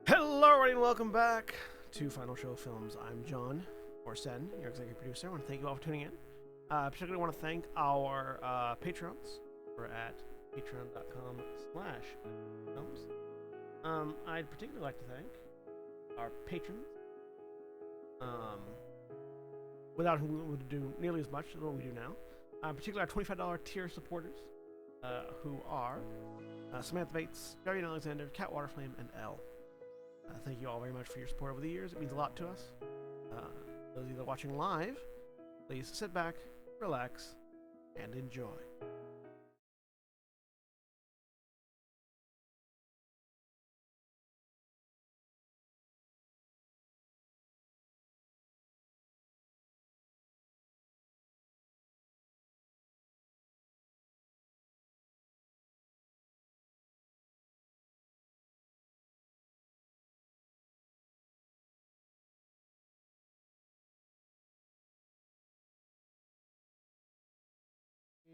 Hello, everybody, and welcome back to Final Show Films. I'm John, or Sen, your executive producer. I want to thank you all for tuning in. Particularly want to thank our patrons. We're at patreon.com/films. I'd particularly like to thank our patrons, without whom we would do nearly as much as what we do now. Particularly our $25 tier supporters, who are Samantha Bates, Guardian Alexander, Cat Waterflame, and Elle. Thank you all very much for your support over the years. It means a lot to us. Those of you that are watching live, please sit back, relax, and enjoy.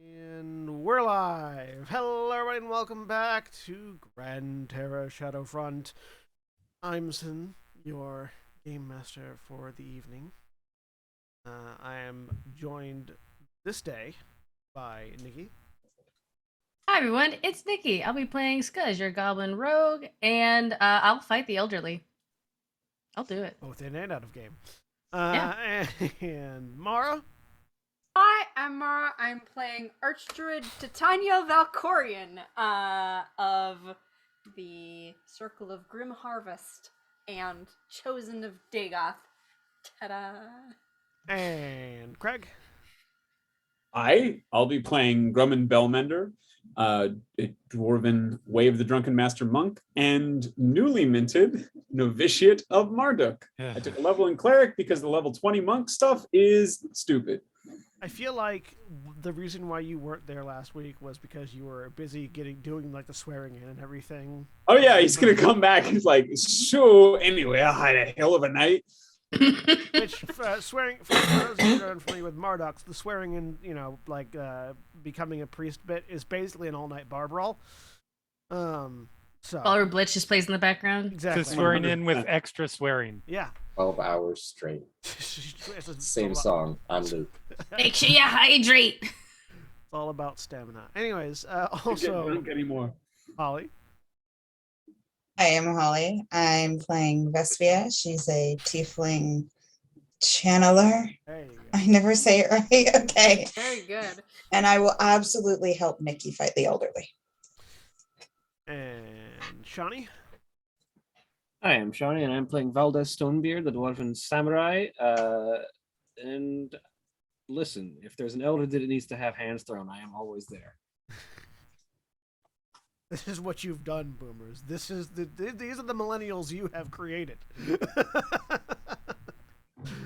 And we're live! Hello, everybody, and welcome back to Gran Terra Shadowfront. I'm Sin, your game master for the evening. I am joined this day by Nikki. Hi everyone, it's Nikki. I'll be playing Scuzz, your goblin rogue, and I'll fight the elderly. I'll do it. Both in and out of game. Yeah. And Mara. Hi, I'm Mara. I'm playing Archdruid Titania Valkorian of the Circle of Grim Harvest and Chosen of Dagoth. Ta-da! And Craig. I'll be playing Grumman Bellmender, a dwarven Way of the Drunken Master Monk, and newly minted Novitiate of Marduk. I took a level in Cleric because the level 20 monk stuff is stupid. I feel like the reason why you weren't there last week was because you were busy doing like the swearing in and everything. Oh yeah, he's gonna come back. He's like, so anyway, I had a hell of a night. Which swearing, for those of you that are unfamiliar with Marduk's, the swearing in, like becoming a priest bit is basically an all-night bar brawl. So Baller Blitz just plays in the background. exactly. So swearing in with extra swearing. Yeah. 12 hours straight. Same song on loop. Make sure you hydrate. It's all about stamina. Anyways, Can't also drink anymore. Holly. Hi, I'm Holly. I'm playing Vespia. She's a tiefling channeler. There you go. I never say it right. Okay. Very good. And I will absolutely help Nikki fight the elderly. And Shawnee. Hi, I'm Shawnee, and I'm playing Valdez Stonebeard, the Dwarven Samurai. And listen, if there's an elder that needs to have hands thrown, I am always there. This is what you've done, boomers. These are the millennials you have created.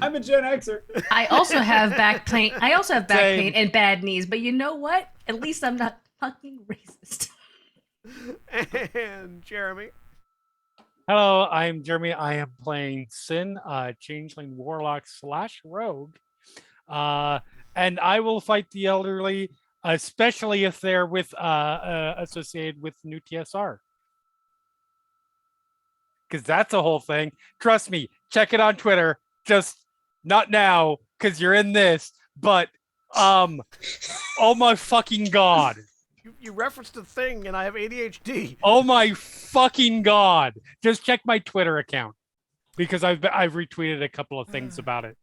I'm a Gen Xer. I also have back pain. Same. Pain and bad knees, but you know what? At least I'm not fucking racist. And Jeremy. Hello, I'm Jeremy. I am playing Sin, Changeling Warlock / Rogue. And I will fight the elderly, especially if they're associated with new TSR. Because that's a whole thing. Trust me, check it on Twitter. Just not now, because you're in this. But, oh my fucking God. You referenced a thing, and I have ADHD. Oh my fucking God. Just check my Twitter account. Because I've retweeted a couple of things about it.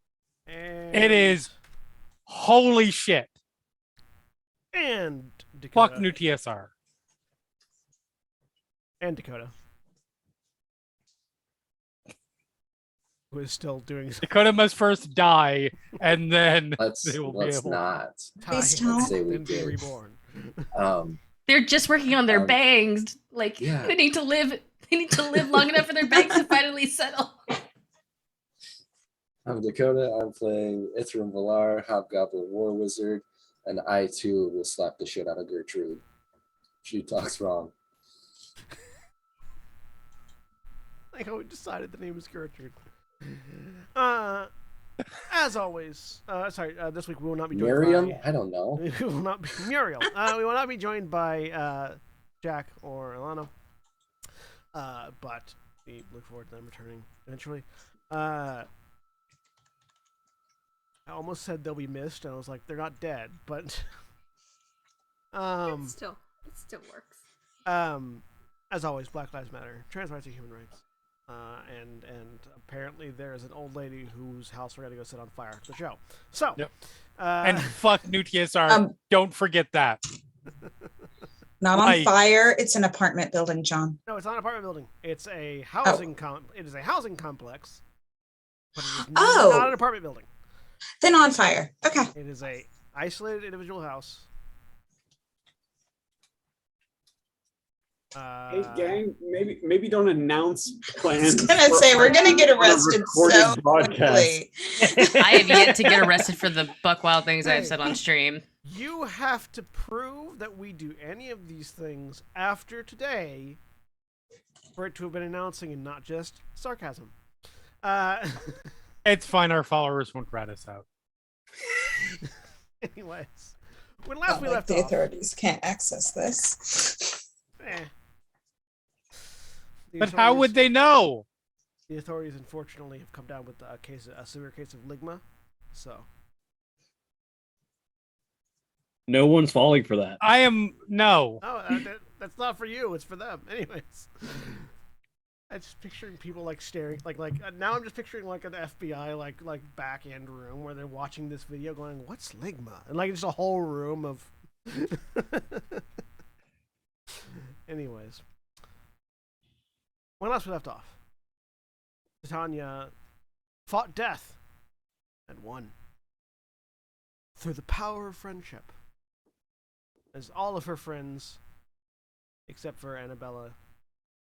And It is holy shit. And Dakota. Fuck new TSR. And Dakota. Who is still doing Dakota must first die, and then Let's they will be able. not. Please time don't. Say we and be did. reborn. They're just working on their Um, bangs. Like yeah. they need to live. They need to live long enough for their bangs to finally settle. I'm Dakota. I'm playing Ithram Valar, Hobgoblin War Wizard, and I too will slap the shit out of Gertrude. She talks wrong. Like how we decided the name is Gertrude. As always, this week we will not be joined Miriam? by... I don't know. We will not be Muriel. We will not be joined by Jack or Ilana. But We look forward to them returning eventually. I almost said they'll be missed, and I was like, they're not dead, but it still works. As always, Black Lives Matter, trans rights are human rights. And apparently there's an old lady whose house we're gonna go set on fire for the show. So, Yep. And fuck new TSR. Don't forget that. Not on Right. fire. It's an apartment building, John. no, it's not an apartment building. It's a housing It is a housing complex. But it is not an apartment building. Then on fire. Okay. It is a isolated individual house. Hey gang, maybe don't announce I plans. was gonna say we're gonna get arrested so quickly. I have yet to get arrested for the buck wild things I've said on stream. You have to prove that we do any of these things after today for it to have been announcing and not just sarcasm. It's fine. Our followers won't rat us out. Anyways, when last we left the off, authorities can't access this. The But how would they know? The authorities, unfortunately, have come down with a severe case of ligma. So No one's falling for that. I am no. that's not for you. It's for them. Anyways, I'm just picturing people like staring, like now I'm just picturing like an FBI like back end room where they're watching this video, going, "What's ligma?" And like just a whole room of. Anyways, when last we left off, Titania fought death and won through the power of friendship. As all of her friends, except for Annabella,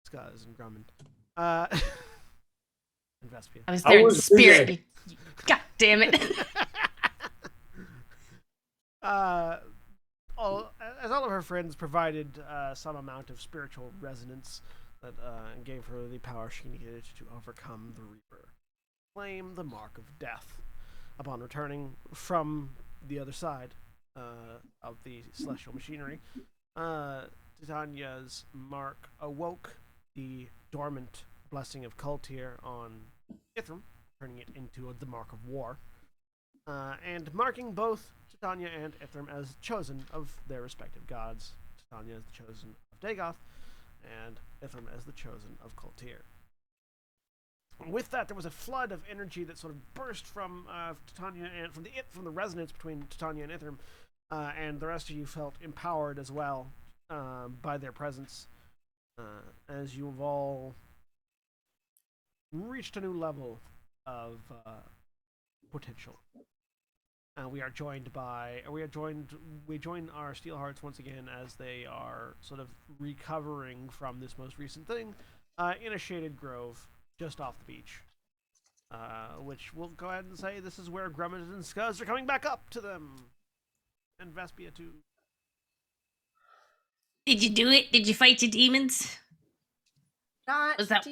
Skuz, and Drummond, and Vespia. I was there in spirit. God damn it. As all of her friends provided some amount of spiritual resonance that gave her the power she needed to overcome the Reaper, claim the mark of death. Upon returning from the other side of the celestial machinery, Titania's mark awoke the dormant blessing of Kultir on Ithram, turning it into the mark of war, and marking both Titania and Ithram as chosen of their respective gods. Titania as the chosen of Dagoth, and Ithram as the chosen of Kultir. With that, there was a flood of energy that sort of burst from Titania and from the resonance between Titania and Ithram, and the rest of you felt empowered as well by their presence, as you have all reached a new level of potential. We join our Steelhearts once again as they are sort of recovering from this most recent thing in a shaded grove just off the beach. Which we'll go ahead and say this is where Grummond and Skuz are coming back up to them. And Vespia too. Did you do it? Did you fight your demons? Not Was that-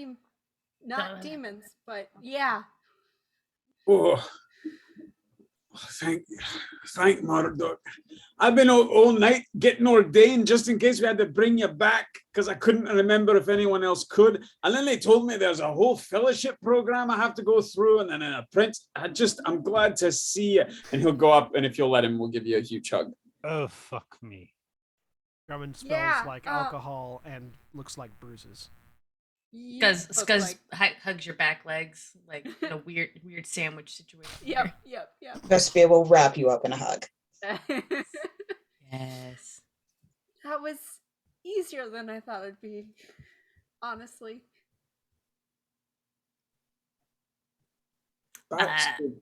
demons, but yeah. Oh, thank Marduk. I've been all night getting ordained just in case we had to bring you back because I couldn't remember if anyone else could. And then they told me there's a whole fellowship program I have to go through, and then in a prince. I'm glad to see you. And he'll go up, and if you'll let him, we'll give you a huge hug. Oh fuck me. Grummond smells like alcohol and looks like bruises. Skuz hugs your back legs like in a weird sandwich situation. Yep. Vespia will wrap you up in a hug. Yes. That was easier than I thought it'd be, honestly. That's good.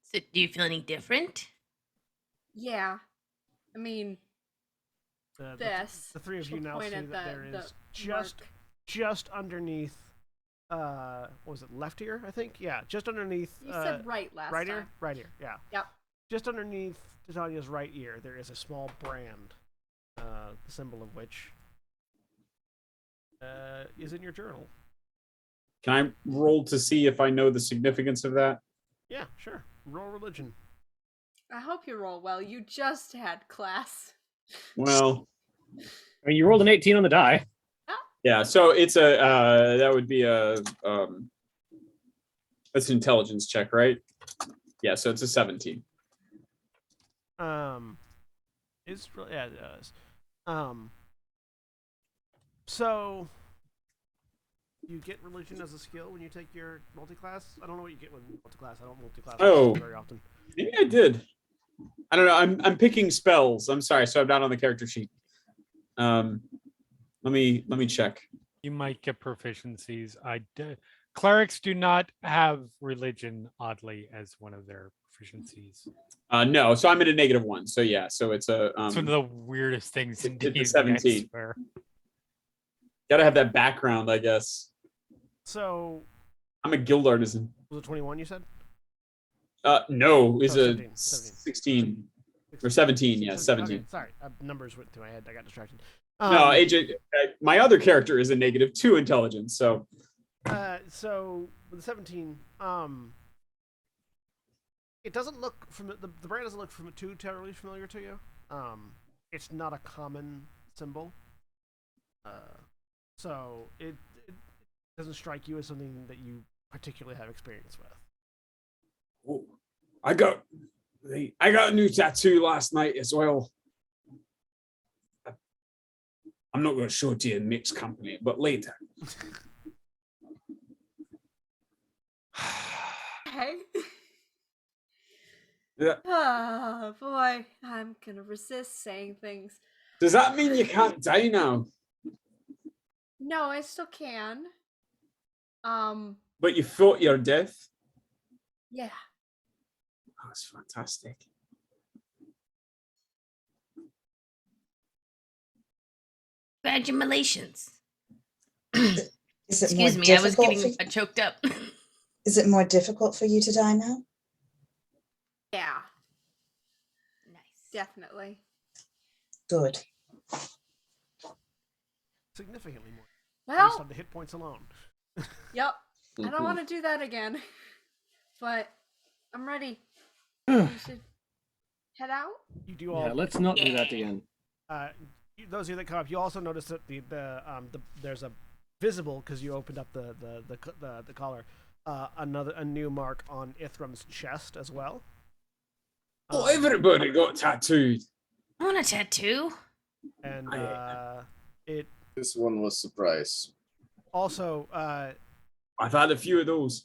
So do you feel any different? Yeah. I mean, The three of you now see that there is just underneath what was it, left ear, I think? Yeah, just underneath You said right last right time. ear? Right ear, yeah. Yep. Just underneath Titania's right ear there is a small brand, the symbol of which is in your journal. Can I roll to see if I know the significance of that? Yeah, sure. Roll religion. I hope you roll well. You just had class. Well, I mean, you rolled an 18 on the die. Yeah, so it's a that would be a that's an intelligence check, right? Yeah, so it's a 17. It's really, yeah, it does. So you get religion as a skill when you take your multi-class. I don't know what you get with multi-class. I don't multi-class Oh. very often. Maybe I did. I don't know. I'm picking spells. I'm sorry, so I'm not on the character sheet. Let me check. You might get proficiencies. Clerics do not have religion, oddly, as one of their proficiencies. No, so I'm at a -1. So yeah, so it's a It's one of the weirdest things in it's a D&D, 17. I swear. Gotta have that background, I guess. So I'm a guild artisan. was it 21? You said? No, it's Oh, a 17. 16 or 17. Yeah, 17. Okay, sorry, numbers went through my head. I got distracted. No, AJ, my other character is a -2 intelligence. So So with the 17, it doesn't look from the brand doesn't look from too terribly familiar to you. It's not a common symbol. So it doesn't strike you as something that you particularly have experience with. oh, I got a new tattoo last night as well. I'm not going to show it to you in mixed company, but later. Okay. Yeah. Oh boy, I'm gonna resist saying things. Does that mean you can't die now? No, I still can. But you fought your death? Yeah. Oh, that's fantastic. Congratulations. Is it Excuse more me, I was difficult getting for, choked up. is it more difficult for you to die now? Yeah, Nice. definitely. Good. Significantly more. Based Well, on the hit points alone. yep. I Mhm. don't want to do that again. But I'm ready. We should head out. You do all. Yeah, let's not do that again. Those of you that come up, you also notice that there's a visible because you opened up the collar. A new mark on Ithram's chest as well. Oh, everybody got tattooed. I want a tattoo. And it This one was surprise. also I've had a few of those.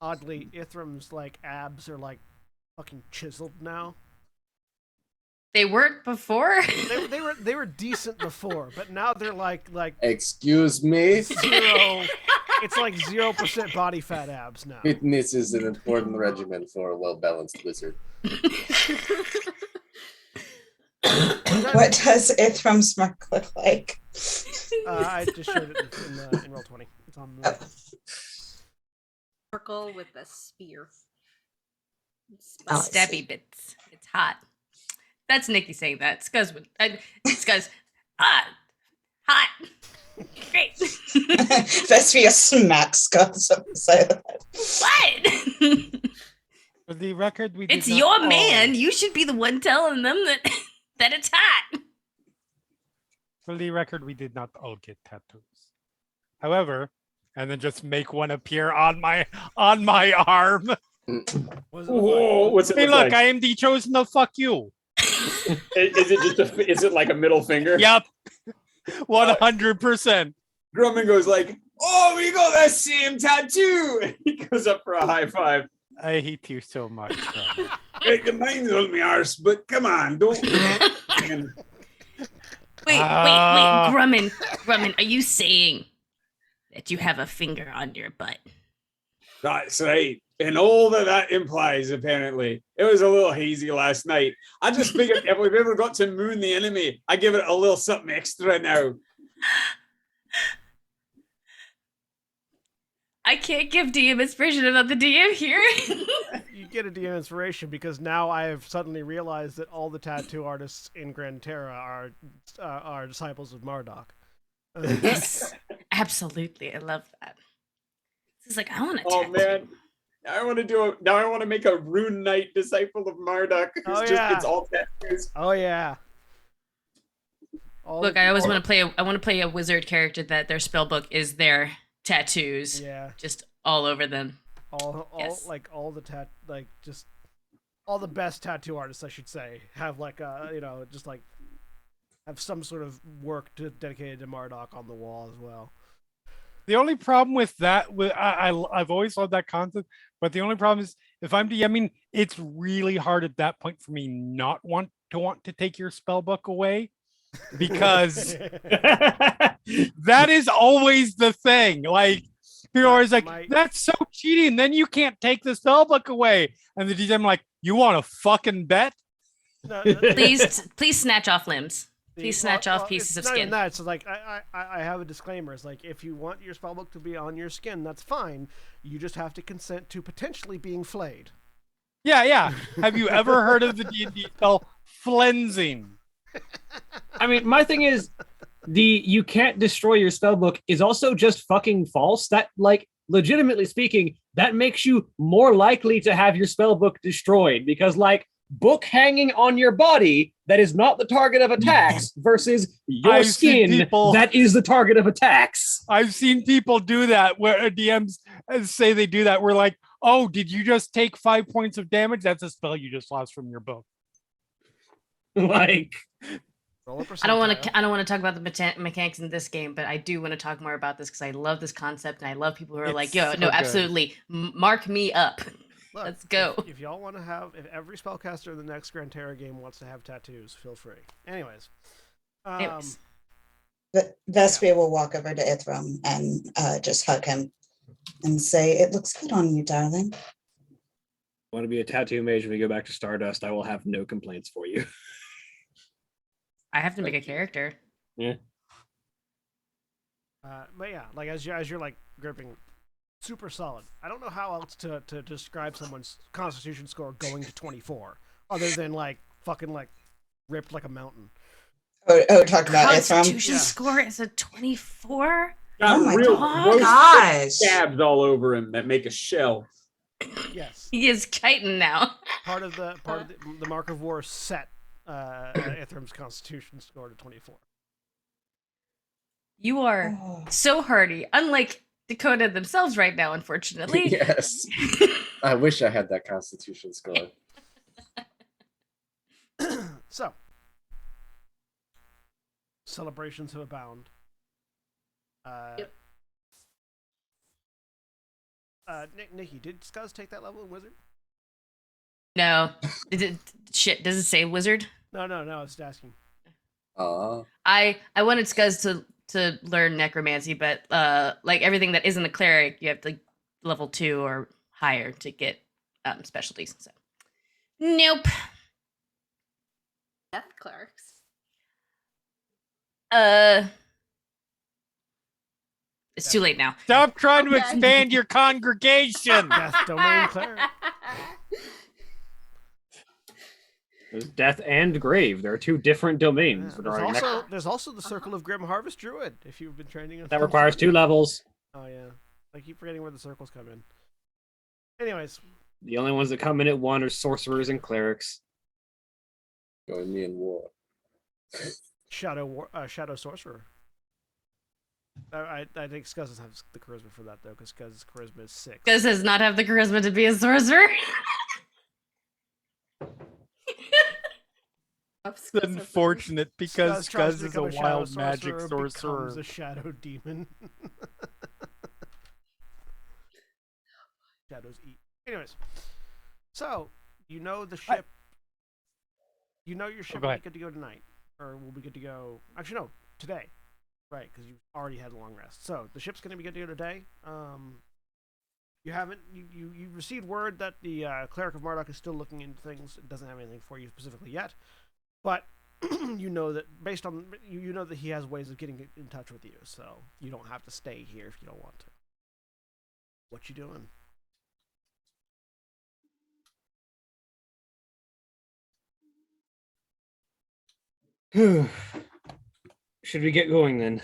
oddly Ithram's like abs are like fucking chiseled now. They weren't before. They were decent before, but now they're like Excuse me? zero. It's like 0% body fat abs now. Fitness is an important regimen for a well-balanced wizard. What does Ithram's mark look like? I just showed it in Roll20. It's on the Circle with a spear. Oh, I see. Stabby bits. It's hot. That's Nikki saying that. Scuzz would. Scuzz. Hot. Hot. Great. First for your smack Scots up the side of the head. What? For the record, we did It's not your all- man. You should be the one telling them that it's hot. For the record, we did not all get tattoos. However, and then just make one appear on my arm. Whoa, what's it Hey, look look, like? I am the chosen to fuck you. Is it just is it like a middle finger? Yep. 100%. Grumman goes like, "Oh, we got that same tattoo." He goes up for a high five. I hate you so much. Rob. Hey, the mine's on my arse, but come on, don't. Wait, Ah. Grumman, are you saying that you have a finger on your butt? That's right. And all that implies, apparently. It was a little hazy last night. I just figured if we've ever got to moon the enemy, I give it a little something extra now. I can't give DM inspiration about the DM here. You get a DM inspiration because now I have suddenly realized that all the tattoo artists in Gran Terra are disciples of Marduk. Yes, absolutely. I love that. It's like I want to. Oh man. I want to now I want to make a Rune Knight disciple of Marduk. Who's Oh, yeah. it's all tattoos. Oh yeah. Look, I always want to play. I want to play a wizard character that their spell book is their tattoos. Yeah. Just all over them. All Yes. like all the just all the best tattoo artists, I should say, have like just like have some sort of work dedicated to Marduk on the wall as well. The only problem with that, I've always loved that concept, but the only problem is if I'm DMing, it's really hard at that point for me not want to take your spell book away, because that is always the thing. Like people are always like, that's so cheating. Then you can't take the spell book away, and the DM like, you want to fucking bet? Please snatch off limbs. Please snatch off pieces of not skin. even that. So like I have a disclaimer. It's like, if you want your spellbook to be on your skin, that's fine. You just have to consent to potentially being flayed. Yeah. Have you ever heard of the D&D spell flensing? I mean, my thing is, you can't destroy your spellbook is also just fucking false. That, like, legitimately speaking, that makes you more likely to have your spellbook destroyed, because, like, book hanging on your body that is not the target of attacks versus your skin that is the target of attacks. I've seen people do that where DMs say they do that. We're like, oh, did you just take 5 points of damage? That's a spell you just lost from your book. Like, I don't want to talk about the mechanics in this game, but I do want to talk more about this because I love this concept and I love people who are like, yo, no, absolutely, mark me up. Look, let's go. If y'all want to have, if every spellcaster in the next Gran Terra game wants to have tattoos, feel free. Anyways. Vespria will walk over to Ithram and just hug him and say, "It looks good on you, darling." Want to be a tattoo mage when we go back to Stardust? I will have no complaints for you. I have to make a character. Yeah. But yeah, like as you're like gripping, super solid. I don't know how else to describe someone's Constitution score going to 24, other than like fucking like ripped like a mountain. Talk about Ithram. Constitution score is a 24. Got my real gross gosh. scabs all over him that make a shell. Yes. He is chitin now. Part of the Mark of War set Ithram's Constitution score to 24. You are so hardy, unlike Dakota themselves right now, unfortunately. Yes. I wish I had that Constitution score. So, celebrations have abound. Yep. Nikki, did Scuzz take that level in Wizard? No. Shit, does it say wizard? No, I was just asking. I wanted Scuzz to learn necromancy, but like everything that isn't a cleric, you have to level 2 or higher to get specialties. So nope. Death clerics. It's too late now. Stop trying to expand your congregation. Death domain cleric. There's death and grave. There are two different domains. There's also the Circle of Grim Harvest Druid, if you've been training. That requires 2 levels. Oh yeah, I keep forgetting where the circles come in. Anyways, The only ones that come in at 1 are sorcerers and clerics. Join me in war. Shadow Sorcerer. I think Scuzz has the charisma for that though, because Scuzz's charisma is 6. Scuzz does not have the charisma to be a sorcerer. It's unfortunate because Scuzz is a wild magic sorcerer. sorcerer. A shadow demon. Shadows eat. Anyways, so you know the ship. You know your ship will be good to go tonight, or will be good to go. Actually, no, today. Right, because you've already had a long rest. So the ship's going to be good to go today. You haven't you received word that the Cleric of Marduk is still looking into things. It doesn't have anything for you specifically yet, but you know that based on you know that he has ways of getting in touch with you. So you don't have to stay here if you don't want to. What you doing? Should we get going then?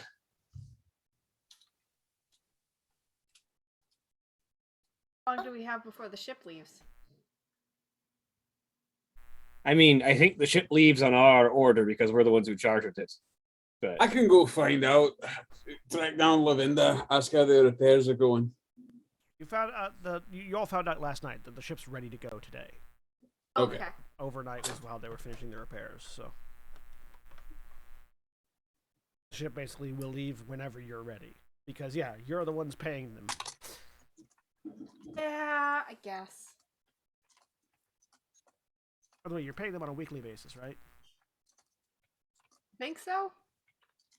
How long do we have before the ship leaves? I mean, I think the ship leaves on our order because we're the ones who chartered it. But I can go find out. Track down Lavinda. Ask how the repairs are going. You found out you all found out last night that the ship's ready to go today. Okay. Overnight was while they were finishing the repairs, so the ship basically will leave whenever you're ready. Because yeah, you're the ones paying them. Yeah, I guess. By the way, you're paying them on a weekly basis, right? Think so?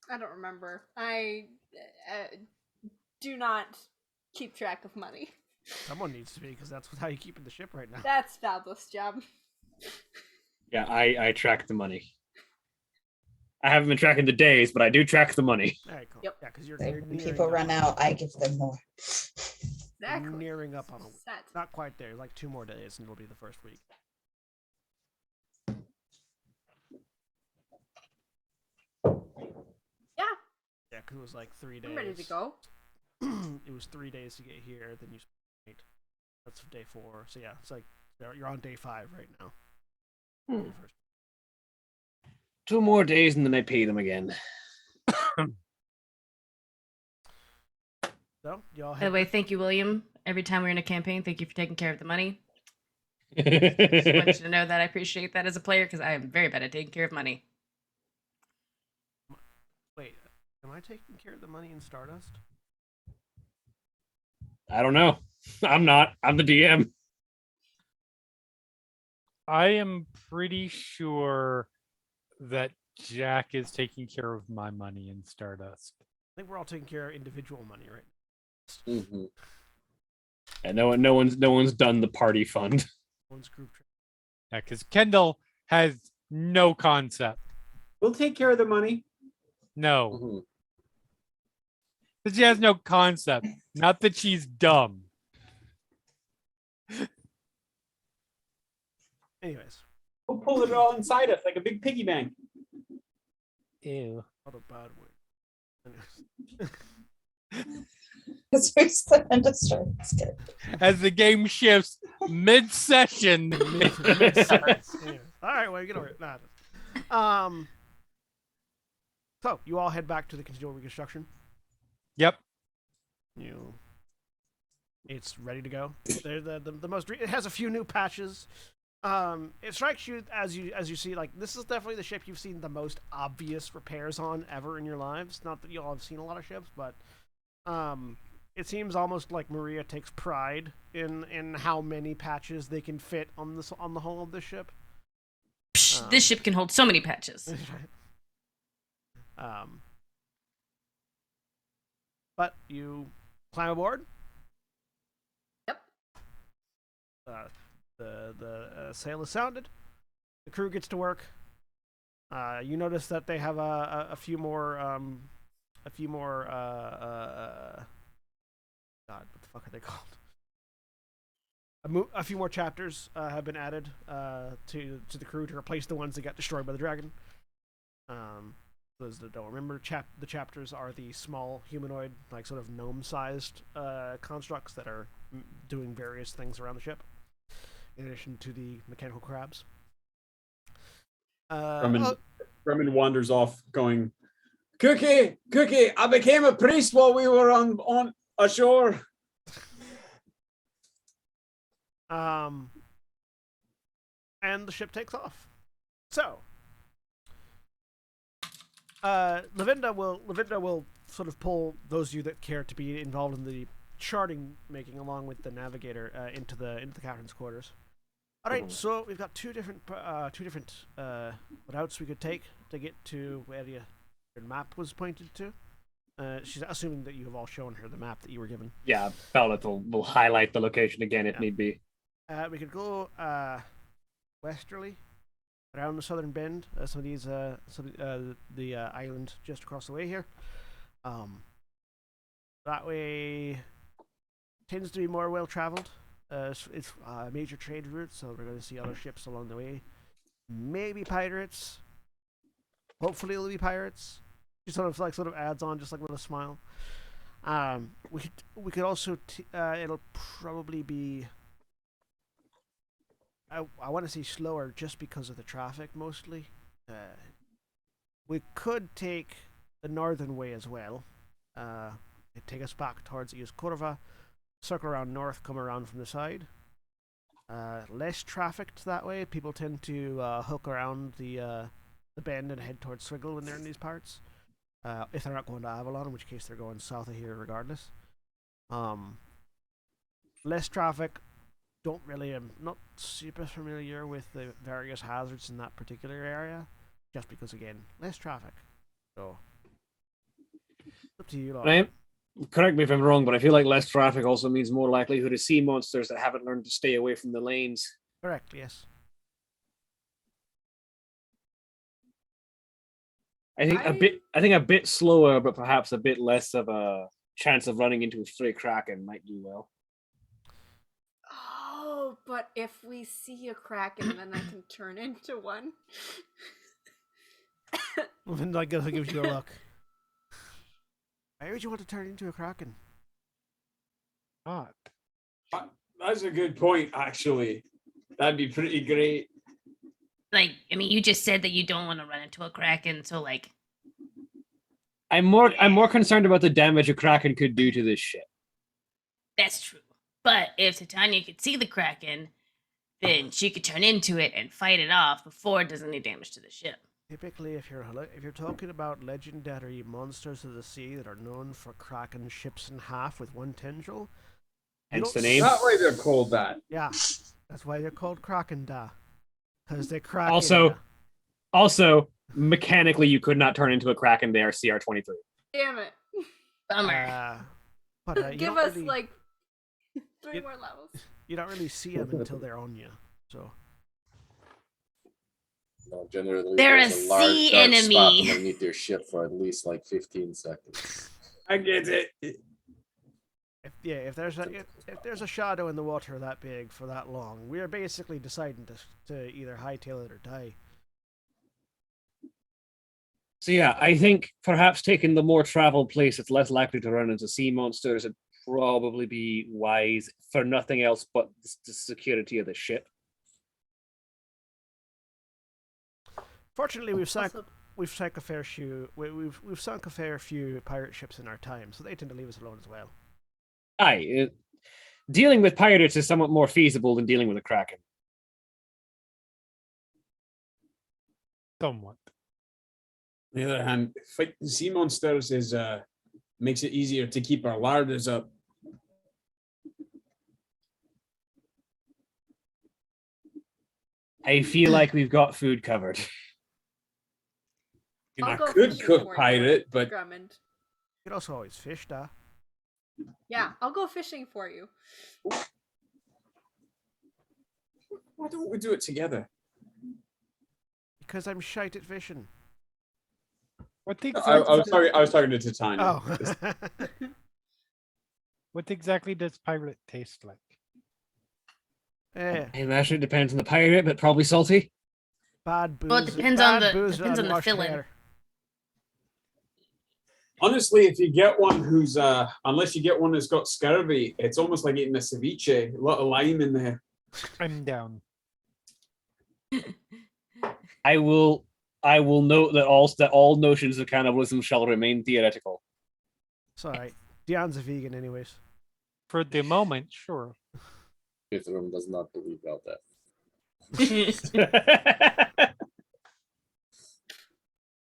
I don't remember. I do not keep track of money. Someone needs to be, because that's how you keep the ship right now. That's Fabulous job. yeah, I track the money. I haven't been tracking the days, but I do track the money. All right, cool. Yep. Yeah, because you're When people run out, I give them more. Exactly. nearing up on a week. Set. Not quite there. Like 2 more days, and it'll be the first week. Yeah. Yeah, because it was like 3 days. I'm ready to go. It was 3 days to get here. Then you spent 8. That's day 4. So yeah, it's like you're on day 5 right now. First. 2 more days and then I pay them again. So y'all. By the way, thank you, William. Every time we're in a campaign, thank you for taking care of the money. Just want you to know that I appreciate that as a player because I am very bad at taking care of money. Wait, am I taking care of the money in Stardust? I don't know. I'm not. I'm the DM. I am pretty sure that Jack is taking care of my money in Stardust. I think we're all taking care of individual money, right? Mm-hmm. And no one's done the party fund. One's group trip. Yeah, because Kendall has no concept. We'll take care of the money. No. Mm-hmm. That she has no concept. Not that she's dumb. Anyways, We'll pull it all inside us like a big piggy bank. Ew. not a bad word. Because we still understand. It's good. As the game shifts mid-session. Mid-sentence. Anyways. All right, well, you get over it. Nah, so you all head back to the continual reconstruction. Yep. It's ready to go. They're the most. It has a few new patches. It strikes you as you see, like, this is definitely the ship you've seen the most obvious repairs on ever in your lives. Not that you all have seen a lot of ships, but it seems almost like Maria takes pride in how many patches they can fit on the hull of this ship. Psh, this ship can hold so many patches. But you climb aboard. Yep. The sail is sounded. The crew gets to work. You notice that they have a few more. God, what the fuck are they called? A few more chapters have been added to the crew to replace the ones that got destroyed by the dragon. Those that don't remember, the chapters are the small humanoid, like sort of gnome-sized constructs that are doing various things around the ship, in addition to the mechanical crabs. Bremen wanders off, going, Cookie, I became a priest while we were on ashore. And the ship takes off. So, Lavinda will sort of pull those of you that care to be involved in the charting making, along with the navigator, into the captain's quarters. All right, so we've got two different routes we could take to get to where your map was pointed to. She's assuming that you have all shown her the map that you were given. Yeah, Bellath will highlight the location again if need be. We could go westerly around the southern bend. Some of these, the island just across the way here. That way tends to be more well traveled. It's a major trade route, so we're going to see other ships along the way. Maybe pirates. Hopefully, it'll be pirates. She sort of adds on just like with a smile. We could also it'll probably be. I want to say slower just because of the traffic mostly. We could take the northern way as well. It take us back towards East Curva, circle around north, come around from the side. Less trafficked that way. People tend to hook around the bend and head towards Swiggle when they're in these parts. If they're not going to Avalon, in which case they're going south of here regardless. Less traffic. Don't really, I'm not super familiar with the various hazards in that particular area, just because again, less traffic. So, up to you, lot. Correct me if I'm wrong, but I feel like less traffic also means more likelihood of sea monsters that haven't learned to stay away from the lanes. Correct. Yes. I think a bit slower, but perhaps a bit less of a chance of running into a stray kraken might do well. Oh, but if we see a kraken, then I can turn into one. Well, then I guess it gives you a look. Why would you want to turn into a kraken? Not. That's a good point, actually. That'd be pretty great. Like, I mean, you just said that you don't want to run into a kraken, so like. I'm more concerned about the damage a kraken could do to this ship. That's true. But if Titania could see the kraken, then she could turn into it and fight it off before it does any damage to the ship. Typically, if you're talking about legendary monsters of the sea that are known for cracking ships in half with one tendril, hence the name. That way they're called that. Yeah, that's why they're called kraken da, because they crack. Also, mechanically, you could not turn into a kraken. They are CR23. Damn it! Bummer. But Give us really, like 3 more levels. You don't really see them until they're on you. So. No, generally, they're a there's large sea dark enemy. spot underneath your ship for at least like 15 seconds. I get it. If there's a shadow in the water that big for that long, we are basically deciding to either hightail it or die. So yeah, I think perhaps taking the more traveled place that's less likely to run into sea monsters would probably be wise for nothing else but the security of the ship. Fortunately, we've sunk a fair few. We've sunk a fair few pirate ships in our time, so they tend to leave us alone as well. Aye, dealing with pirates is somewhat more feasible than dealing with a kraken. Somewhat. On the other hand, fighting sea monsters is makes it easier to keep our larders up. I feel like we've got food covered. I could cook pirate, but Drummond. You could also always fish, da. Yeah, I'll go fishing for you. Why don't we do it together? Because I'm shite at fishing. What I was talking to Titania. Oh. What exactly does pirate taste like? I imagine it depends on the pirate, but probably salty. Bad booze. Well, it depends on the filling. Honestly, if you get one who's unless you get one that's got scurvy, it's almost like eating a ceviche. A lot of lime in there. I'm down. I will note that all notions of cannibalism shall remain theoretical. Sorry, Dion's a vegan, anyways. For the moment, sure. Ithram does not believe about that.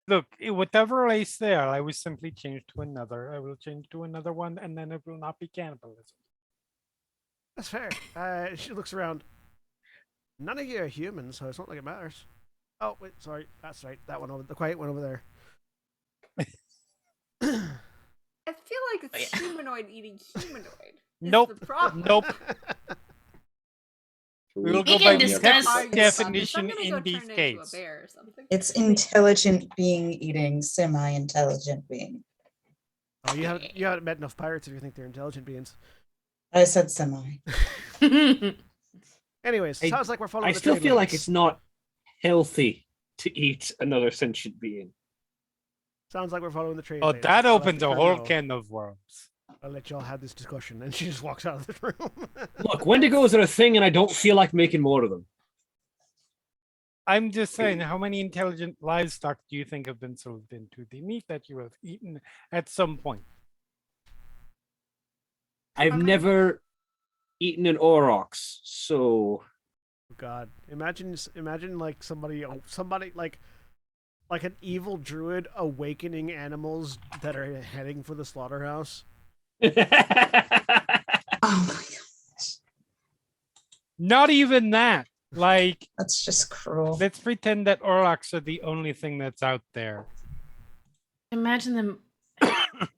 Look, whatever I say, I will simply change to another. I will change to another one, and then it will not be cannibalism. That's fair. She looks around. None of you are human, so it's not like it matters. Oh, wait, sorry. That's right. That one over the quiet one over there. I feel like it's humanoid eating humanoid. Nope. Nope. We will go by the definition in these cases. It's intelligent being eating semi-intelligent being. Oh, you haven't met enough pirates if you think they're intelligent beings. I said semi. Anyways, sounds like we're following. I still feel like it's not healthy to eat another sentient being. Sounds like we're following the trade. Oh, that opens a whole can of worms. I'll let y'all have this discussion. And she just walks out of the room. Look, Wendigos are a thing, and I don't feel like making more of them. I'm just saying, how many intelligent livestock do you think have been sold into the meat that you have eaten at some point? I've never eaten an aurochs, so God, imagine like somebody like an evil druid awakening animals that are heading for the slaughterhouse. Oh my gosh. Not even that. Like, That's just cruel. let's pretend that Orlocks are the only thing that's out there. Imagine them.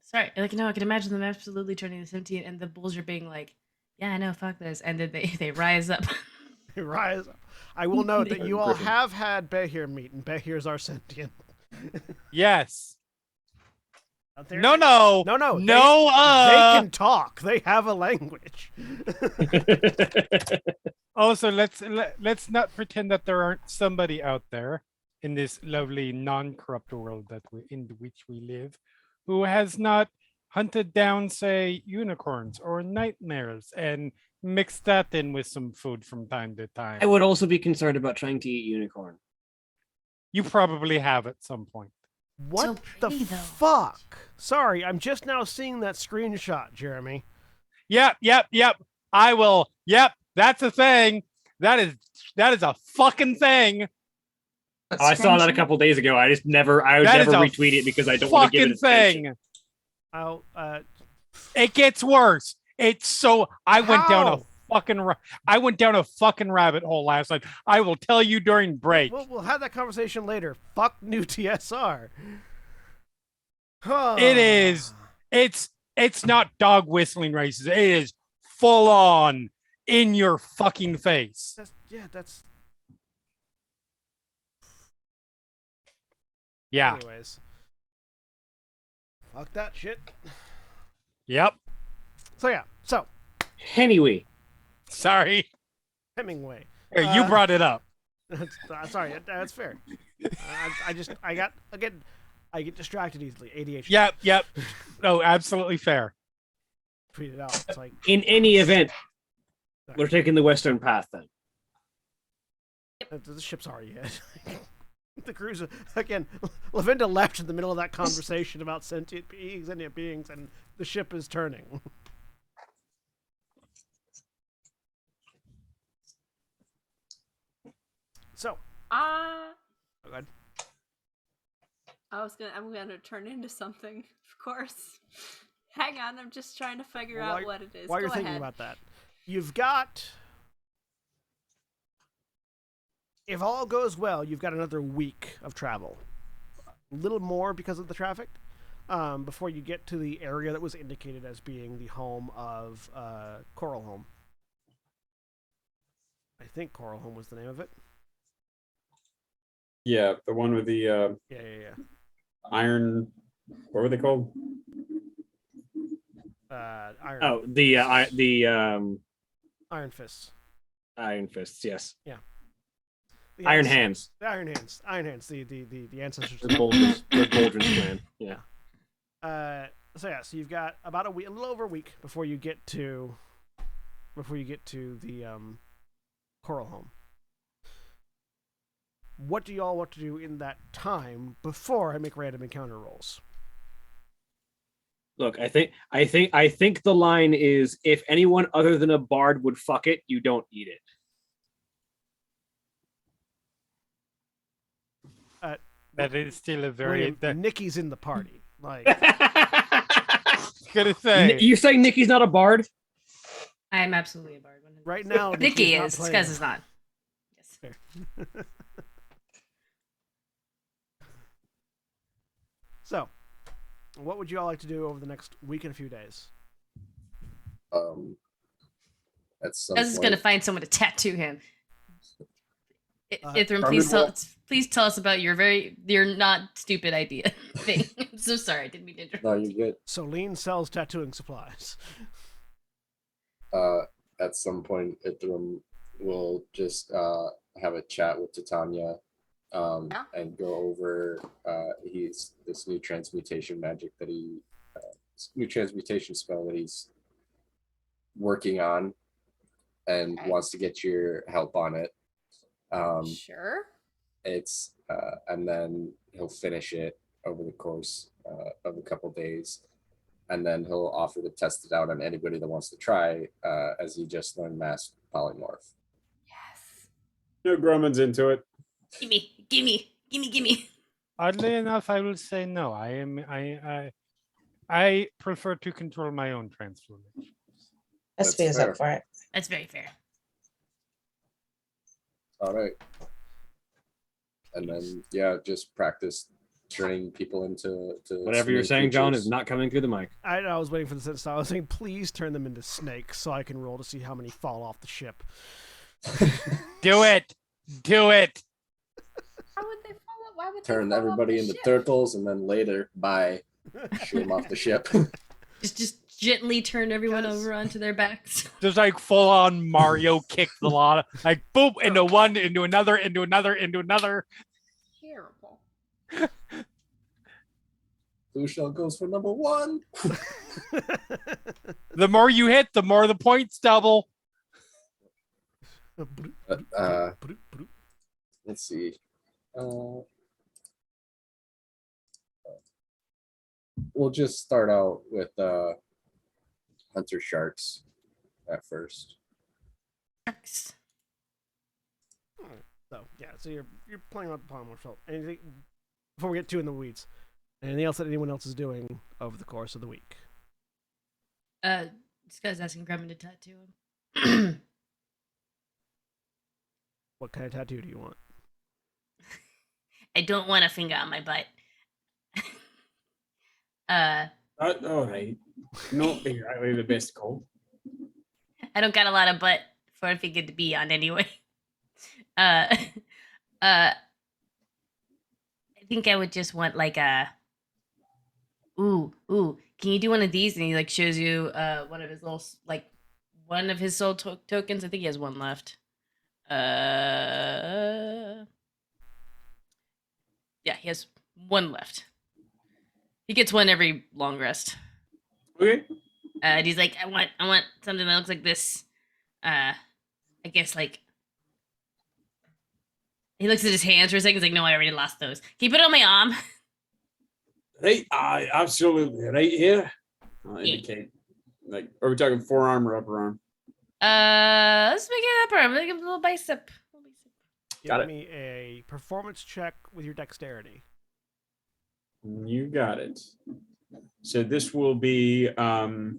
Sorry, like no, I can imagine them absolutely turning this empty, and the bulls are being like, "Yeah, I know, fuck this," and then they rise up. They rise up. I will note that you all have had Behir meat, and Behirs are sentient. Yes. No. They can talk. They have a language. Also, let's not pretend that there aren't somebody out there in this lovely non-corrupt world in which we live, who has not hunted down, say, unicorns or nightmares and mixed that in with some food from time to time. I would also be concerned about trying to eat unicorn. You probably have at some point. What the fuck? Sorry, I'm just now seeing that screenshot, Jeremy. Yep. I will. Yep, that's a thing. That is a fucking thing. I saw that a couple days ago. I would never retweet it because I don't want to give it attention. It gets worse. It's so I went down a fucking rabbit hole last night. I will tell you during break. We'll have that conversation later. Fuck new TSR. It is. It's not dog whistling races. It is full on in your fucking face. Yeah. Anyways. Fuck that shit. Yep. So. Anyway. Sorry. Hemingway. Here, you brought it up. Sorry, that's fair. I get distracted easily. ADHD. Yep. No, absolutely fair. Tweet it out. It's like in any event, we're taking the western path then. The ship's already hit. The cruise again. Lavinda left in the middle of that conversation about sentient beings, and the ship is turning. So, go ahead. I'm gonna turn into something, of course. Hang on, I'm just trying to figure out what it is. While you're thinking about that, you've got, if all goes well, you've got another week of travel. A little more because of the traffic, before you get to the area that was indicated as being the home of Coral Home. I think Coral Home was the name of it. Yeah, the one with the iron. What were they called? Iron. Oh, the Iron Fists. Iron Fists, yes. Yeah. Iron Hands. The Iron Hands. Iron Hands. The ancestors. The Boldrin's clan. Yeah. So you've got about a week, a little over a week before you get to the Coral Home. What do y'all want to do in that time before I make random encounter rolls? Look, I think the line is, if anyone other than a bard would fuck it, you don't eat it. That is still a very Nikki's in the party. Like, gonna say, you saying Nikki's not a bard? I am absolutely a bard. Right now, Nikki is. Skuz is not. Yes. Fair. So, what would you all like to do over the next week and a few days? That's is going to find someone to tattoo him. Ithram, please tell us about your not stupid idea thing. I'm so sorry, I didn't mean to interrupt. No, you're good. Solene sells tattooing supplies. At some point, Ithram will just have a chat with Titania. And go over this new transmutation magic that new transmutation spell that he's working on, and wants to get your help on it. Sure. it's and then he'll finish it over the course of a couple days, and then he'll offer to test it out on anybody that wants to try, as he just learned Mass Polymorph. Yes. No, Grumman's into it. Gimme. Oddly enough, I will say no. I prefer to control my own transformation. SP is up for it. That's very fair. All right. And then just practice turning people into whatever you're saying, John, is not coming through the mic. I was waiting for the sentence. I was saying, please turn them into snakes so I can roll to see how many fall off the ship. Do it. How would they fall off? Why would turn they fall everybody off the into ship? turtles, and then later shoot them off the ship. Just gently turn everyone over onto their backs. Just like full on Mario kick the lot, like boom, into one, into another, into another, into another. Terrible. Blue Shell goes for number 1. The more you hit, the more the points double. Let's see. We'll just start out with Hunter Sharks at first. So you're playing with the polymorph shell. Anything before we get too in the weeds? Anything else that anyone else is doing over the course of the week? This guy's asking Grumman to tattoo him. What kind of tattoo do you want? I don't want a finger on my butt. All right. No, exactly the best call. I don't got a lot of butt for a finger to be on anyway. I think I would just want like a ooh, can you do one of these? And he like shows you one of his little one of his soul tokens. I think he has one left. Yeah, he has one left. He gets one every long rest. Okay. And he's like, I want something that looks like this. I guess like he looks at his hands for a second. He's like, no, I already lost those. Can you put it on my arm? Right, absolutely. Right here. I'll indicate. Like, are we talking forearm or upper arm? Let's make it upper arm. Make it a little bicep. Give me a performance check with your dexterity. You got it. So this will be 5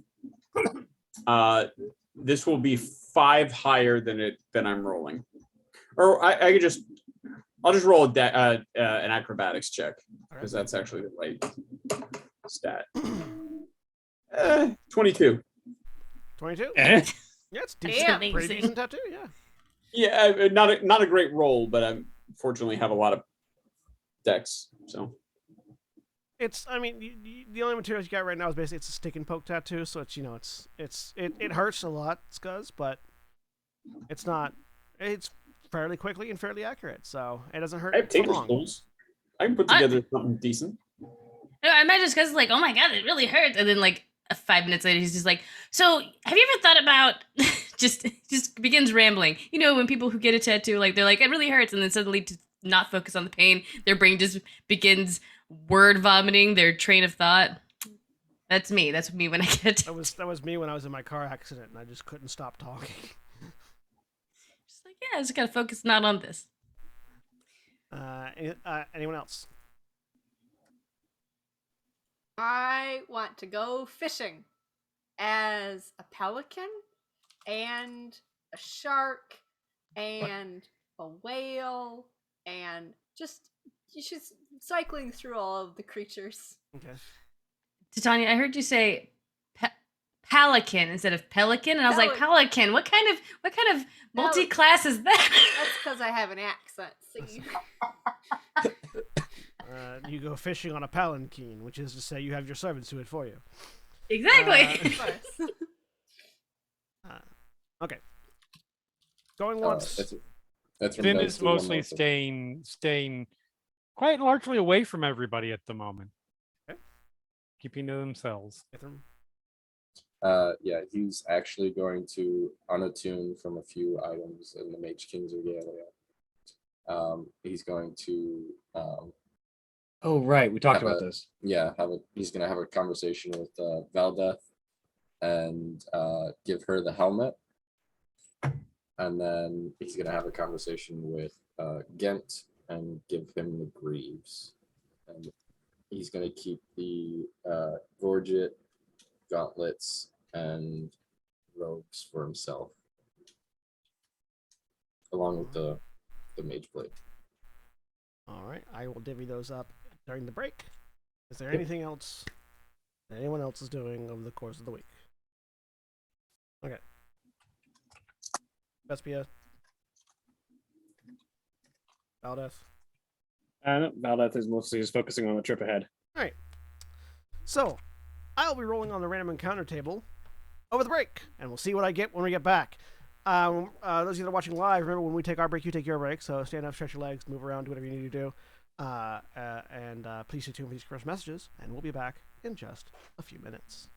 higher than I'm rolling. Or I'll just roll an acrobatics check, because that's actually the right stat. 22. 22? Eh? Yeah, it's decent. Pretty Amazing. decent tattoo, yeah. Yeah, not a great roll, but I fortunately have a lot of dex, so. It's, I mean, the only materials you got right now is basically it's a stick and poke tattoo, so it's, it hurts a lot, Scuzz, but it's fairly quickly and fairly accurate, so it doesn't hurt I have for tater long. schools. I can put together something decent. I imagine Scuzz is like, oh my god, it really hurts. And then like 5 minutes later, he's just like, so have you ever thought about just begins rambling. You know, when people who get a tattoo, like they're like, it really hurts, and then suddenly to not focus on the pain, their brain just begins word vomiting their train of thought. That's me. That's me when I get a tattoo. That was me when I was in my car accident and I just couldn't stop talking. Just like, yeah, I just gotta focus not on this. Anyone else? I want to go fishing as a pelican and a shark and a whale and just cycling through all of the creatures. Okay. Titania, I heard you say pelican instead of pelican, and I was like, pelican. What kind of multi-class is that? That's because I have an accent. See. You go fishing on a palanquin, which is to say you have your servants do it for you. Exactly. Okay. Going once. Finn is mostly staying quite largely away from everybody at the moment. Okay. Keeping to themselves. Yeah, he's actually going to unattune from a few items in the Mage King's regalia. he's going to Oh right, we talked have about a- this. yeah, he's gonna have a conversation with Valdeth and give her the helmet. And then he's gonna have a conversation with Gent and give him the greaves. And he's gonna keep the gorget, gauntlets, and robes for himself, along with the mage blade. All right, I will divvy those up during the break. Is there anything else that anyone else is doing over the course of the week? Okay. Vespia. Valdeth. Valdeth is mostly just focusing on the trip ahead. All right. So, I'll be rolling on the random encounter table over the break, and we'll see what I get when we get back. Those of you that are watching live, remember when we take our break, you take your break. So stand up, stretch your legs, move around, do whatever you need to do. And please stay tuned for these first messages, and we'll be back in just a few minutes.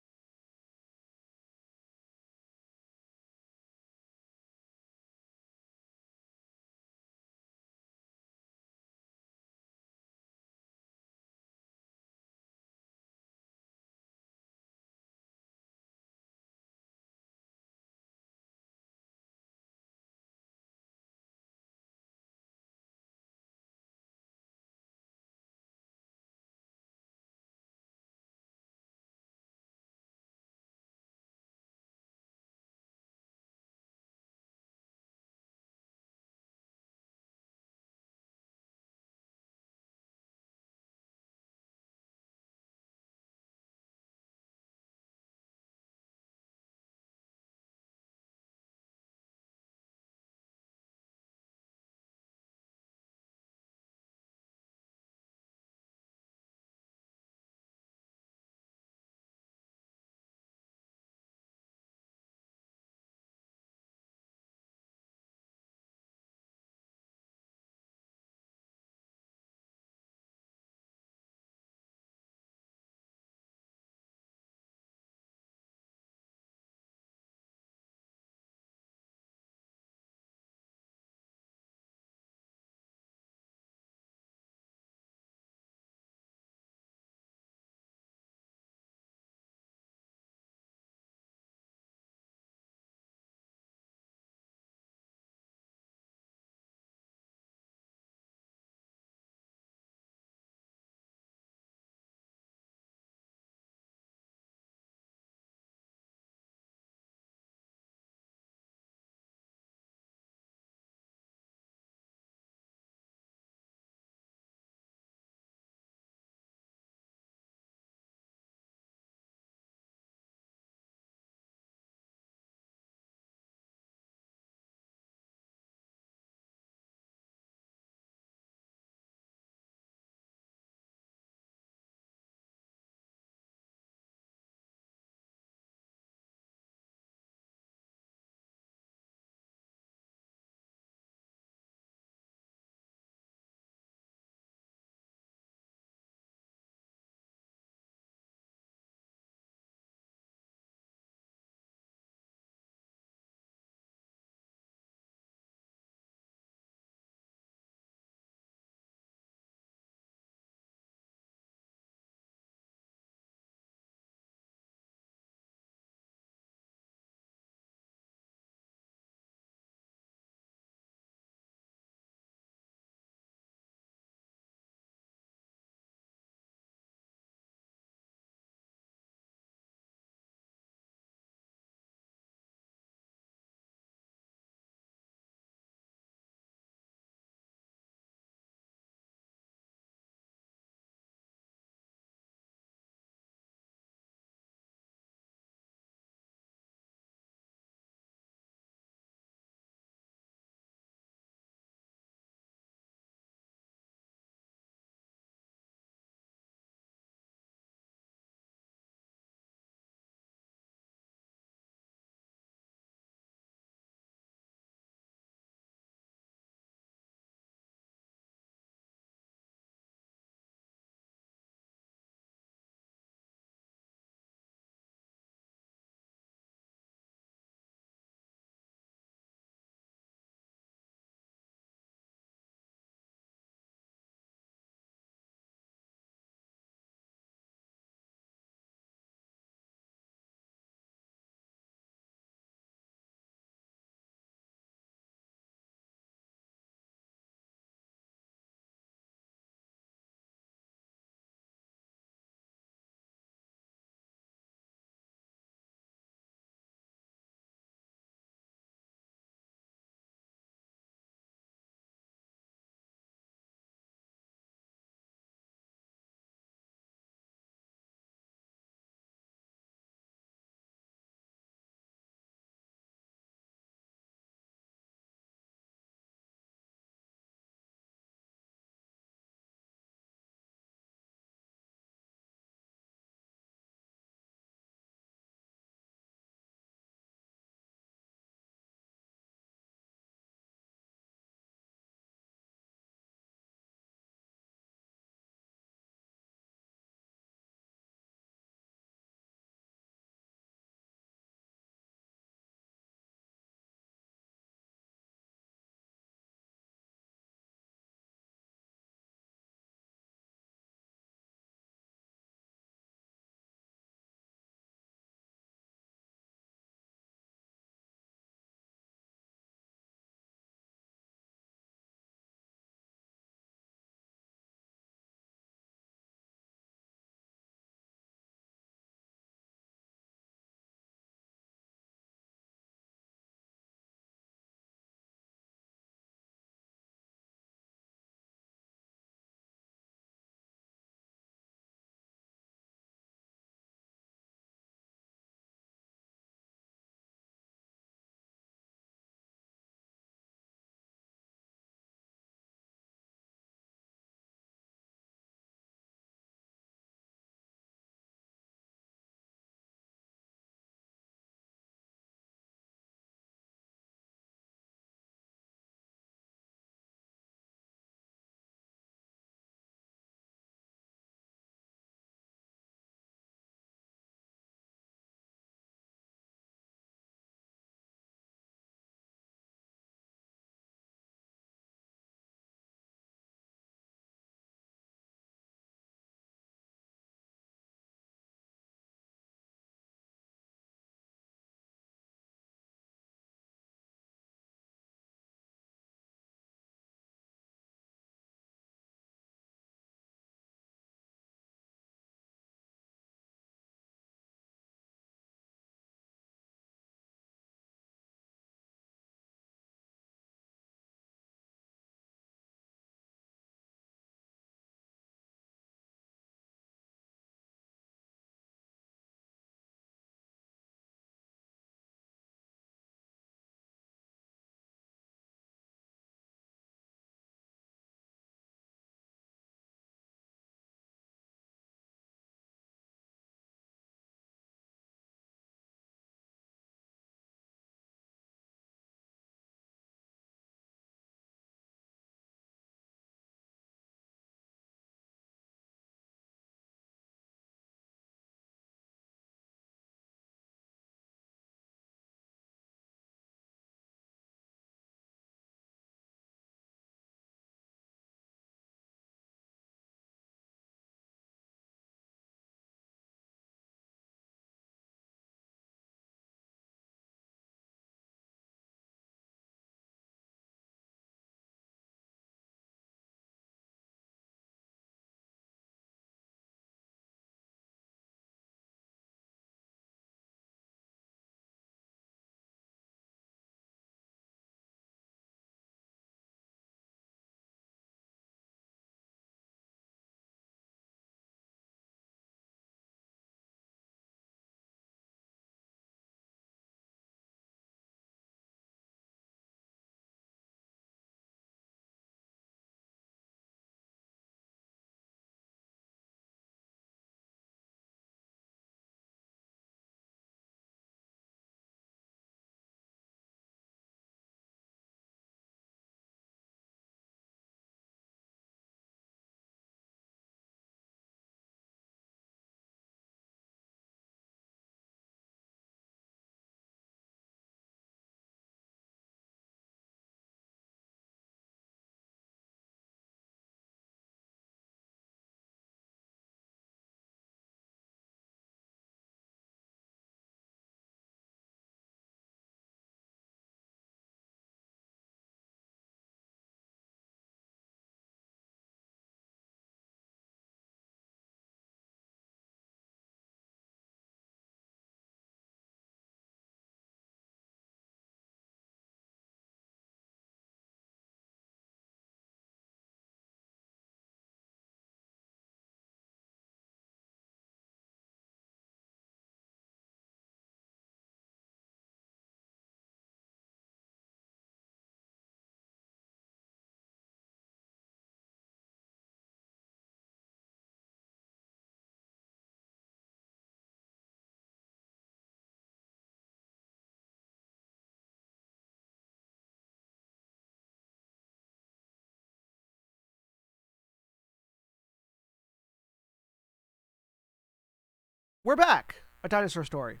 We're back. A dinosaur story.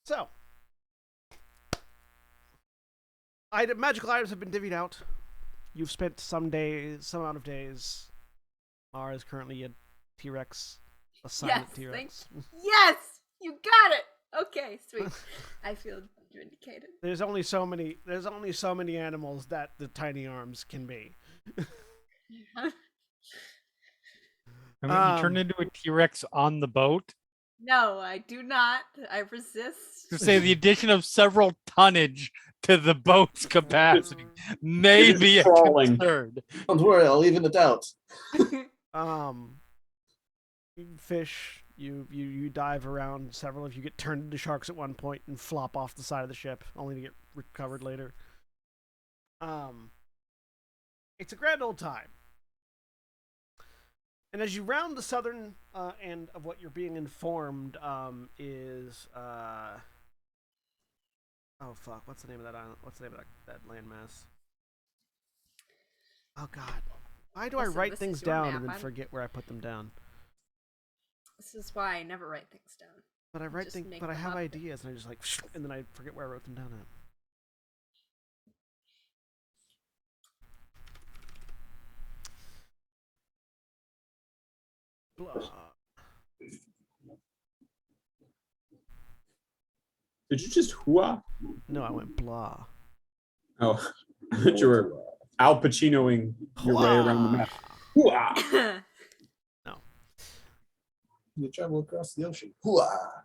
So, magical items have been divvied out. You've spent some amount of days. Mara is currently a T-Rex, a silent T-Rex. Yes, you got it. Okay, sweet. I feel vindicated. There's only so many animals that the tiny arms can be. I mean, you turned into a T-Rex on the boat. No, I do not. I resist. To say the addition of several tonnage to the boat's capacity may be a concern. Don't worry, I'll even it out. Fish. You dive around. Several of you get turned into sharks at one point and flop off the side of the ship, only to get recovered later. It's a grand old time. And as you round the southern end of what you're being informed is oh fuck, what's the name of that island? What's the name of that landmass? Oh god, why do I write things down and then forget where I put them down? This is why I never write things down. But I have ideas and I just like, and then I forget where I wrote them down at. Blah. Did you just hooah? No, I went blah. Oh, I thought you were Al Pacinoing your way around the map. Hooah! No. You travel across the ocean. Hooah!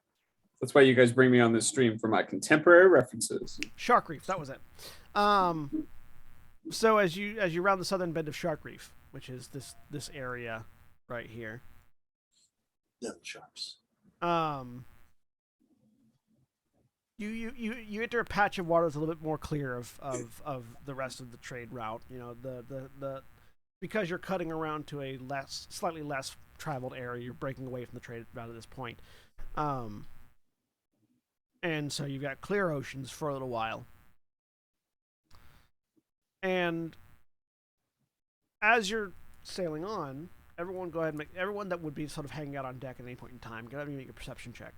That's why you guys bring me on this stream for my contemporary references. Shark Reef, that was it. So as you round the southern bend of Shark Reef, which is this area right here. Them sharks. You enter a patch of water that's a little bit more clear of the rest of the trade route. You know, the because you're cutting around to a slightly less traveled area, you're breaking away from the trade route at this point. And so you've got clear oceans for a little while. And as you're sailing on, everyone go ahead and everyone that would be sort of hanging out on deck at any point in time, go ahead and make a perception check.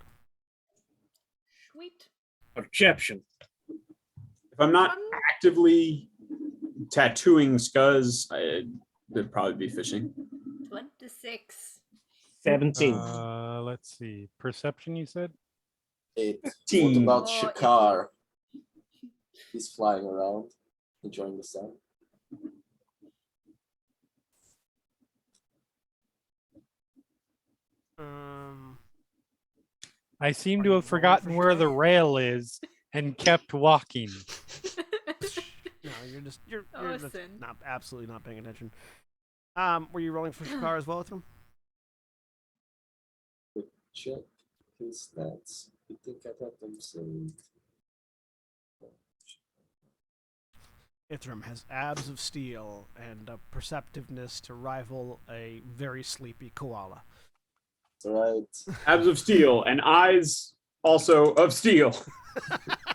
Sweet. Perception. If I'm not actively tattooing scuzz, they'd probably be fishing. 26. 17. Let's see. Perception, you said? 8. What about Shakar? He's flying around, enjoying the sun. I seem to have forgotten where the rail is and kept walking. No, you're just not absolutely not paying attention. Were you rolling for Shakar as well with him? Check his stats. I think I got them saved. Ithram has abs of steel and a perceptiveness to rival a very sleepy koala. That's right. Abs of steel and eyes also of steel.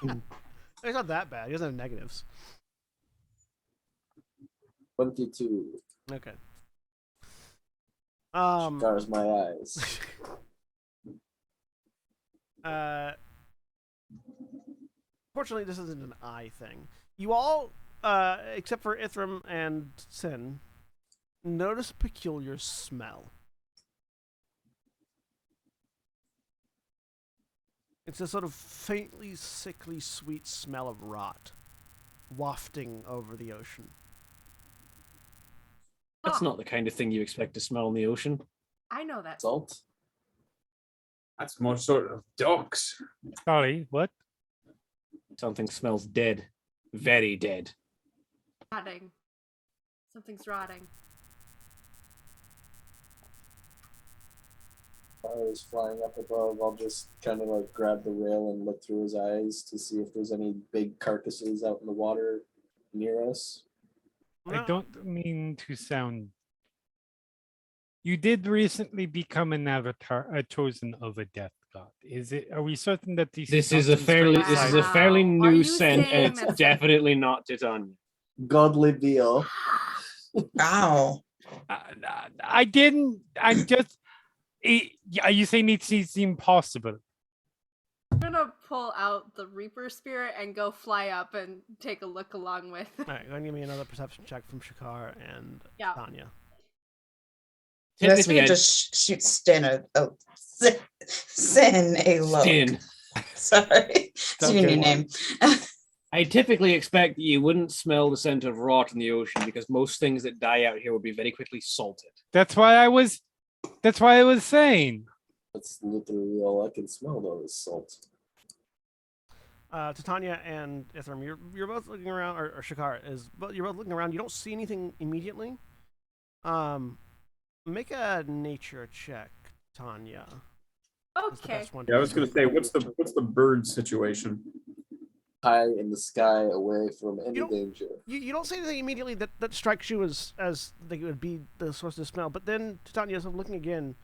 It's not that bad. He doesn't have negatives. 22. Okay. Scars my eyes. Fortunately, this isn't an eye thing. You all, except for Ithram and Sin, notice a peculiar smell. It's a sort of faintly sickly sweet smell of rot wafting over the ocean. That's not the kind of thing you expect to smell in the ocean. I know that. Salt? That's more sort of dogs. Sorry, what? Something smells dead. Very dead. Rotting. Something's rotting. I was flying up above. I'll just kind of like grab the rail and look through his eyes to see if there's any big carcasses out in the water near us. I don't mean to sound. You did recently become an avatar, a chosen of a death god. Is it? Are we certain that these? This is a fairly new scent, and it's definitely not Titania. Godly deal. Wow. I didn't. I'm just. Yeah, you say it's impossible. I'm gonna pull out the Reaper Spirit and go fly up and take a look along with. All right, go and give me another perception check from Shakar and Yeah. Tanya. Unless we just shoot Sin a look. Stin. Sorry, it's your new name. I typically expect that you wouldn't smell the scent of rot in the ocean because most things that die out here will be very quickly salted. That's why I was saying. That's literally all I can smell though is salt. Titania and Ithram, you're both looking around, or Shakar is, but you're both looking around. You don't see anything immediately. Make a nature check, Tanya. Okay. Yeah, I was gonna say, what's the bird situation? High in the sky, away from any danger. You don't see anything immediately that strikes you as like it would be the source of the smell. But then Titania, as I'm looking again,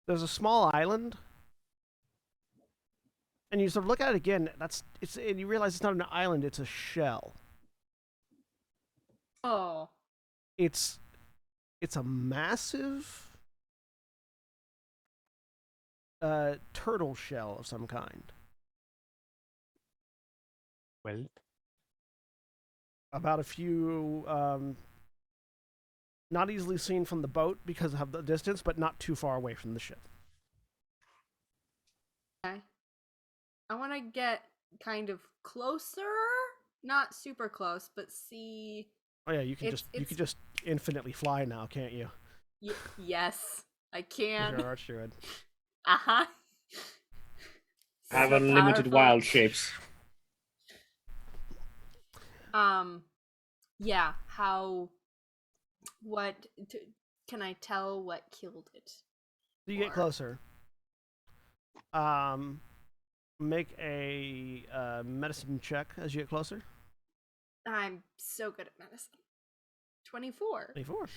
there's a small island. And you sort of look at it again. And you realize it's not an island; it's a shell. Oh. It's a massive turtle shell of some kind. Well, About a few, not easily seen from the boat because of the distance, but not too far away from the ship. Okay. I want to get kind of closer, not super close, but see. Oh yeah, you can just infinitely fly now, can't you? Yes, I can. You're arch druid. Uh-huh. Have So unlimited powerful. wild shapes. Yeah, can I tell what killed it? So you get closer. Make a medicine check as you get closer. I'm so good at medicine. 24. 24.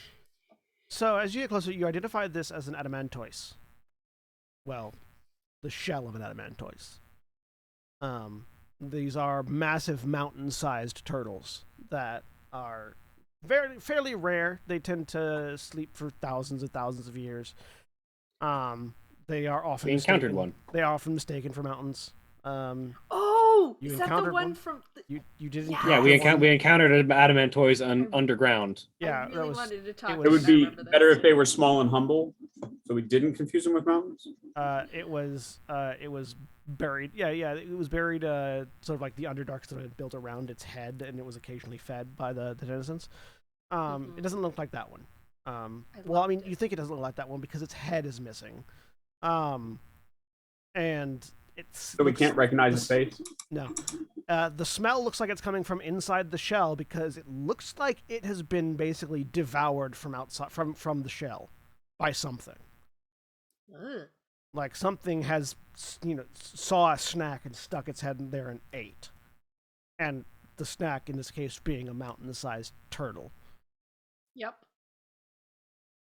So as you get closer, you identify this as an adamantoise. Well, the shell of an adamantoise. These are massive mountain-sized turtles that are fairly rare. They tend to sleep for thousands and thousands of years. They are often encountered one. They are often mistaken for mountains. Is that the one from? You didn't. Yeah, we encountered adamantoise underground. Yeah, I really wanted to talk. It would be better if they were small and humble, so we didn't confuse them with mountains. It was buried. Yeah, it was buried. Sort of like the Underdark sort of built around its head, and it was occasionally fed by the denizens. It doesn't look like that one. Well, I mean, you think it doesn't look like that one because its head is missing. And so we can't recognize its face? No. The smell looks like it's coming from inside the shell because it looks like it has been basically devoured from outside, from the shell by something. Ugh. Like something has, saw a snack and stuck its head in there and ate. And the snack, in this case, being a mountain-sized turtle. Yep.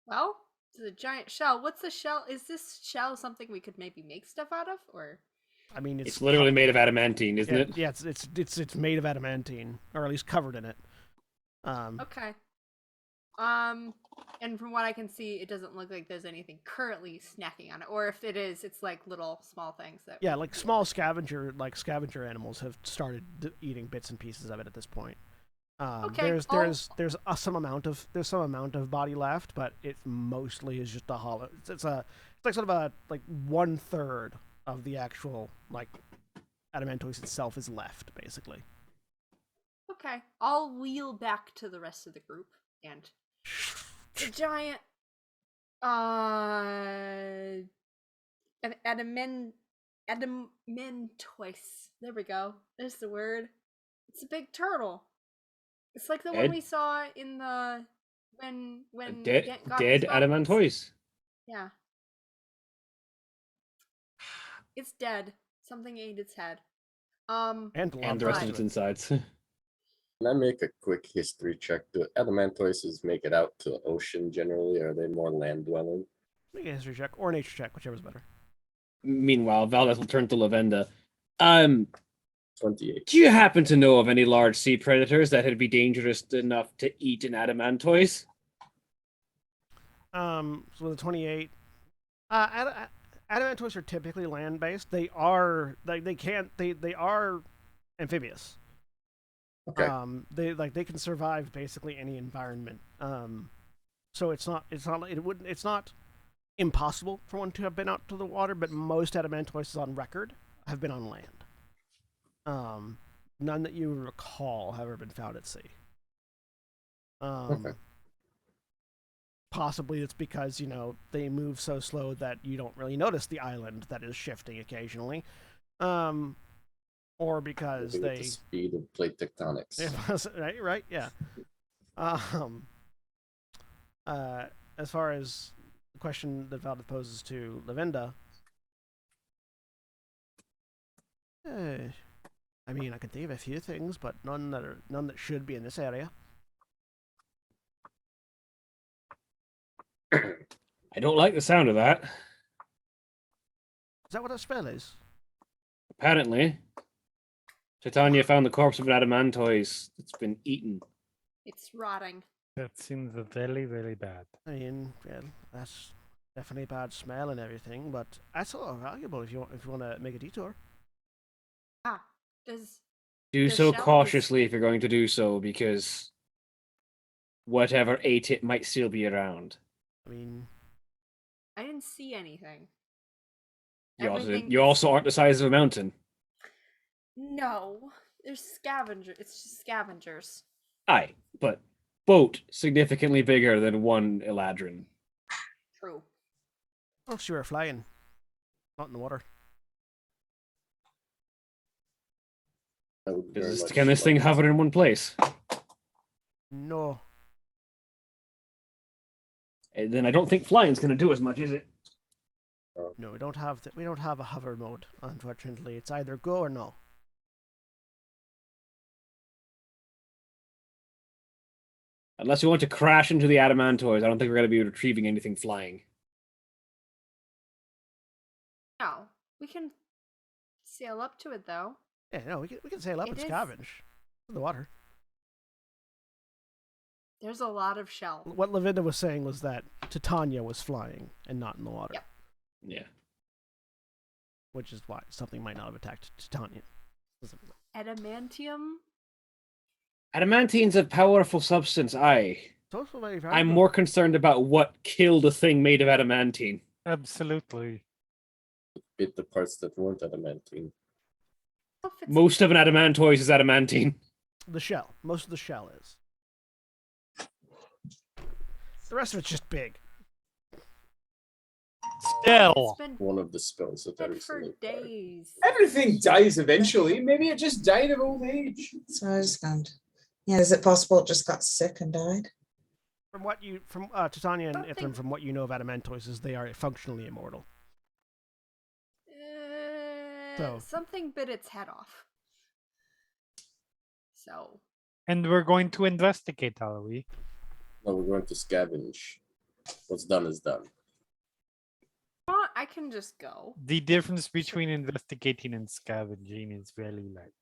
Well, it's a giant shell. What's the shell? Is this shell something we could maybe make stuff out of, or? I mean, it's literally made of adamantine, isn't it? Yeah, it's made of adamantine, or at least covered in it. Okay. And from what I can see, it doesn't look like there's anything currently snacking on it, or if it is, it's like little small things that. Yeah, like small scavenger animals have started eating bits and pieces of it at this point. Okay. There's some amount of body left, but it mostly is just a hollow. It's like sort of a 1/3 of the actual adamantoise itself is left, basically. Okay, I'll wheel back to the rest of the group and the giant adamantoise. There we go. There's the word. It's a big turtle. It's like the one we saw in the when dead adamantoise. Yeah. It's dead. Something ate its head. And the rest of its insides. Can I make a quick history check? Do adamantoises make it out to the ocean generally, or are they more land dwelling? Make a history check or nature check, whichever's better. Meanwhile, Valdez will turn to Lavenda. 28. Do you happen to know of any large sea predators that would be dangerous enough to eat an adamantoise? So with a 28, Adamantoids are typically land-based. They are they are amphibious. Okay. They can survive basically any environment. So it's not impossible for one to have been out to the water, but most adamantoids on record have been on land. None that you recall have ever been found at sea. Okay. Possibly it's because they move so slow that you don't really notice the island that is shifting occasionally, or because Moving at the speed of plate tectonics. right, yeah. As far as the question that Valdeth poses to Lavenda, I mean, I can think of a few things, but none that should be in this area. I don't like the sound of that. Is that what a spell is? Apparently, Titania found the corpse of an adamantoise that's been eaten. It's rotting. That seems very, very bad. I mean, yeah, that's definitely a bad smell and everything, but that's sort of valuable if you want to make a detour. Do so cautiously if you're going to do so, because whatever ate it might still be around. I mean, I didn't see anything. You also aren't the size of a mountain. No, there's scavengers. It's just scavengers. Aye, but boat significantly bigger than one Eladrin. True. Oh, sure, flying, not in the water. Can this thing hover in one place? No. And then I don't think flying's going to do as much, is it? No, we don't have a hover mode. Unfortunately, it's either go or no. Unless we want to crash into the adamantoids, I don't think we're going to be retrieving anything flying. No, we can sail up to it though. Yeah, no, we can sail up and scavenge in the water. There's a lot of shell. What Lavenda was saying was that Titania was flying and not in the water. Yep. Yeah. Which is why something might not have attacked Titania. Adamantium? Adamantine's a powerful substance, aye. It's also very valuable. I'm more concerned about what killed a thing made of adamantine. Absolutely. Bit the parts that weren't adamantine. Most of an adamantoise is adamantine. The shell. Most of the shell is. The rest of it's just big. Still. One of the spells that there is. For days. Everything dies eventually. Maybe it just died of old age. So I just found. Yeah, is it possible it just got sick and died? From Titania and Ithram, from what you know of adamantoises, they are functionally immortal. Something bit its head off. So. And we're going to investigate, are we? No, we're going to scavenge. What's done is done. I can just go. The difference between investigating and scavenging is very light.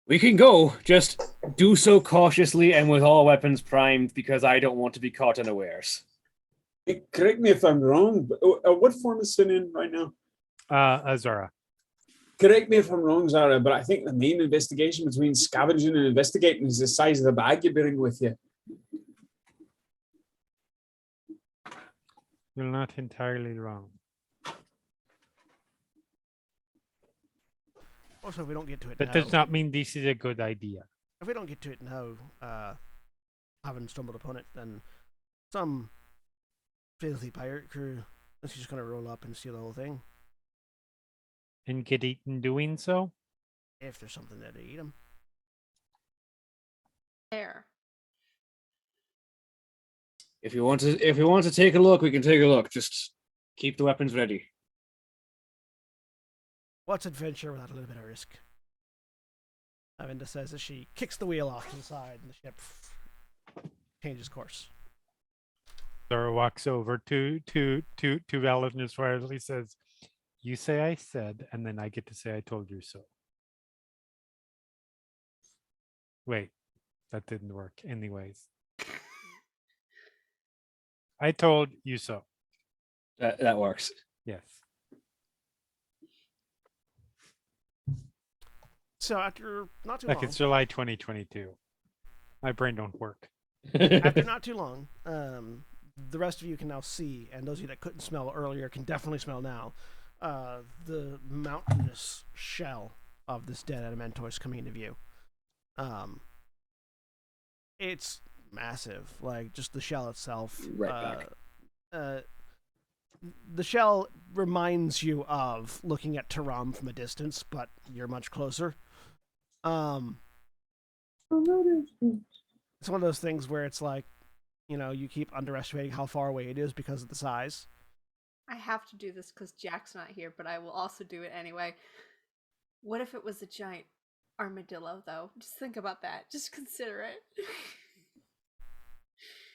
We can go, just do so cautiously and with all weapons primed, because I don't want to be caught unawares. Hey, correct me if I'm wrong, but what form is Sin in right now? Azara. Correct me if I'm wrong, Zara, but I think the main investigation between scavenging and investigating is the size of the bag you bring with you. You're not entirely wrong. Also, if we don't get to it That now, does not mean this is a good idea. If we don't get to it now, having stumbled upon it, then some filthy pirate crew is just going to roll up and steal the whole thing. And get eaten doing so? If there's something there to eat them. There. If you want to take a look, we can take a look. Just keep the weapons ready. What's adventure without a little bit of risk? Avinda says as she kicks the wheel off to the side and the ship changes course. Zara walks over to Valentin as far as he says, "You say I said, and then I get to say I told you so." Wait, that didn't work. Anyways, I told you so. That works. Yes. So after not too Like long, it's July 2022. My brain don't work. after not too long, the rest of you can now see, and those of you that couldn't smell earlier can definitely smell now, the mountainous shell of this dead Adamantoise coming into view. It's massive, like just the shell itself. Right back. The shell reminds you of looking at Taram from a distance, but you're much closer. It's one of those things where it's like, you keep underestimating how far away it is because of the size. I have to do this because Jack's not here, but I will also do it anyway. What if it was a giant armadillo, though? Just think about that. Just consider it.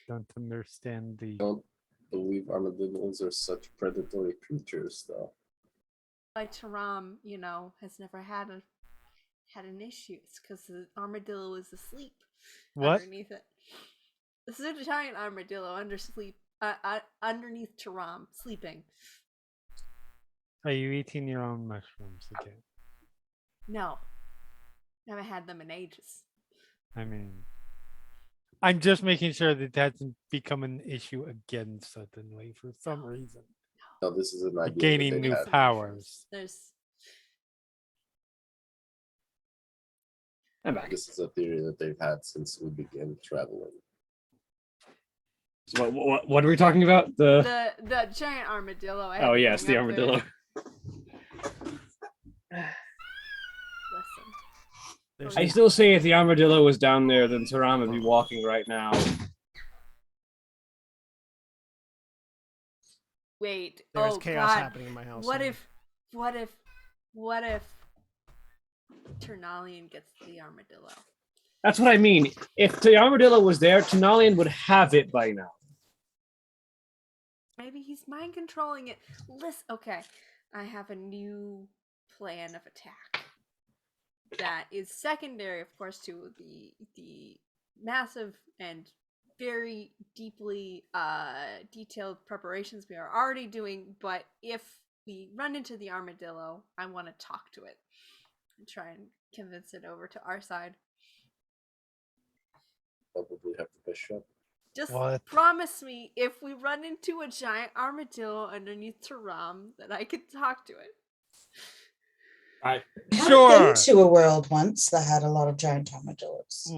Don't understand the. Don't believe armadillos are such predatory creatures, though. Like Taram, has never had an issue. It's because the armadillo is asleep underneath it. This is a giant armadillo underneath Taram, sleeping. Are you eating your own mushrooms again? No. Haven't had them in ages. I mean, I'm just making sure that hasn't become an issue again suddenly for some reason. No, this is an idea. Gaining new powers. I'm back. This is a theory that they've had since we began traveling. So what are we talking about? The giant armadillo. Oh yes, the armadillo. Listen. I still say if the armadillo was down there, then Taram would be walking right now. Wait. There's chaos God. happening in my house. What if Ternalian gets the armadillo? That's what I mean. If the armadillo was there, Ternalian would have it by now. Maybe he's mind controlling it. Listen, okay. I have a new plan of attack that is secondary, of course, to the massive and very deeply detailed preparations we are already doing. But if we run into the armadillo, I want to talk to it and try and convince it over to our side. Probably have the bishop. Just promise me if we run into a giant armadillo underneath Taram that I could talk to it. I've been to a world once that had a lot of giant armadillos.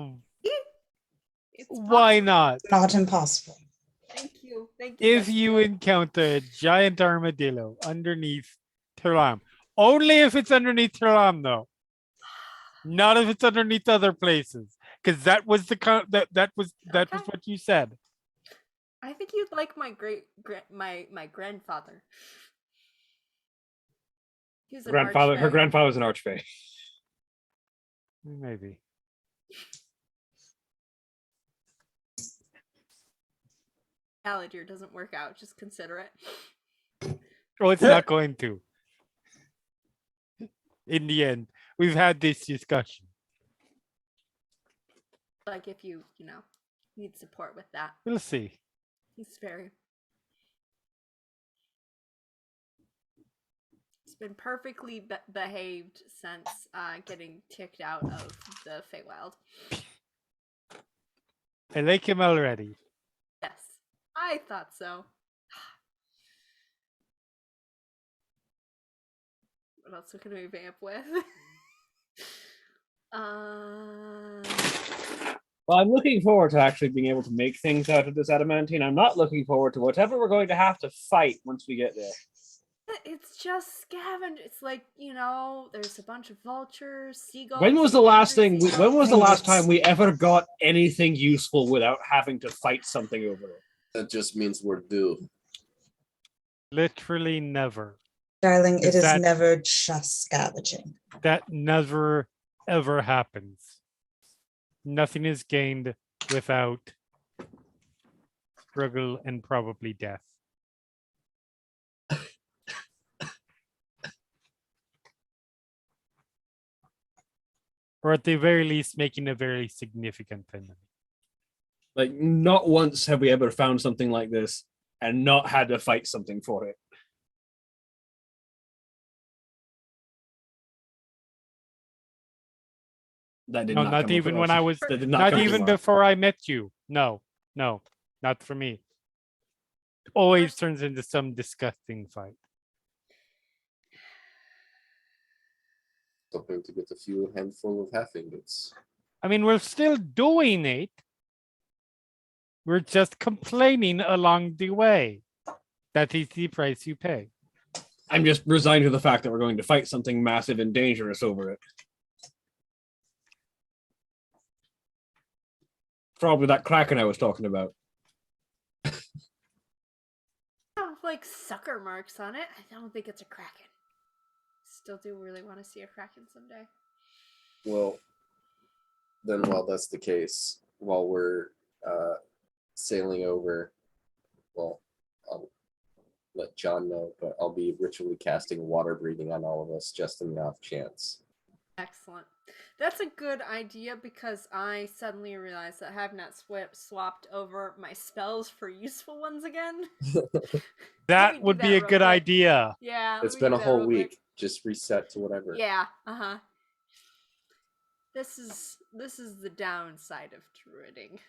Why not? Not impossible. Thank you. If you encounter a giant armadillo underneath Taram, only if it's underneath Taram, though. Not if it's underneath other places, because that was that was what you said. I think you'd like my my grandfather. He's Her grandfather's an archfey. Maybe. Aladir doesn't work out. Just consider it. Oh, it's not going to. In the end, we've had this discussion. Like if you need support with that. We'll see. He's been perfectly behaved since getting kicked out of the Feywild. I like him already. Yes, I thought so. What else can we vamp with? Well, I'm looking forward to actually being able to make things out of this adamantine. I'm not looking forward to whatever we're going to have to fight once we get there. It's just scavenge. It's like, there's a bunch of vultures, seagulls. When was the last time we ever got anything useful without having to fight something over it? That just means we're due. Literally never. Darling, it is never just scavenging. That never, ever happens. Nothing is gained without struggle and probably death. Or at the very least, making a very significant enemy. Like, not once have we ever found something like this and not had to fight something for it. That did No, not not come even when across. I was. That did Not come even across. before I met you. No, not for me. Always turns into some disgusting fight. Something to get a few handful of half ingots. I mean, we're still doing it. We're just complaining along the way. That is the price you pay. I'm just resigned to the fact that we're going to fight something massive and dangerous over it. Probably that Kraken I was talking about. Have like sucker marks on it. I don't think it's a kraken. Still do really want to see a kraken someday. Well, then while that's the case, while we're sailing over, well, I'll let John know, but I'll be ritually casting water breathing on all of us just in the off chance. Excellent. That's a good idea because I suddenly realized that I have not swapped over my spells for useful ones again. That would be a good idea. Yeah. It's been a whole week. Just reset to whatever. Yeah. Uh-huh. This is the downside of druiding,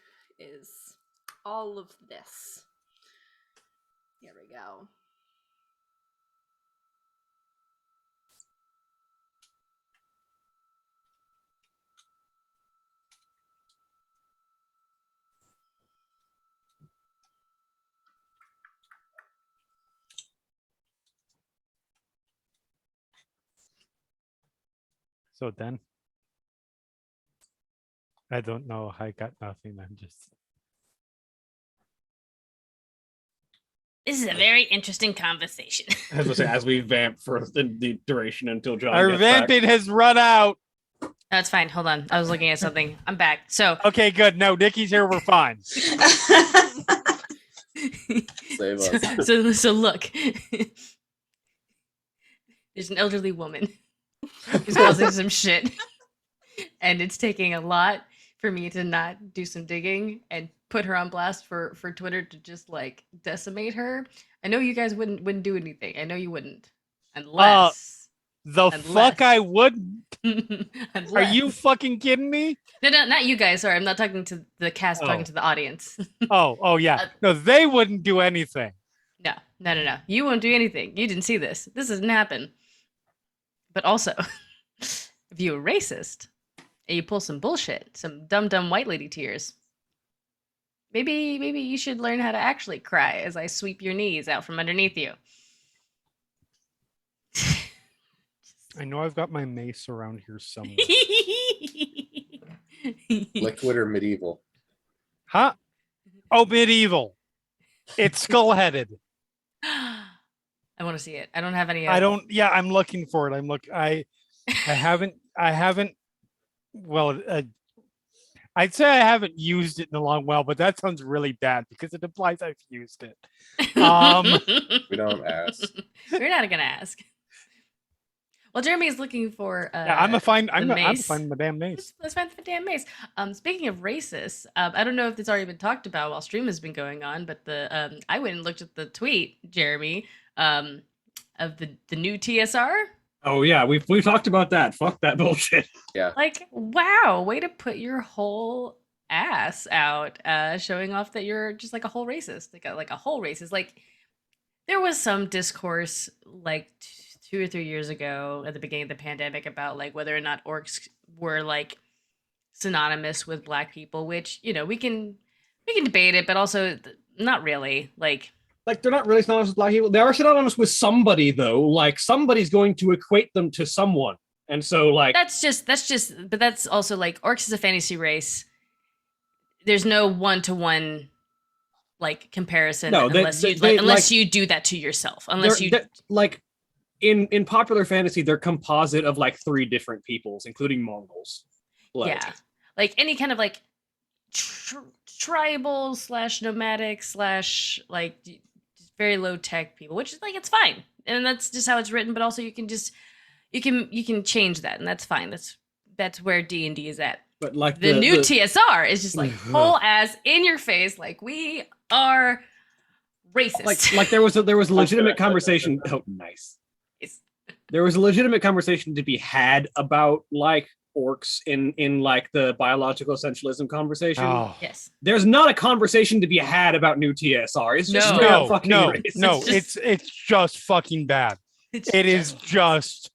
is all of this. Here we go. So then, I don't know. I got nothing. I'm just. This is a very interesting conversation. As I say, as we vamp for the duration until John Our gets back. vamping has run out. That's fine. Hold on. I was looking at something. I'm back. So okay, good. No, Nikki's here. We're fine. Save us. So look. There's an elderly woman who's causing some shit. And it's taking a lot for me to not do some digging and put her on blast for Twitter to just like decimate her. I know you guys wouldn't do anything. I know you wouldn't. Unless fuck I wouldn't. unless, Are you fucking kidding me? No, not you guys. Sorry, I'm not talking to the cast. I'm talking to the audience. Oh yeah. No, they wouldn't do anything. No. You won't do anything. You didn't see this. This doesn't happen. But also, if you're a racist and you pull some bullshit, some dumb white lady tears, maybe you should learn how to actually cry as I sweep your knees out from underneath you. I know I've got my mace around here somewhere. Liquid or medieval? Huh? Oh, medieval. It's skull-headed. I want to see it. I don't have any. I don't. Yeah, I'm looking for it. I haven't. Well, I'd say I haven't used it in a long while, but that sounds really bad because it implies I've used it. We don't ask. We're not gonna ask. Well, Jeremy is looking for. Yeah, I'm fine with my damn mace. Let's find the damn mace. Speaking of racists, I don't know if it's already been talked about while stream has been going on, but I went and looked at the tweet, Jeremy, of the new TSR. Oh yeah, we've talked about that. Fuck that bullshit. Yeah. Like, wow, way to put your whole ass out, showing off that you're just like a whole racist, like a whole racist. Like, there was some discourse like 2 or 3 years ago at the beginning of the pandemic about like whether or not orcs were like synonymous with black people, which, you know, we can debate it, but also not really. Like they're not really synonymous with black people. They are synonymous with somebody though. Like somebody's going to equate them to someone. And so like that's just but that's also like orcs is a fantasy race. There's no one-to-one like comparison unless you do that to yourself. Unless you like in popular fantasy, they're composite of like 3 different peoples, including Mongols. Like, yeah, like any kind of like tribal / nomadic / like very low tech people, which is like it's fine, and that's just how it's written. But also you can change that, and that's fine. That's where D&D is at. But like the new TSR is just like whole ass in your face, like we are racist. Like there was a legitimate conversation. Oh, nice. There was a legitimate conversation to be had about like orcs in like the biological essentialism conversation. Oh. Yes. There's not a conversation to be had about new TSR. It's just straight up fucking racist. It's just fucking bad. It is just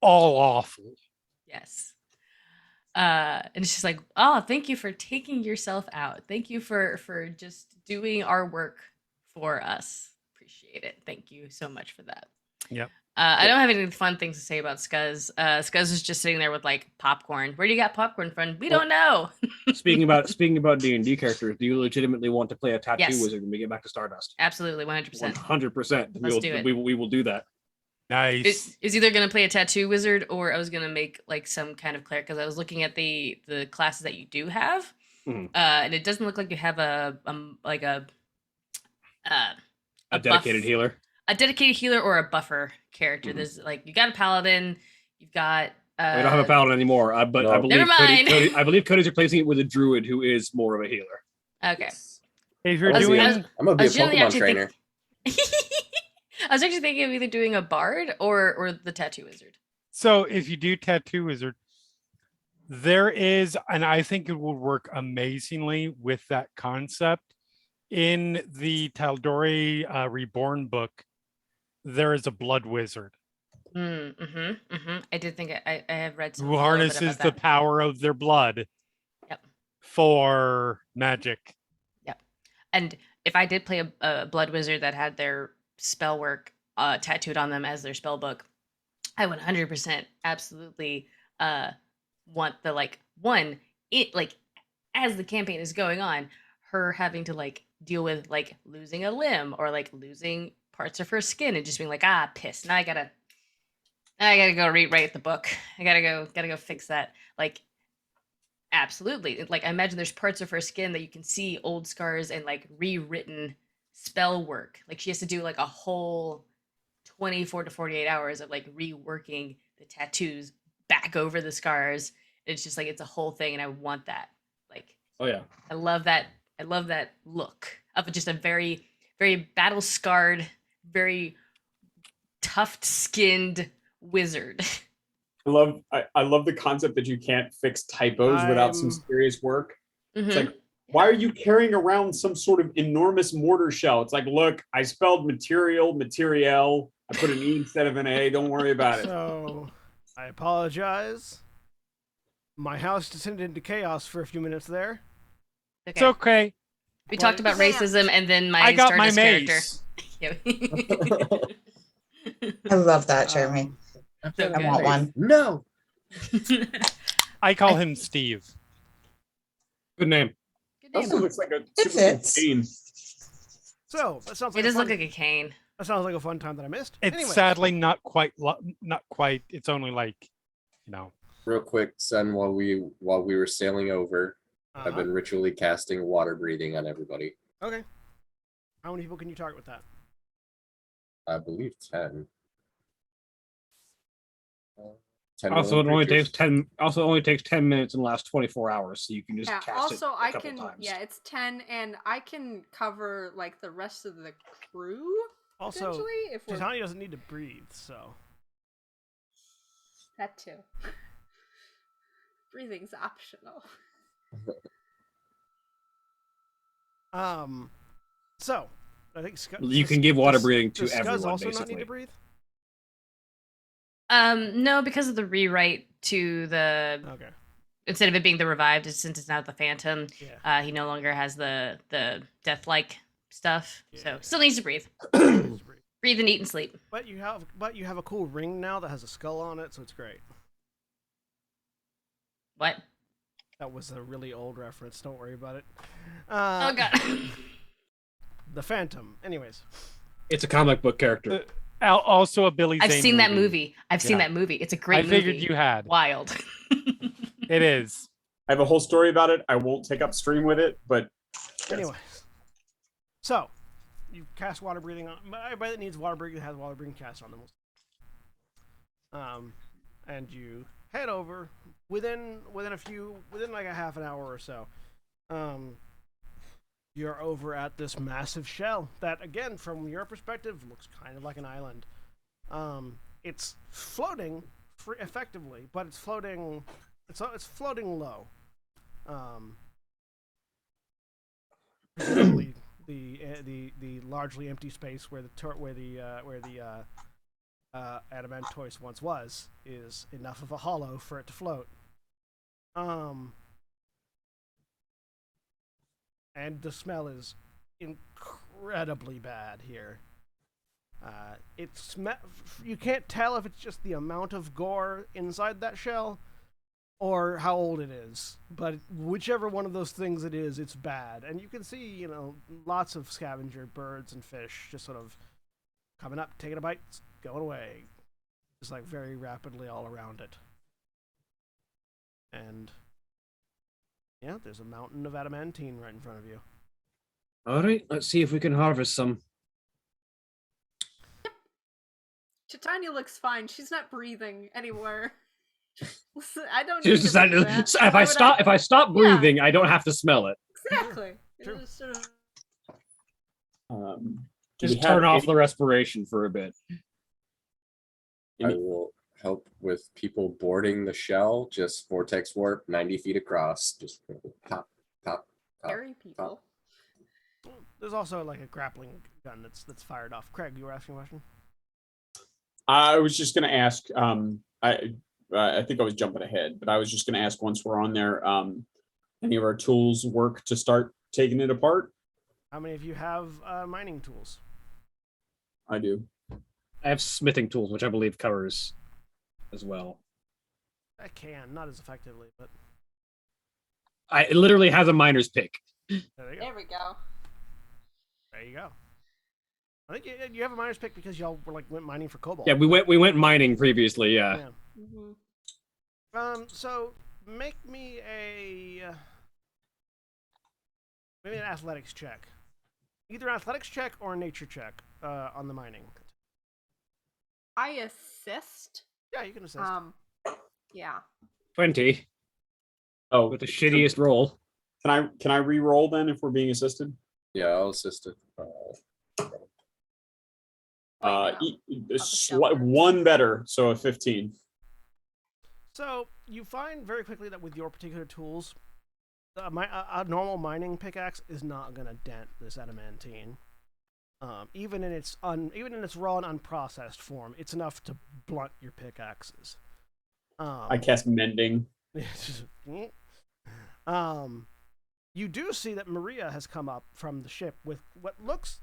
all awful. Yes. And it's just like, oh, thank you for taking yourself out. Thank you for just doing our work for us. Appreciate it. Thank you so much for that. Yep. I don't have any fun things to say about Scuzz. Scuzz is just sitting there with like popcorn. Where do you got popcorn from? We don't know. speaking about D&D characters, do you legitimately want to play a tattoo Yes. wizard when we get back to Stardust? Absolutely, 100%. 100%. Let's do it. We will do that. Nice. It's either gonna play a tattoo wizard or I was gonna make like some kind of cleric because I was looking at the classes that you do have, and it doesn't look like you have a dedicated healer. A dedicated healer or a buffer character. There's like you got a paladin, you've got. We don't have a paladin anymore, but no. I believe Never mind. I believe Cody's replacing it with a druid who is more of a healer. Okay. If you're doing, I'm gonna be a Pokemon trainer. I was actually thinking of either doing a bard or the tattoo wizard. So if you do tattoo wizard, there is, and I think it will work amazingly with that concept. In the Tal'Dorei Reborn book, there is a blood wizard. I did think I have read some. Who harnesses the power of their blood. Yep. For magic. Yep. And if I did play a blood wizard that had their spell work tattooed on them as their spell book, I would 100% absolutely want the as the campaign is going on, her having to like deal with like losing a limb or like losing parts of her skin and just being like, piss. Now I gotta go rewrite the book. I gotta go fix that. Like, absolutely. Like, I imagine there's parts of her skin that you can see old scars and like rewritten spell work. Like she has to do like a whole 24 to 48 hours of like reworking the tattoos back over the scars. It's just like it's a whole thing, and I want that. Like, oh yeah, I love that look of just a very, very battle scarred, very tuft skinned wizard. I love the concept that you can't fix typos without some serious work. It's like, why are you carrying around some sort of enormous mortar shell? It's like, look, I spelled material. I put an E instead of an A. Don't worry about it. So, I apologize. My house descended into chaos for a few minutes there. Okay. It's okay. We talked about racism, and then I got Stardust my mace. Character. I love that, Jeremy. So I want one. No. I call him Steve. Good name. Also looks like a It fits. cane. So that sounds like It does look like a cane. That sounds like a fun time that I missed. It's Anyways. sadly not quite. It's only like, Real quick, son, while we were sailing over, I've been ritually casting water breathing on everybody. Okay. How many people can you target with that? I believe 10. 10 Also, it million only creatures. takes 10. Also, it only takes 10 minutes in the last 24 hours, so you can just cast also, it I a couple can. times. Yeah, it's 10, and I can cover like the rest of the crew. Also, potentially, if we're Titania doesn't need to breathe, so. that too. Breathing's optional. So, I think You can give water breathing to does Scuzz everyone, also basically. not need to breathe? No, because of the rewrite to the Okay. instead of it being the revived, since it's not the Phantom, Yeah. he no longer has the death-like stuff. Yeah. So still needs to breathe. Needs to breathe. Breathe and eat and sleep. But you have a cool ring now that has a skull on it, so it's great. What? That was a really old reference. Don't worry about it. Oh god. The Phantom. Anyways. It's a comic book character. also a Billy Zane I've seen that movie. I've seen Yeah. that movie. It's a great movie. I figured you had. Wild. It is. I have a whole story about it. I won't take up stream with it, but Anyways. So, you cast water breathing on. Everybody that needs water breathing has water breathing cast on them. And you head over within like a half an hour or so. you're over at this massive shell that, again, from your perspective, looks kind of like an island. It's floating effectively, but it's floating. It's floating low. Presumably, the largely empty space where the Adamantoise once was is enough of a hollow for it to float. And the smell is incredibly bad here. You can't tell if it's just the amount of gore inside that shell or how old it is, but whichever one of those things it is, it's bad. And you can see, lots of scavenger birds and fish just sort of coming up, taking a bite, going away, just like very rapidly all around it. And yeah, there's a mountain of adamantine right in front of you. All right, let's see if we can harvest some. Titania looks fine. She's not breathing anywhere. I don't. Just decided if I stop breathing, I don't have to smell it. Exactly. True. Just turn off the respiration for a bit. I will help with people boarding the shell. Just vortex warp 90 feet across. Just pop, pop, pop. Scary people. Pop. There's also like a grappling gun that's fired off. Craig, you were asking a question? I was just going to ask. I think I was jumping ahead, but I was just going to ask once we're on there, any of our tools work to start taking it apart? How many of you have mining tools? I do. I have smithing tools, which I believe covers as well. I can, not as effectively, but It literally has a miner's pick. there you go. There we go. There you go. I think you have a miner's pick because y'all went mining for cobalt. Yeah, we went mining previously. Yeah. Mm-hmm. So make me maybe an athletics check, either an athletics check or a nature check on the mining. I assist. Yeah, you can assist. Yeah. 20. Oh, with the shittiest roll. Can I re-roll then if we're being assisted? Yeah, I'll assist it. One better, so a 15. So you find very quickly that with your particular tools, a normal mining pickaxe is not going to dent this adamantine. Even in its raw and unprocessed form, it's enough to blunt your pickaxes. I cast mending. You do see that Maria has come up from the ship with what looks.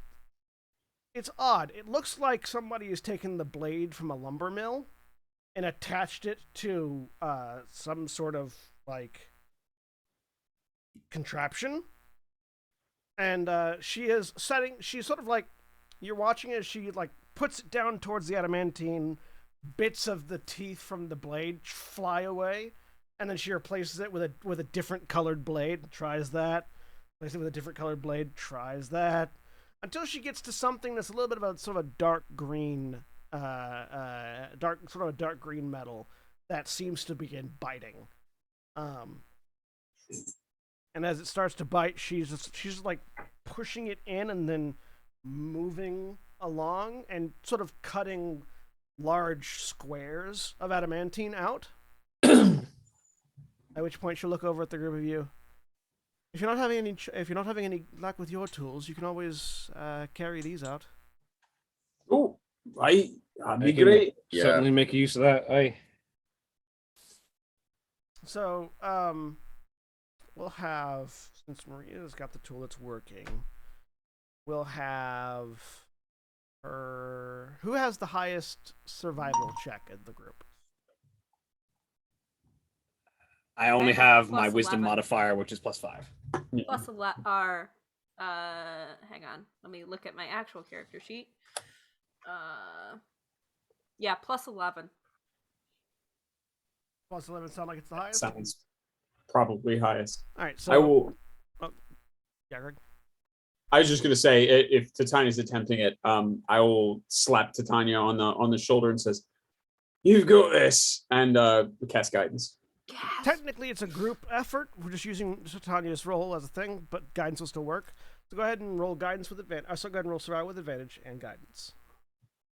It's odd. It looks like somebody has taken the blade from a lumber mill and attached it to some sort of contraption. And she's sort of like, you're watching as she puts it down towards the adamantine, bits of the teeth from the blade fly away, and then she replaces it with a different colored blade, tries that, replaces it with a different colored blade, tries that, until she gets to something that's a little bit of a sort of a dark green, dark green metal that seems to begin biting. And as it starts to bite, she's just like pushing it in and then moving along and sort of cutting large squares of adamantine out. At which point she'll look over at the group of you. If you're not having any luck with your tools, you can always carry these out. Oh, that'd be great. Certainly make use of that. So, we'll have, since Maria's got the tool that's working, we'll have her. Who has the highest survival check in the group? I only have my plus wisdom 11. modifier, which is +5. Plus hang on. Let me look at my actual character sheet. Yeah, plus 11. Plus 11 sound like it's the highest? Sounds probably highest. All right, so I will. Yeah, Greg. I was just gonna say, if Titania's attempting it, I will slap Titania on the shoulder and says, "You've got this," and cast guidance. Technically, it's a group effort. We're just using Titania's role as a thing, but guidance will still work. So go ahead and roll guidance with advantage. So go ahead and roll survival with advantage and guidance.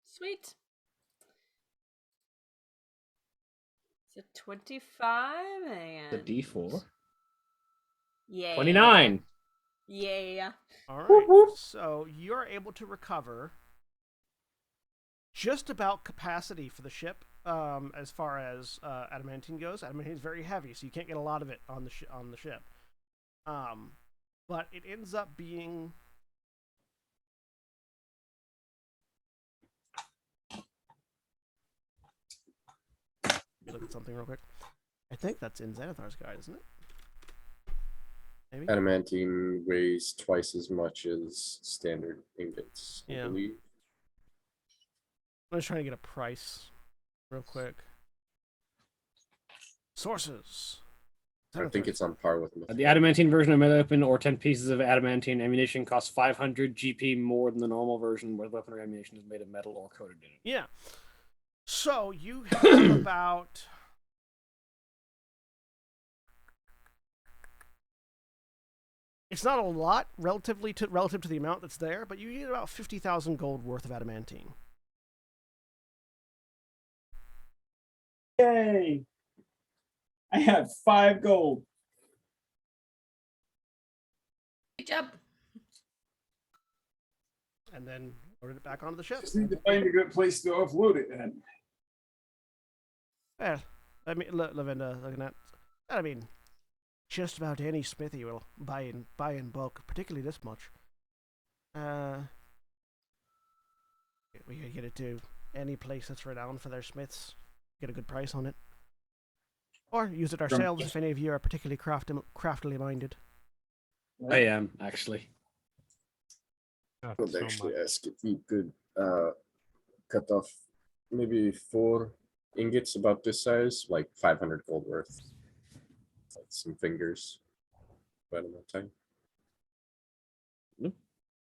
Sweet. It's a 25 and The D4. yeah. 29. Yeah. All right. Whoop, whoop. So you're able to recover just about capacity for the ship. As far as adamantine goes, adamantine is very heavy, so you can't get a lot of it on the ship. But it ends up being look at something real quick. I think that's in Xanathar's guide, isn't it? Maybe. Adamantine weighs twice as much as standard ingots, I Yeah. believe. I'm just trying to get a price real quick. Sources. I think it's on par with The adamantine version of melee weapon or 10 pieces of adamantine ammunition costs 500 GP more than the normal version where the weapon or ammunition is made of metal or coated in it. Yeah. So you have about it's not a lot relative to the amount that's there, but you get about 50,000 gold worth of adamantine. Yay! I have 5 gold. Good job. And then loaded it back onto the ship. Just need to find a good place to offload it then. Well, I mean, Lavinda, looking at, I mean, just about any smithy will buy in bulk, particularly this much. We could get it to any place that's renowned for their smiths, get a good price on it. Or use it ourselves if any of you are particularly craftily minded. I am, actually. I would actually ask if you could cut off maybe 4 ingots about this size, like 500 gold worth. Like some fingers. About enough time.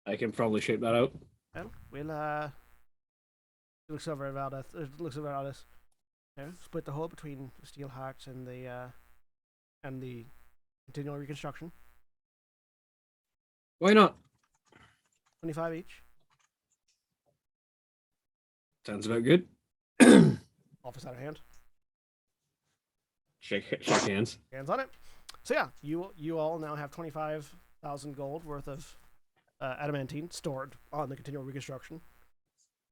I can probably shape that out. Well, we'll looks over about us. Split the whole between the Steelhearts and the continual reconstruction. Why not? 25 each. Sounds about good. Office out of hand. Shake hands. Hands on it. So yeah, you all now have 25,000 gold worth of adamantine stored on the continual reconstruction.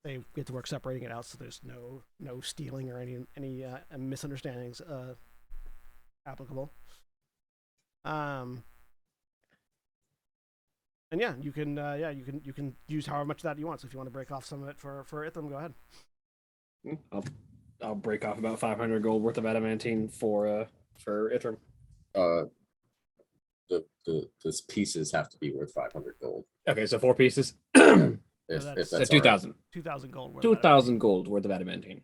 They get to work separating it out, so there's no stealing or any misunderstandings applicable. And yeah, you can use however much of that you want. So if you want to break off some of it for Itham, go ahead. I'll break off about 500 gold worth of adamantine for Ithram. The pieces have to be worth 500 gold. Okay, so 4 pieces. If that's that's 2,000. Right. 2,000 gold worth. 2,000 gold worth of adamantine.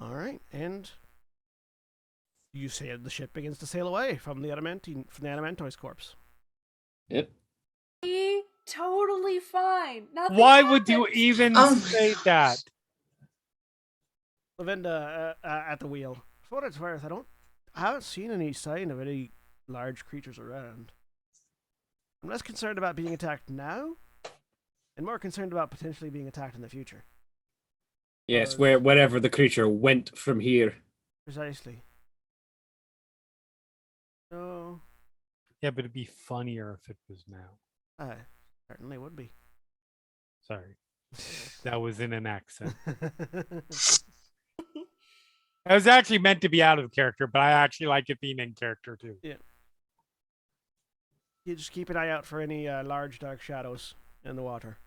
All right, and you say the ship begins to sail away from the Adamantoise corpse. Yep. Totally fine. Nothing Why happened. would you even say that? Lavinda at the wheel. For what it's worth, I haven't seen any sign of any large creatures around. I'm less concerned about being attacked now, and more concerned about potentially being attacked in the future. Yes, wherever the creature went from here. Precisely. So, Yeah, but it'd be funnier if it was now. I certainly would be. Sorry. That was in an accent. I was actually meant to be out of character, but I actually like it being in character too. Yeah. You just keep an eye out for any large dark shadows in the water.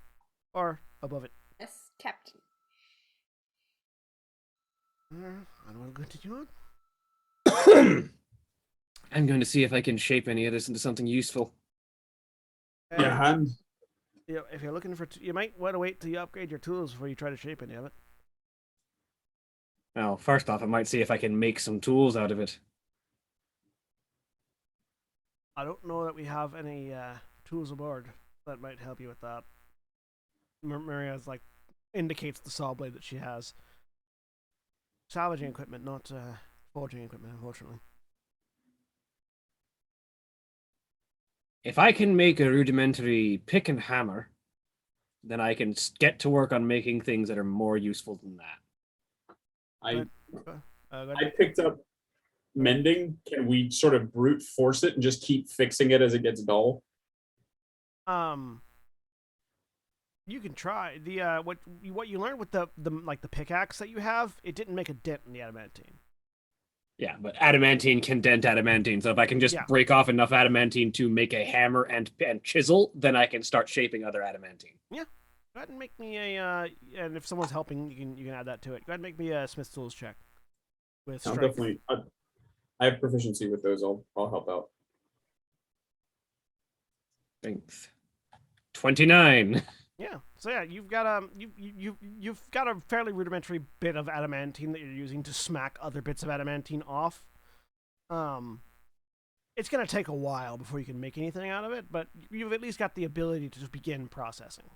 Or above it. Yes, Captain. And we'll continue I'm going to see if I can shape any of this into something useful. on. Yeah, hand. Yeah, if you're looking for... you might want to wait till you upgrade your tools before you try to shape any of it. Well, first off, I might see if I can make some tools out of it. I don't know that we have any tools aboard that might help you with that. Maria's indicates the saw blade that she has. Salvaging equipment, not forging equipment, unfortunately. If I can make a rudimentary pick and hammer, then I can get to work on making things that are more useful than that. I picked up mending. Can we sort of brute force it and just keep fixing it as it gets dull? You can try the what you learned with the pickaxe that you have. It didn't make a dent in the adamantine. Yeah, but adamantine can dent adamantine. So if I can just break off enough adamantine to make a hammer and chisel, then I can start shaping other adamantine. Yeah. Go ahead and make me a and if someone's helping, you can add that to it. Go ahead and make me a Smith's Tools check with strength. Definitely. I have proficiency with those. I'll help out. Thanks. 29. Yeah. So yeah, you've got you've got a fairly rudimentary bit of adamantine that you're using to smack other bits of adamantine off. It's gonna take a while before you can make anything out of it, but you've at least got the ability to just begin processing.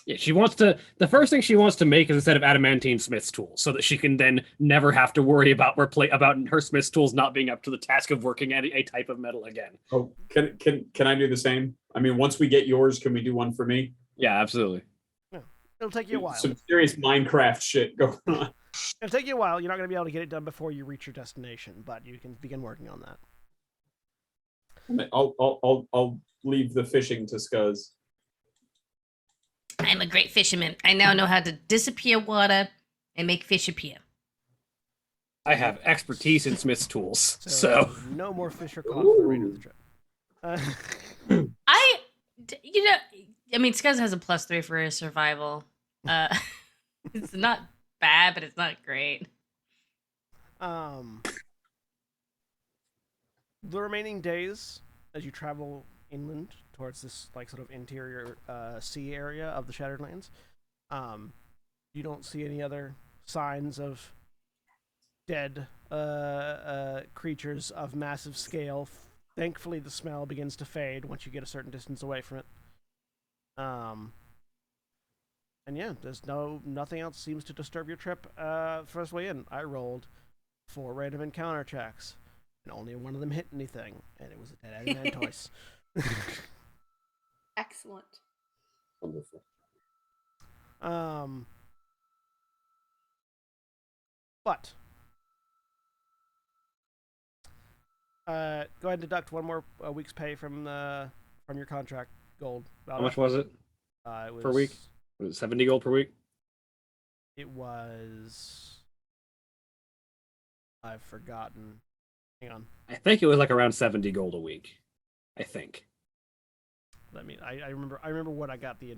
Yeah, she wants to. The first thing she wants to make is a set of adamantine Smith's tools, so that she can then never have to worry about her Smith's tools not being up to the task of working at a type of metal again. Oh, can I do the same? I mean, once we get yours, can we do one for me? Yeah, absolutely. Yeah. It'll take you a while. Some serious Minecraft shit going on. It'll take you a while. You're not going to be able to get it done before you reach your destination, but you can begin working on that. I'll leave the fishing to Scuzz. I'm a great fisherman. I now know how to disappear water and make fish appear. I have expertise in Smith's tools, so no more fish are caught for the remainder of the trip. I mean, Scuzz has a +3 for his survival. It's not bad, but it's not great. The remaining days, as you travel inland towards this sort of interior sea area of the Shattered Lands, you don't see any other signs of dead creatures of massive scale. Thankfully, the smell begins to fade once you get a certain distance away from it. And yeah, there's nothing else seems to disturb your trip. First way in, I rolled 4 random encounter checks, and only one of them hit anything, and it was a dead Adamantoise. Excellent. Wonderful. But go ahead and deduct one more week's pay from your contract gold. How much was it? It was, per week? Was it 70 gold per week? It was. I've forgotten. Hang on. I think it was like around 70 gold a week. I think. I remember what I got the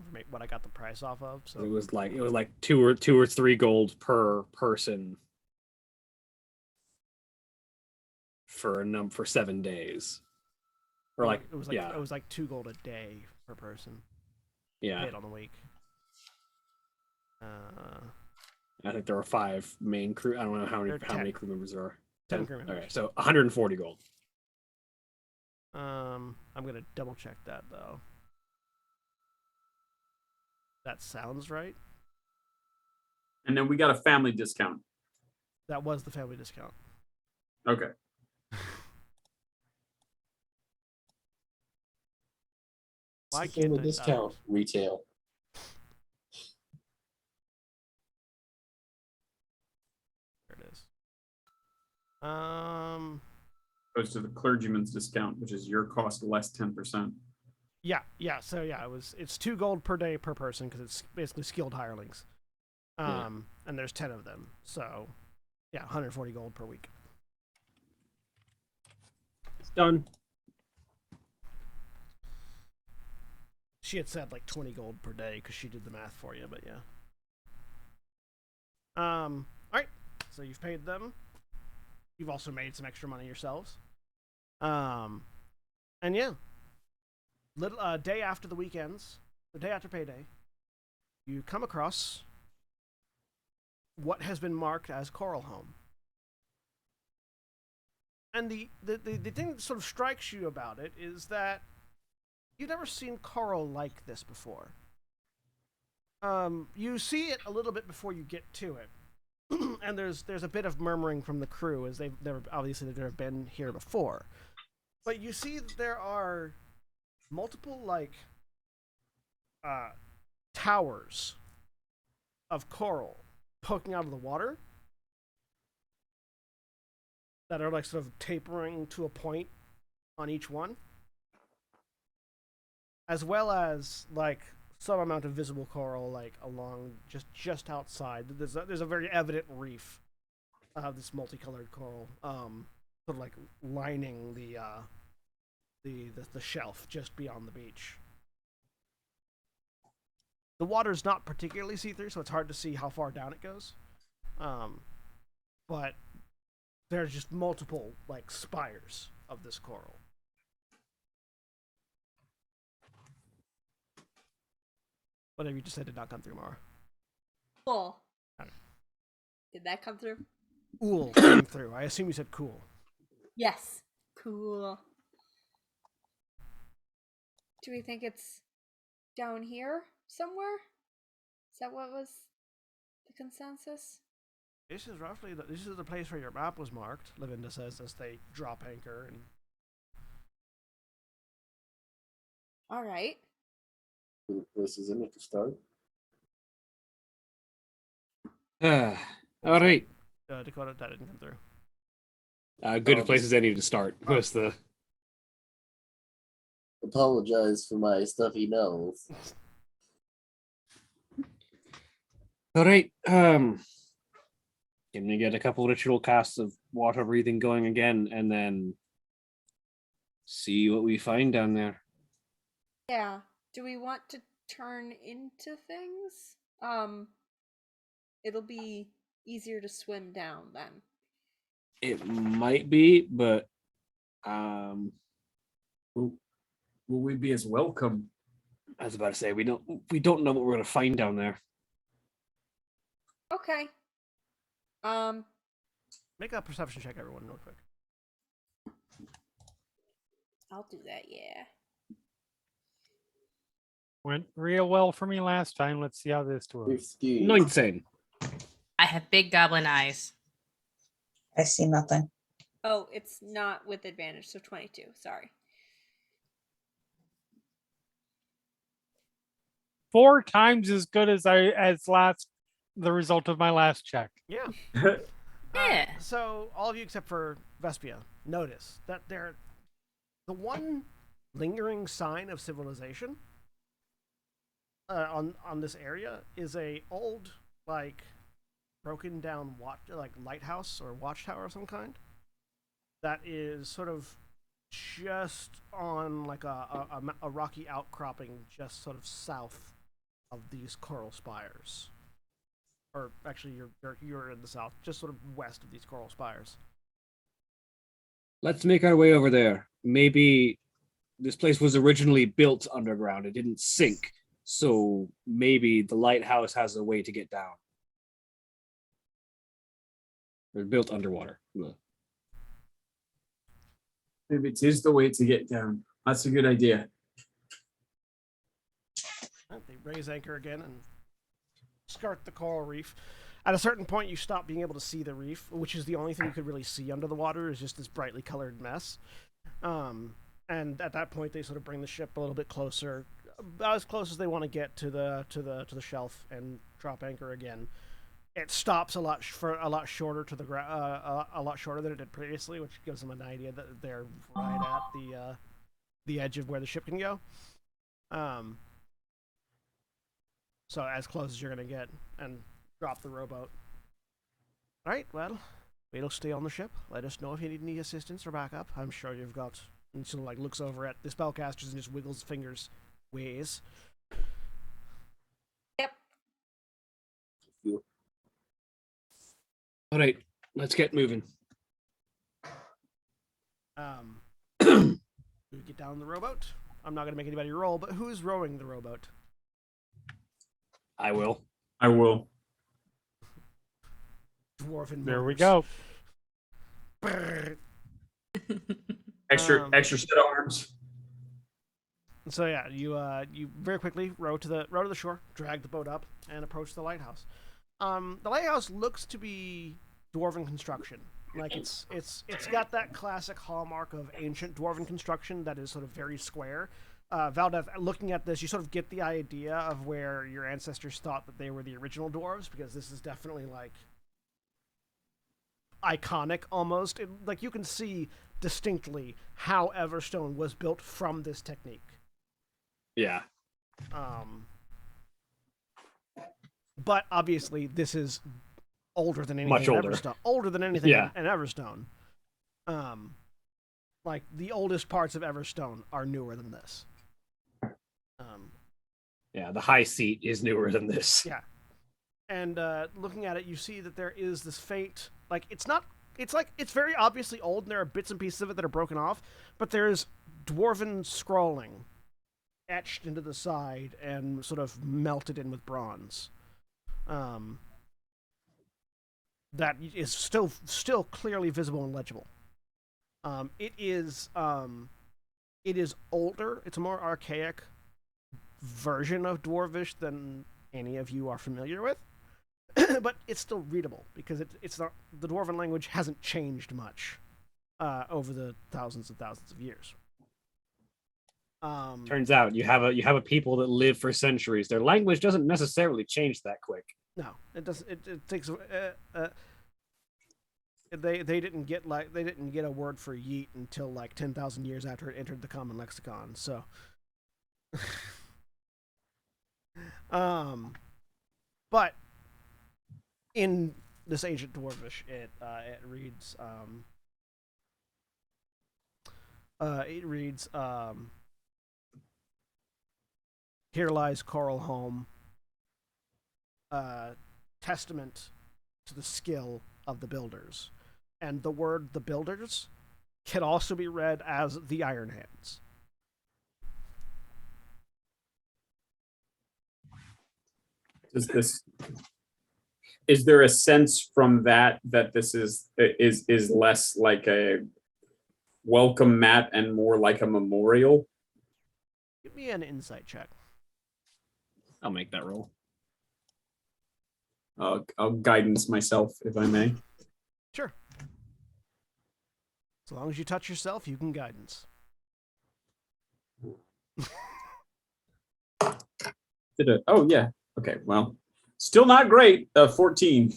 price off of. So it was like 2 or 3 gold per person for 7 days. Or it was like 2 gold a day per person. Yeah. Paid on the week. I think there were 5 main crew. I don't know how many crew members there are. 10 crew members. Okay, so 140 gold. I'm gonna double check that though. That sounds right. And then we got a family discount. That was the family discount. Okay. Why can't the discount retail? There it is. Goes to the clergyman's discount, which is your cost less 10%. Yeah. So yeah, it's 2 gold per day per person because it's basically skilled hirelings. And there's 10 of them, so yeah, 140 gold per week. It's done. She had said like 20 gold per day because she did the math for you, but yeah. All right. So you've paid them. You've also made some extra money yourselves. And yeah, day after the weekends, the day after payday, you come across what has been marked as Coral Home. And the thing that sort of strikes you about it is that you've never seen coral like this before. You see it a little bit before you get to it. And there's a bit of murmuring from the crew as they've never been here before. But you see that there are multiple towers of coral poking out of the water that are sort of tapering to a point on each one, as well as some amount of visible coral along just outside. There's a very evident reef of this multicolored coral, sort of lining the shelf just beyond the beach. The water's not particularly see-through, so it's hard to see how far down it goes. But there's just multiple spires of this coral. Whatever you just said did not come through, Mara. Cool. Did that come through? Cool came through. I assume you said cool. Yes. Cool. Do we think it's down here somewhere? Is that what was the consensus? This is the place where your map was marked, Lavinda says as they drop anchor. And all right. This is in it to start. All right. Dakota, that didn't come through. Good places I need to start. Was the Apologize for my stuffy nose. all right. Can we get a couple ritual casts of water breathing going again, and then see what we find down there? Yeah. Do we want to turn into things? It'll be easier to swim down then. It might be, but Will we be as welcome? I was about to say we don't know what we're gonna find down there. Okay. Make a perception check, everyone, real quick. I'll do that, yeah. Went real well for me last time. Let's see how this works. 15. 19. I have big goblin eyes. I see nothing. Oh, it's not with advantage, so 22. Sorry. 4 times as good as the result of my last check. Yeah. Yeah. So all of you except for Vespia notice that the one lingering sign of civilization on this area is a old broken down lighthouse or watchtower of some kind that is sort of just on a rocky outcropping just sort of south of these coral spires. Or actually, you're in the south, just sort of west of these coral spires. Let's make our way over there. Maybe this place was originally built underground. It didn't sink. So maybe the lighthouse has a way to get down. They're built underwater. Maybe it is the way to get down. That's a good idea. They raise anchor again and skirt the coral reef. At a certain point, you stop being able to see the reef, which is the only thing you could really see under the water, is just this brightly colored mess. And at that point, they sort of bring the ship a little bit closer, about as close as they want to get to the shelf, and drop anchor again. It stops a lot shorter to a lot shorter than it did previously, which gives them an idea that they're right at the edge of where the ship can go. So as close as you're gonna get, and drop the rowboat. All right, well, we'll stay on the ship. Let us know if you need any assistance or backup. I'm sure you've got. And sort of looks over at the spellcasters and just wiggles fingers ways. Yep. All right, let's get moving. We get down the rowboat. I'm not gonna make anybody roll, but who's rowing the rowboat? I will. I will. Dwarven. There we motors. go. Extra set of arms. So yeah, you very quickly row to the shore, drag the boat up, and approach the lighthouse. The lighthouse looks to be dwarven construction. It's got that classic hallmark of ancient dwarven construction that is sort of very square, Valdeth, looking at this, you sort of get the idea of where your ancestors thought that they were the original dwarves, because this is definitely like iconic almost. Like you can see distinctly how Everstone was built from this technique. Yeah. But obviously, this is older than anything Much in older. Everstone. Older than anything in Everstone. Like the oldest parts of Everstone are newer than this. Yeah, the high seat is newer than this. Yeah. And looking at it, you see that there is this faint, like it's very obviously old, and there are bits and pieces of it that are broken off, but there's dwarven scrolling etched into the side and sort of melted in with bronze. That is still clearly visible and legible. It is older. It's a more archaic version of Dwarvish than any of you are familiar with. But it's still readable because it's not, the Dwarven language hasn't changed much over the thousands and thousands of years. Turns out you have a people that live for centuries. Their language doesn't necessarily change that quick. No, it doesn't. It takes. They didn't get a word for yeet until like 10,000 years after it entered the common lexicon. So. But in this ancient Dwarvish, it reads here lies Coral Home, testament to the skill of the builders. And the word the builders can also be read as the Iron Hands. Is there a sense from that this is less like a welcome mat and more like a memorial? Give me an insight check. I'll make that roll. I'll guidance myself, if I may. Sure. As long as you touch yourself, you can guidance. Oh, yeah. Okay, well, still not great. 14.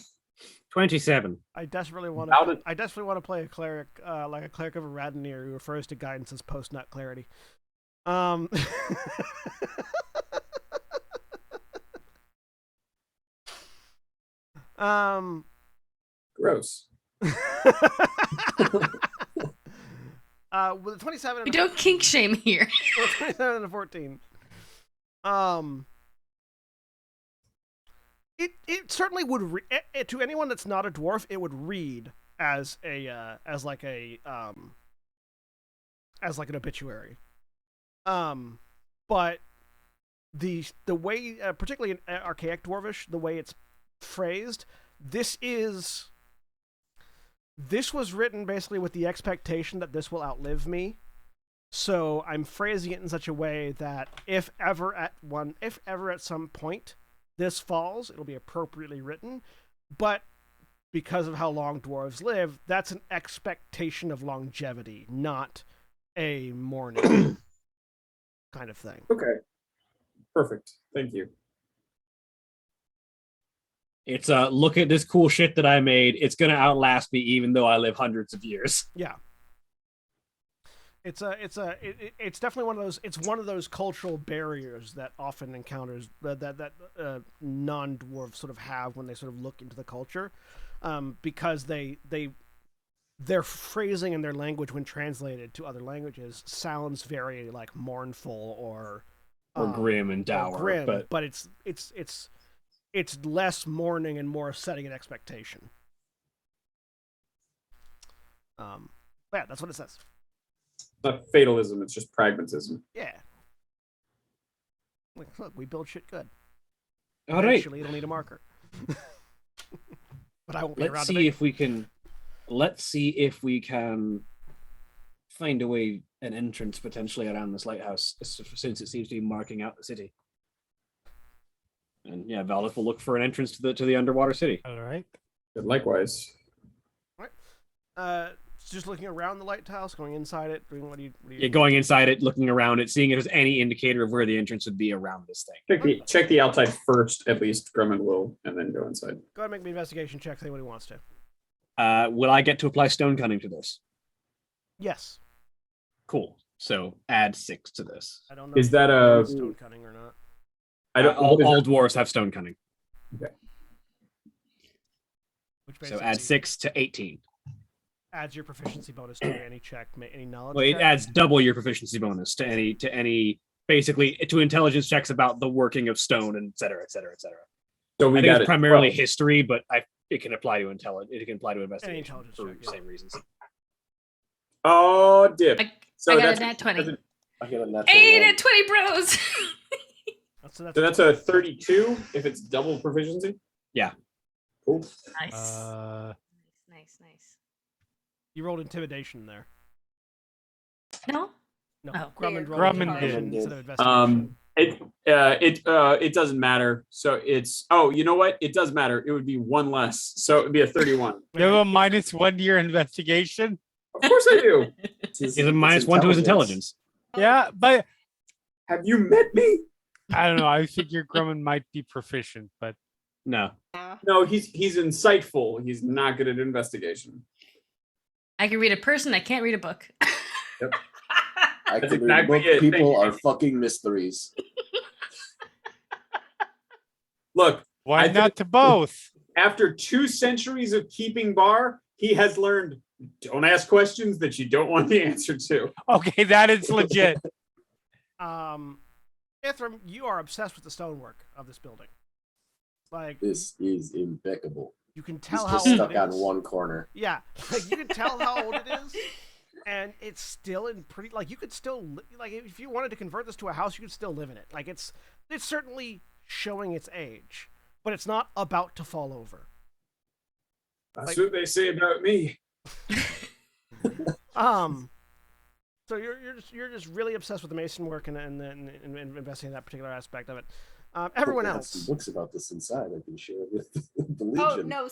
27. I desperately want to play a cleric, like a cleric of Radnir who refers to guidance as post-nut clarity. Gross. With a 27, We don't kink shame here. 27 and a 14. It certainly would to anyone that's not a dwarf, it would read as like an obituary. But the way, particularly in archaic dwarvish, the way it's phrased, this was written basically with the expectation that this will outlive me. So I'm phrasing it in such a way that if ever at some point this falls, it'll be appropriately written. But because of how long dwarves live, that's an expectation of longevity, not a mourning kind of thing. Okay. Perfect. Thank you. It's look at this cool shit that I made. It's gonna outlast me even though I live hundreds of years. Yeah. It's definitely one of those. It's one of those cultural barriers that often encounters that non-dwarves sort of have when they sort of look into the culture, because their phrasing and their language when translated to other languages sounds very like mournful or grim and dour. But it's less mourning and more setting an expectation. Yeah, that's what it says. It's not fatalism, it's just pragmatism. Yeah. Like, look, we build shit good. All right. Eventually, it'll need a marker. But I won't be around. Let's see if we can find a way, an entrance potentially around this lighthouse, since it seems to be marking out the city. And yeah, Valdeth will look for an entrance to the underwater city. All right. But likewise. All right. just looking around the lighthouse, going inside it, doing what do you? Yeah, going inside it, looking around it, seeing if there's any indicator of where the entrance would be around this thing. Check the outside first, at least. Grumman will, and then go inside. Go ahead and make me an investigation check. Say what he wants to. Will I get to apply stone cunning to this? Yes. Cool. So add 6 to this. I don't know. Is that a stone cunning or not? I don't. All dwarves have stone cunning. Okay. So add 6 to 18. Adds your proficiency bonus to any check, any knowledge. Well, it check. adds double your proficiency bonus to any basically to intelligence checks about the working of stone and et cetera, et cetera, et cetera. So we I think got it's primarily history, but it can apply to intelligence. It can apply to investigation for check, the same reasons. Oh, dip. I got a nat 20. I got a nat 8 and 20 bros. So that's a 32 if it's double proficiency. Yeah. Cool. Nice. Nice. You rolled intimidation there. No. No. Oh. Grumman did. Instead of investigation. It doesn't matter. So it's you know what? It does matter. It would be 1 less. So it'd be a 31. You have a -1 to your investigation. Of course I do. He's a -1 to his intelligence. Yeah, but have you met me? I don't know. I figure Grumman might be proficient, but no. No, he's insightful. He's not good at investigation. I can read a person. I can't read a book. Yep. I That's can exactly read it. People are fucking mysteries. Look, why not to both? After 2 centuries of keeping bar, he has learned don't ask questions that you don't want the answer to. Okay, that is legit. Ithram, you are obsessed with the stonework of this building. Like This is impeccable. you can tell He's how just old stuck it on is. one corner. Yeah, like you can tell how old it is, and it's still in pretty. Like you could still like if you wanted to convert this to a house, you could still live in it. Like it's certainly showing its age, but it's not about to fall over. That's what they say about me. So you're just really obsessed with the mason work and investing in that particular aspect of it. Everyone I have else. some books about this inside I can share with the Oh Legion. no,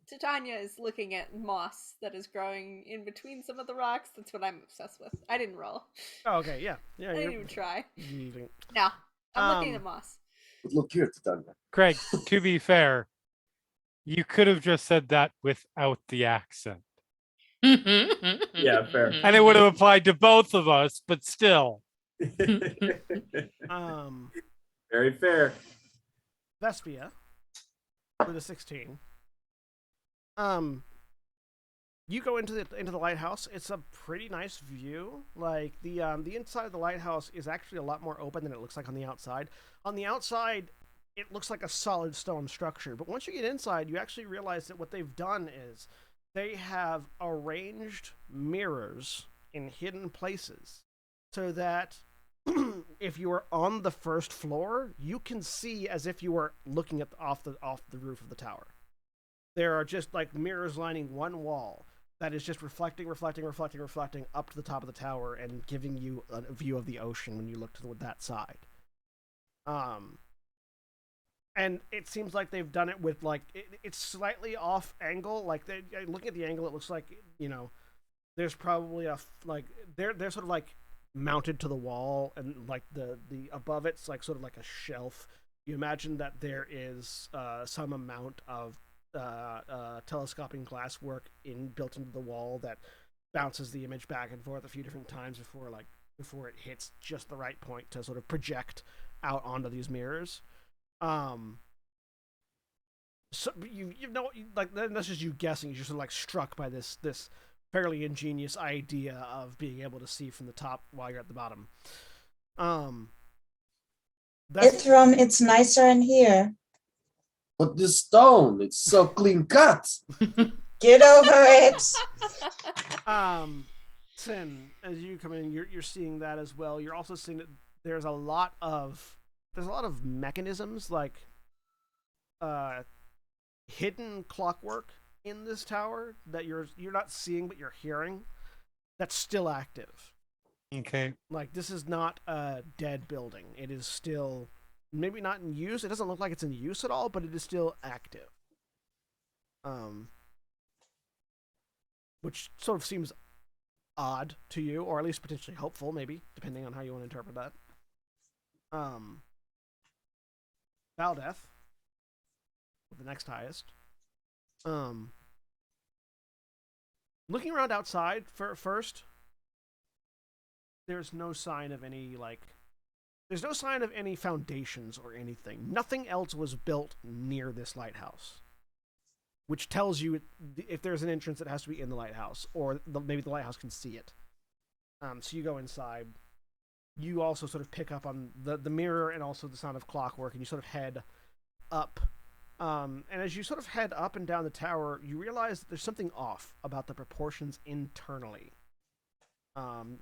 Titania is looking at moss that is growing in between some of the rocks. That's what I'm obsessed with. I didn't roll. Oh, okay, yeah. I didn't even try. Leaving. No, I'm looking at moss. But look here, Titania. Craig, to be fair, you could have just said that without the accent. Yeah, fair. And it would have applied to both of us, but still. Very fair. Vespia with a 16. You go into the lighthouse. It's a pretty nice view. Like the inside of the lighthouse is actually a lot more open than it looks like on the outside. On the outside, it looks like a solid stone structure. But once you get inside, you actually realize that what they've done is they have arranged mirrors in hidden places so that if you are on the first floor, you can see as if you were looking at off the roof of the tower. There are just like mirrors lining one wall that is just reflecting up to the top of the tower and giving you a view of the ocean when you look to that side. And it seems like they've done it with like it's slightly off angle. Like looking at the angle, it looks like there's probably they're sort of like mounted to the wall, and like the above it's like sort of like a shelf. You imagine that there is some amount of telescoping glass work built into the wall that bounces the image back and forth a few different times before it hits just the right point to sort of project out onto these mirrors. So you know, like that's just you guessing. You're sort of like struck by this fairly ingenious idea of being able to see from the top while you're at the bottom. Ithram, it's nicer in here. But the stone, it's so clean cut. Get over it. Sin, as you come in, you're seeing that as well. You're also seeing that there's a lot of mechanisms like hidden clockwork in this tower that you're not seeing but you're hearing. That's still active. Okay. Like this is not a dead building. It is still maybe not in use. It doesn't look like it's in use at all, but it is still active. which sort of seems odd to you, or at least potentially hopeful, maybe, depending on how you want to interpret that. Valdeth, the next highest. Looking around outside first, there's no sign of any there's no sign of any foundations or anything. Nothing else was built near this lighthouse, which tells you if there's an entrance, it has to be in the lighthouse, or maybe the lighthouse can see it. So you go inside. You also sort of pick up on the mirror and also the sound of clockwork, and you sort of head up. And as you sort of head up and down the tower, you realize that there's something off about the proportions internally.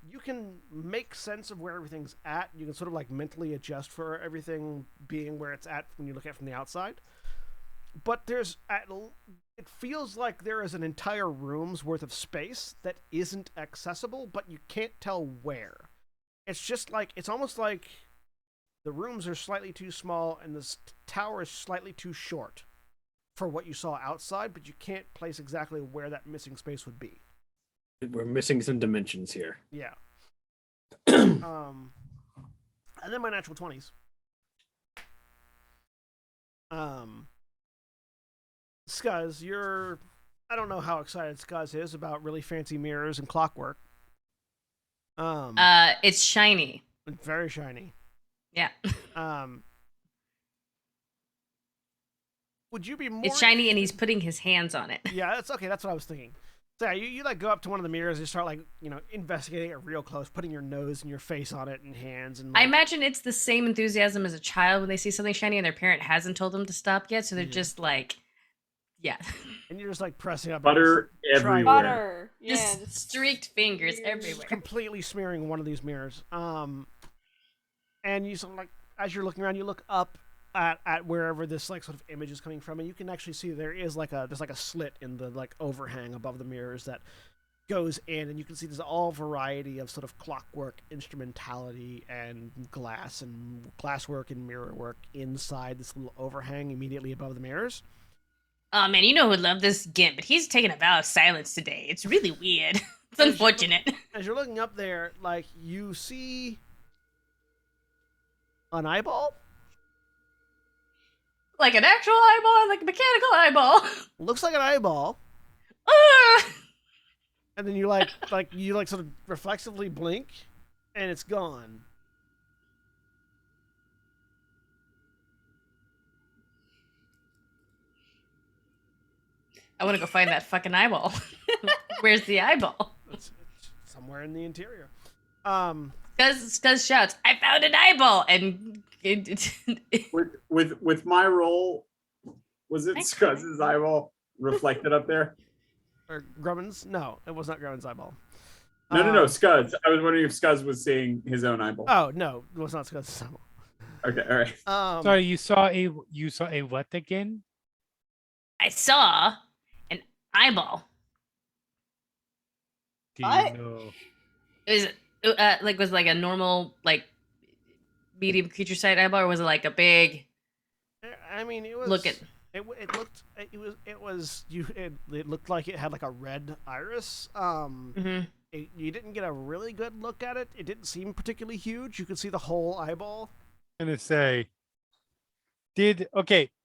You can make sense of where everything's at. You can sort of like mentally adjust for everything being where it's at when you look at it from the outside. But it feels like there is an entire room's worth of space that isn't accessible, but you can't tell where. It's just like, it's almost like the rooms are slightly too small and the tower is slightly too short for what you saw outside, but you can't place exactly where that missing space would be. We're missing some dimensions here. Yeah. And then my natural 20s. Scuzz, I don't know how excited Scuzz is about really fancy mirrors and clockwork. It's shiny. Very shiny. Yeah. Would you be more? It's shiny, and he's putting his hands on it. Yeah, that's okay. That's what I was thinking. So yeah, you like go up to one of the mirrors and you start investigating it real close, putting your nose and your face on it and hands and. I imagine it's the same enthusiasm as a child when they see something shiny and their parent hasn't told them to stop yet, so they're just like, yeah. And you're just like pressing up. Butter everywhere. Butter. Yeah. Just streaked fingers everywhere. Completely smearing one of these mirrors. And you sort of like, as you're looking around, you look up at wherever this like sort of image is coming from, and you can actually see there's like a slit in the like overhang above the mirrors that goes in, and you can see there's all variety of sort of clockwork, instrumentality, and glasswork and mirror work inside this little overhang immediately above the mirrors. Oh man, you know who'd love this Gimp, but he's taking a vow of silence today. It's really weird. It's unfortunate. As you're looking up there, like you see an eyeball. Like an actual eyeball, like a mechanical eyeball. Looks like an eyeball. And then you sort of reflexively blink, and it's gone. I want to go find that fucking eyeball. Where's the eyeball? It's somewhere in the interior. Scuzz shouts, "I found an eyeball!" And with my roll, was it Scuzz's eyeball reflected up there? Or Grumman's? No, it was not Grumman's eyeball. No, Scuzz. I was wondering if Scuzz was seeing his own eyeball. Oh no, it was not Scuzz's eyeball. Okay, all right. Sorry, you saw a what again? I saw an eyeball. Do you know? It was like a normal medium creature size eyeball, or was it like a big? I mean, it was. It looked like it had like a red iris. You didn't get a really good look at it. It didn't seem particularly huge. You could see the whole eyeball. I'm gonna say,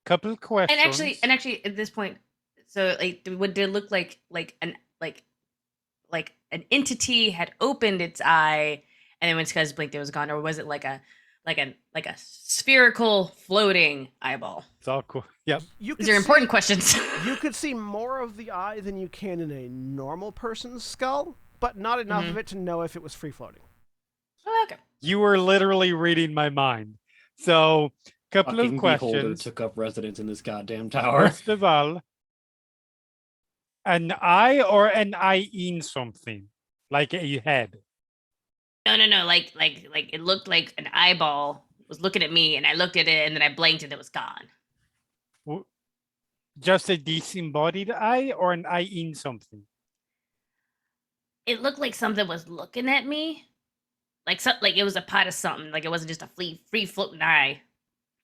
couple of questions. And actually, at this point, so did it look like an entity had opened its eye, and then when Scuzz blinked, it was gone, or was it like a spherical floating eyeball? It's all cool. Yep. These are important questions. You could see more of the eye than you can in a normal person's skull, but not enough of it to know if it was free floating. Oh, okay. You were literally reading my mind. So, couple Fucking of questions. Beholder took up residence in this goddamn tower. First of all, an eye or an eye in something, like a head. No. Like it looked like an eyeball was looking at me, and I looked at it, and then I blinked, and it was gone. Just a disembodied eye or an eye in something? It looked like something was looking at me, like it was a part of something. Like it wasn't just a free floating eye.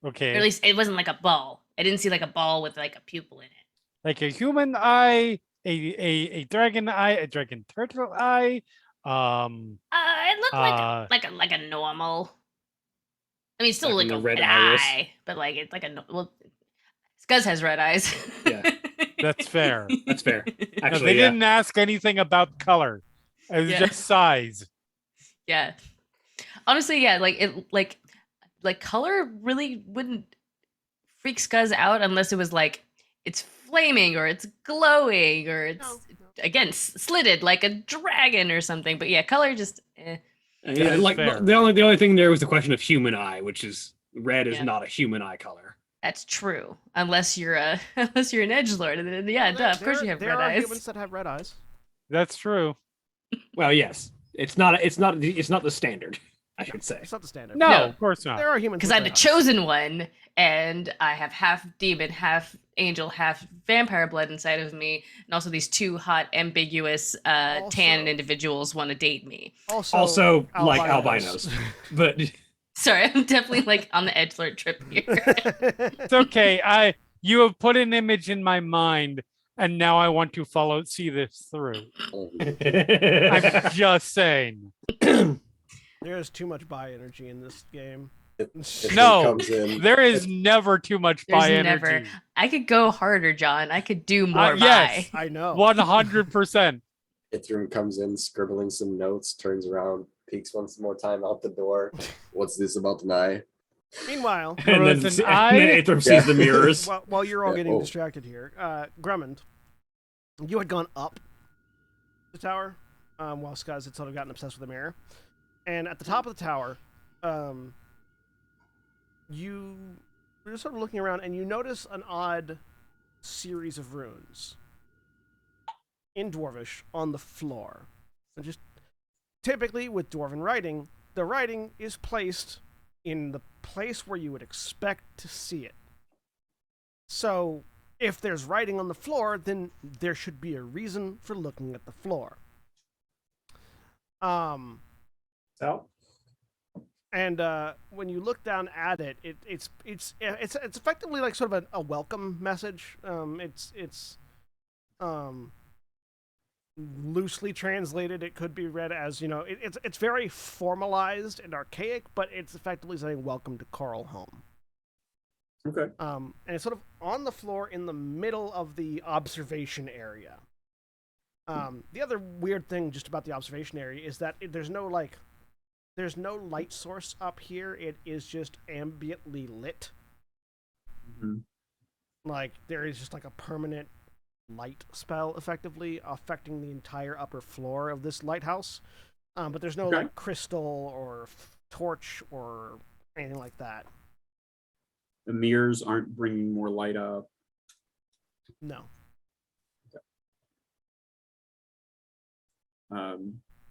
Okay. Or at least it wasn't like a ball. I didn't see like a ball with like a pupil in it. Like a human eye, a dragon eye, a dragon turtle eye. It looked like a normal. I mean, still like the a red red iris. eye, but like it's like a well. Scuzz has red eyes. Yeah. That's fair. That's fair. No, Actually, they yeah. didn't ask anything about color. It was Yeah. just size. Yeah. Honestly, yeah, like color really wouldn't freak Scuzz out unless it was like it's flaming or it's glowing or it's again slitted like a dragon or something. But yeah, color just Yeah, like fair. the only thing there was the question of human eye, which is red is not a human eye color. That's true. Unless you're an edgelord, and then yeah, duh, of course you have red eyes. There are humans that have red eyes. That's true. Well, yes, it's not the standard. I should say It's not the standard. No, No. of course not. There are humans Because with I'm the red eyes. chosen one, and I have half demon, half angel, half vampire blood inside of me, and also these two hot, ambiguous, tan individuals want to date me. Also like albinos, but Sorry, I'm definitely like on the edgelord trip here. It's okay. You have put an image in my mind, and now I want to see this through. I'm just saying. There's too much bi energy in this game. No, there is never too much bi energy. I could go harder, John. I could do more yes, bi. I know. 100%. Ithram comes in, scribbling some notes, turns around, peeks once more time out the door. What's this about an eye? Meanwhile, and then Ithram sees the mirrors. While you're all getting distracted here, Grummond, you had gone up the tower while Scuzz had sort of gotten obsessed with the mirror. And at the top of the tower, you're sort of looking around and you notice an odd series of runes in Dwarvish on the floor. And just typically with Dwarven writing, the writing is placed in the place where you would expect to see it. So if there's writing on the floor, then there should be a reason for looking at the floor. And when you look down at it, it's effectively like sort of a welcome message. It's loosely translated. It could be read as, it's very formalized and archaic, but it's effectively saying welcome to Coral Home. Okay. And it's sort of on the floor in the middle of the observation area. The other weird thing just about the observation area is that there's no light source up here. It is just ambiently lit. Mm-hmm. Like there is just like a permanent light spell effectively affecting the entire upper floor of this lighthouse. But there's no like crystal or torch or anything like that. The mirrors aren't bringing more light up. No.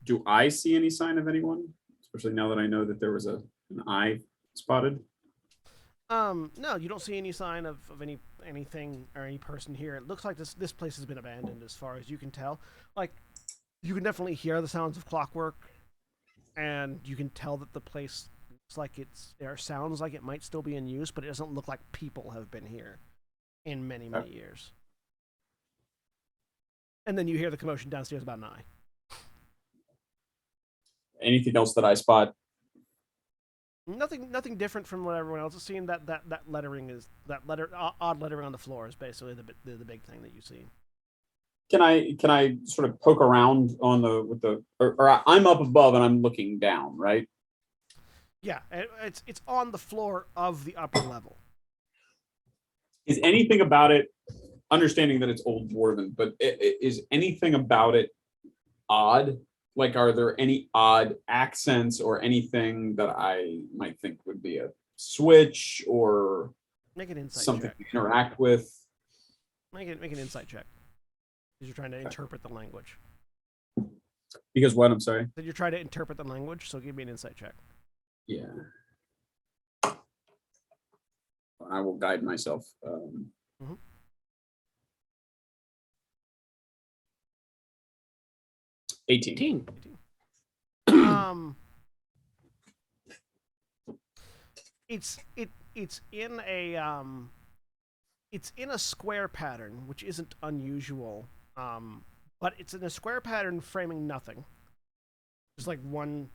Do I see any sign of anyone? Especially now that I know that there was an eye spotted. No, you don't see any sign of anything or any person here. It looks like this place has been abandoned as far as you can tell. Like, you can definitely hear the sounds of clockwork, and you can tell that the place looks like sounds like it might still be in use, but it doesn't look like people have been here in many, many years. And then you hear the commotion downstairs about an eye. Anything else that I spot? Nothing different from what everyone else is seeing. That lettering is odd lettering on the floor is basically the big thing that you see. Can I sort of poke around on or I'm up above and I'm looking down, right? Yeah, it's on the floor of the upper level. Is anything about it, understanding that it's Old Dwarven, but is anything about it odd? Like, are there any odd accents or anything that I might think would be a switch or make an insight something check. to interact with? Make an insight check. Because you're trying to interpret the language. Because what? I'm sorry? You're trying to interpret the language, so give me an insight check. Yeah. I will guide myself. 18. It's in a square pattern, which isn't unusual But it's in a square pattern framing nothing. Just like one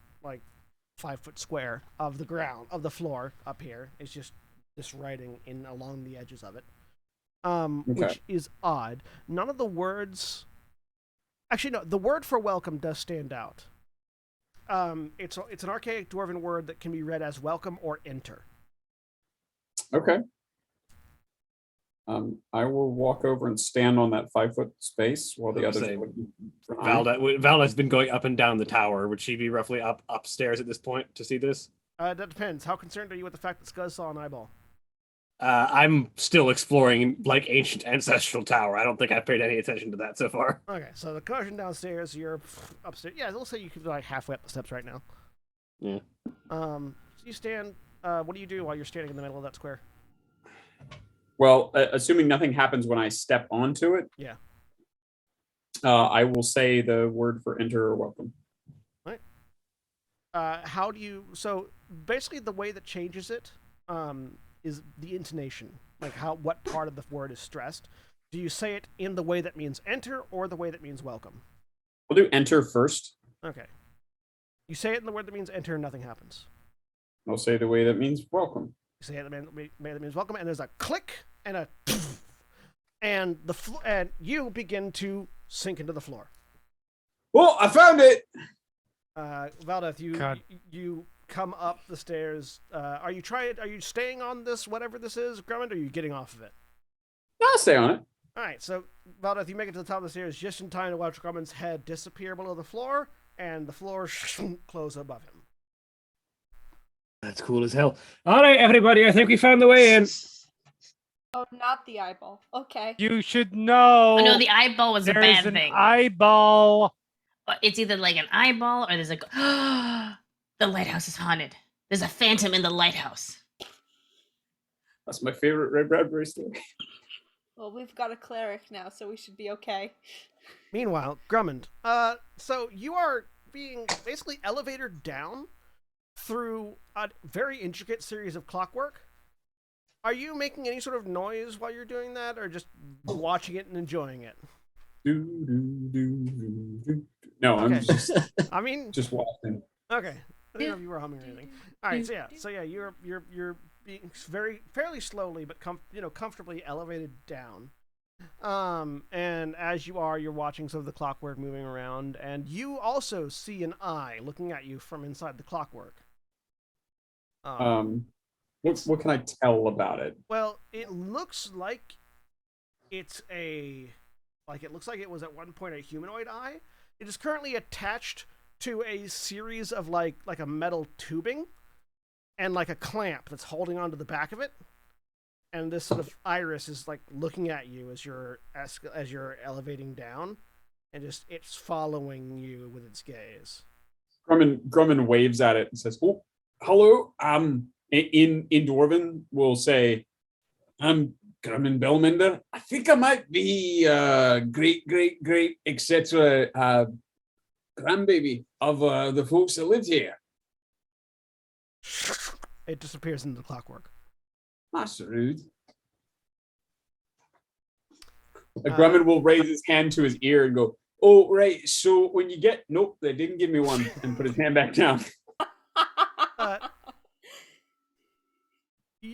5-foot square of the ground, of the floor up here. It's just this writing in along the edges of it, which is odd. None of the words, actually no, the word for welcome does stand out. It's an archaic dwarven word that can be read as welcome or enter. Okay. I will walk over and stand on that 5-foot space while the others. Valda's been going up and down the tower. Would she be roughly upstairs at this point to see this? That depends. How concerned are you with the fact that Scuzz saw an eyeball? I'm still exploring like ancient ancestral tower. I don't think I've paid any attention to that so far. Okay, so the commotion downstairs, you're upstairs. Yeah, they'll say you could be like halfway up the steps right now. Yeah. So you stand. What do you do while you're standing in the middle of that square? Well, assuming nothing happens when I step onto it. Yeah. I will say the word for enter or welcome. All right. How do you? So basically, the way that changes it is the intonation, like what part of the word is stressed. Do you say it in the way that means enter or the way that means welcome? We'll do enter first. Okay. You say it in the word that means enter, and nothing happens. I'll say the way that means welcome. You say it in the way that means welcome, and there's a click and a, and and you begin to sink into the floor. Well, I found it. Valdeth, you come up the stairs. Are you staying on this, whatever this is, Grummond, or are you getting off of it? I'll stay on it. All right, so Valdeth, you make it to the top of the stairs just in time to watch Grummond's head disappear below the floor, and the floor close above him. That's cool as hell. All right, everybody, I think we found the way in. Oh, not the eyeball. Okay. You should know. Oh, no, the eyeball was a bad an thing. Eyeball. It's either like an eyeball or there's like, the lighthouse is haunted. There's a phantom in the lighthouse. That's my favorite Red Bradbury story. Well, we've got a cleric now, so we should be okay. Meanwhile, Grummond, so you are being basically elevated down through a very intricate series of clockwork. Are you making any sort of noise while you're doing that, or just watching it and enjoying it? No, okay. I'm just. I mean, just watching. Okay, I didn't know if you were humming or anything. All right, so yeah, you're being fairly slowly, but comfortably elevated down. And as you're watching some of the clockwork moving around, and you also see an eye looking at you from inside the clockwork. What can I tell about it? Well, it looks like it looks like it was at one point a humanoid eye. It is currently attached to a series of like a metal tubing and like a clamp that's holding onto the back of it. And this sort of iris is like looking at you as you're elevating down, and just it's following you with its gaze. Grumman waves at it and says, "Oh, hello." In Dwarven, we'll say, "I'm Grumman Bellmender. I think I might be great, etc. Grandbaby of the folks that lived here." It disappears into the clockwork. That's rude. Grumman will raise his hand to his ear and go, "Oh, right. So when you get..." "Nope, they didn't give me one," and put his hand back down.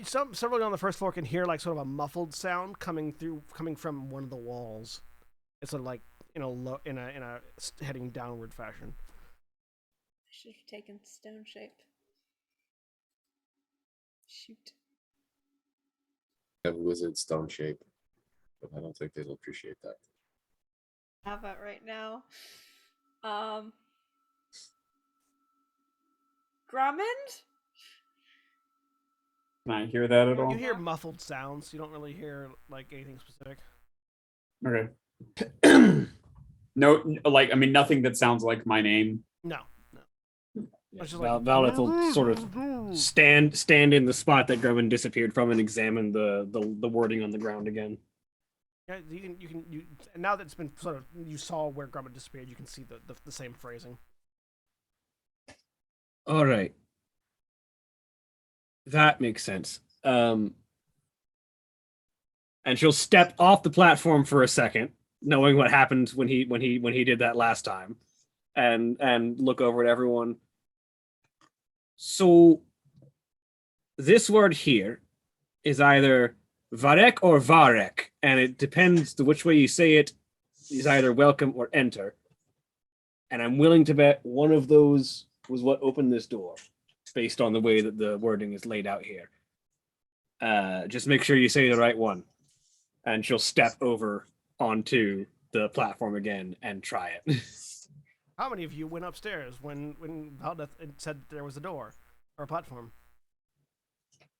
Several on the first floor can hear like sort of a muffled sound coming from one of the walls. It's sort of like in a heading downward fashion. I should have taken stone shape. Shoot. Have wizard stone shape, but I don't think they'll appreciate that. Have it right now. Drummond? Can I hear that at all? You hear muffled sounds. You don't really hear like anything specific. Okay. No, nothing that sounds like my name. No. Yeah, Valdeth will sort of stand in the spot that Grumman disappeared from and examine the wording on the ground again. Yeah, you can now that it's been sort of, you saw where Grumman disappeared, you can see the same phrasing. All right. That makes sense. And she'll step off the platform for a second knowing what happened when he did that last time, and look over at everyone. So this word here is either Varek or Varek, and it depends to which way you say it is either welcome or enter. And I'm willing to bet one of those was what opened this door, based on the way that the wording is laid out here. Just make sure you say the right one. And she'll step over onto the platform again and try it. How many of you went upstairs when Valdeth said there was a door or a platform?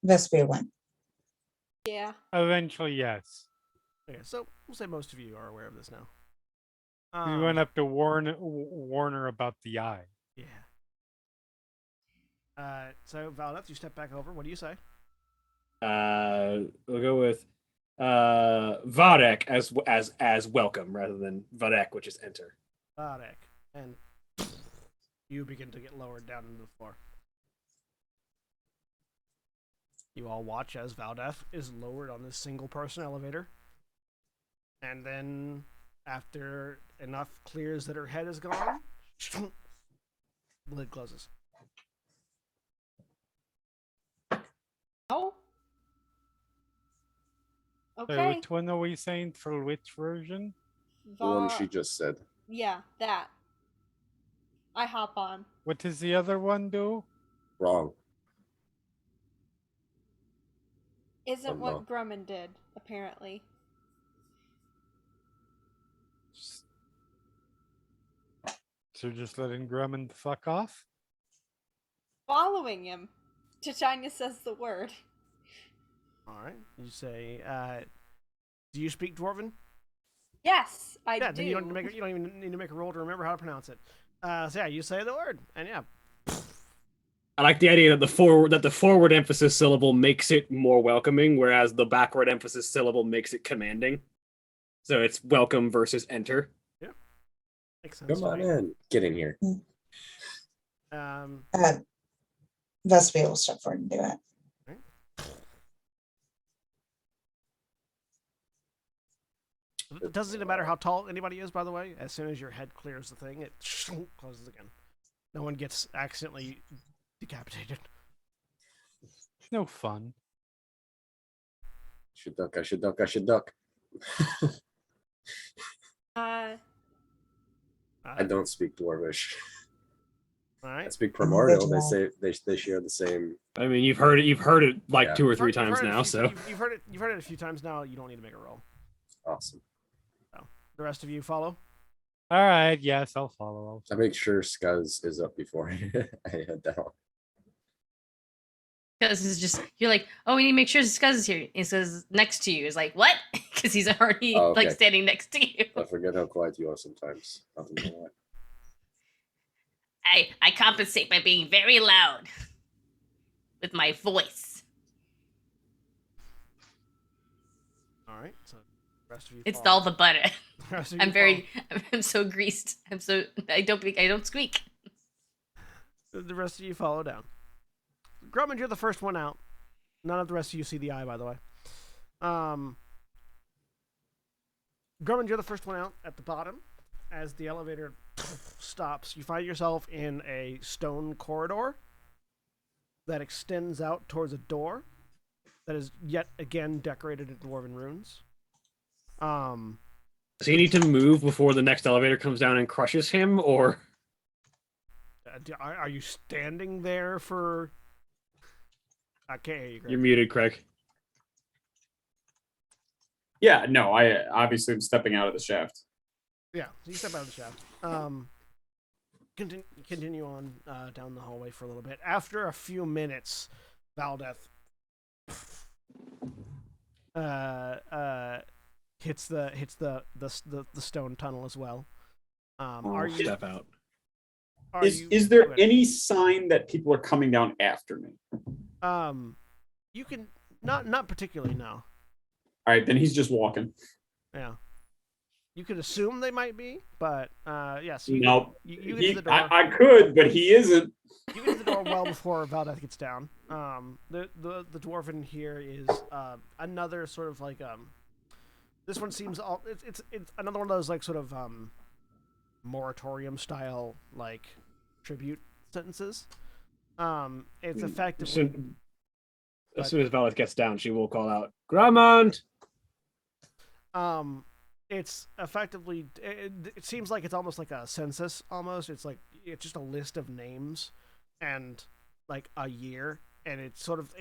Vespia went. Yeah. Eventually, yes. Okay, so we'll say most of you are aware of this now. We went up to warn her about the eye. Yeah. So Valdeth, you step back over. What do you say? We'll go with Varek as welcome rather than Varek, which is enter. Varek, and you begin to get lowered down into the floor. You all watch as Valdeth is lowered on this single-person elevator, and then after enough clears that her head is gone, the lid closes. Oh. So Okay. which one are we saying for which version? The one she just said. Yeah, that. I hop on. What does the other one do? Wrong. Isn't what Grumman did, apparently. So just letting Grumman fuck off? Following him. Titania says the word. Alright. You say, do you speak Dwarven? Yes, I Yeah, do. then you don't even need to make a roll to remember how to pronounce it. So yeah, you say the word, and yeah. I like the idea that the forward emphasis syllable makes it more welcoming, whereas the backward emphasis syllable makes it commanding. So it's welcome versus enter. Yeah. Makes sense. Come on in. Get in here. Vespia will step forward and do it. It doesn't seem to matter how tall anybody is, by the way. As soon as your head clears the thing, it closes again. No one gets accidentally decapitated. No fun. Should duck, I should duck, I should duck. Uh, I don't speak Dwarvish. All right. I speak Primordial. They say they share the same. I mean, you've heard it like 2 or 3 times now. So you've heard it a few times now. You don't need to make a roll. Awesome. So the rest of you follow. All right, yes, I'll follow. I make sure Scuzz is up before I head down. Because it's just, you're like, oh, we need to make sure Scuzz is here. It says next to you. It's like, what? Because he's already like standing next to you. I forget how quiet you are sometimes. I compensate by being very loud with my voice. All right. So the rest of you. It's follow. all the butter. I'm so greased. I don't squeak. The rest of you follow down. Grumman, you're the first one out. None of the rest of you see the eye, by the way. Grumman, you're the first one out at the bottom. As the elevator stops, you find yourself in a stone corridor that extends out towards a door that is yet again decorated in dwarven runes. Does he need to move before the next elevator comes down and crushes him, or are you standing there for? I can't hear you, Greg. You're muted, Craig. Yeah, no, I obviously am stepping out of the shaft. Yeah, so you step out of the shaft. Continue on down the hallway for a little bit. After a few minutes, Valdeth hits the stone tunnel as well. Are you step out? Is there any sign that people are coming down after me? You can not particularly, no. All right, then he's just walking. Yeah. You could assume they might be, but yes. No, you get to the door. I could, but he isn't. You get to the door well before Valdeth gets down. The dwarven here is another sort of like This one seems all it's another one of those like sort of moratorium style like tribute sentences. It's effectively As soon as Valeth gets down, she will call out, Gramont! It's effectively it seems like it's almost like a census almost. It's just a list of names and like a year, and it sort of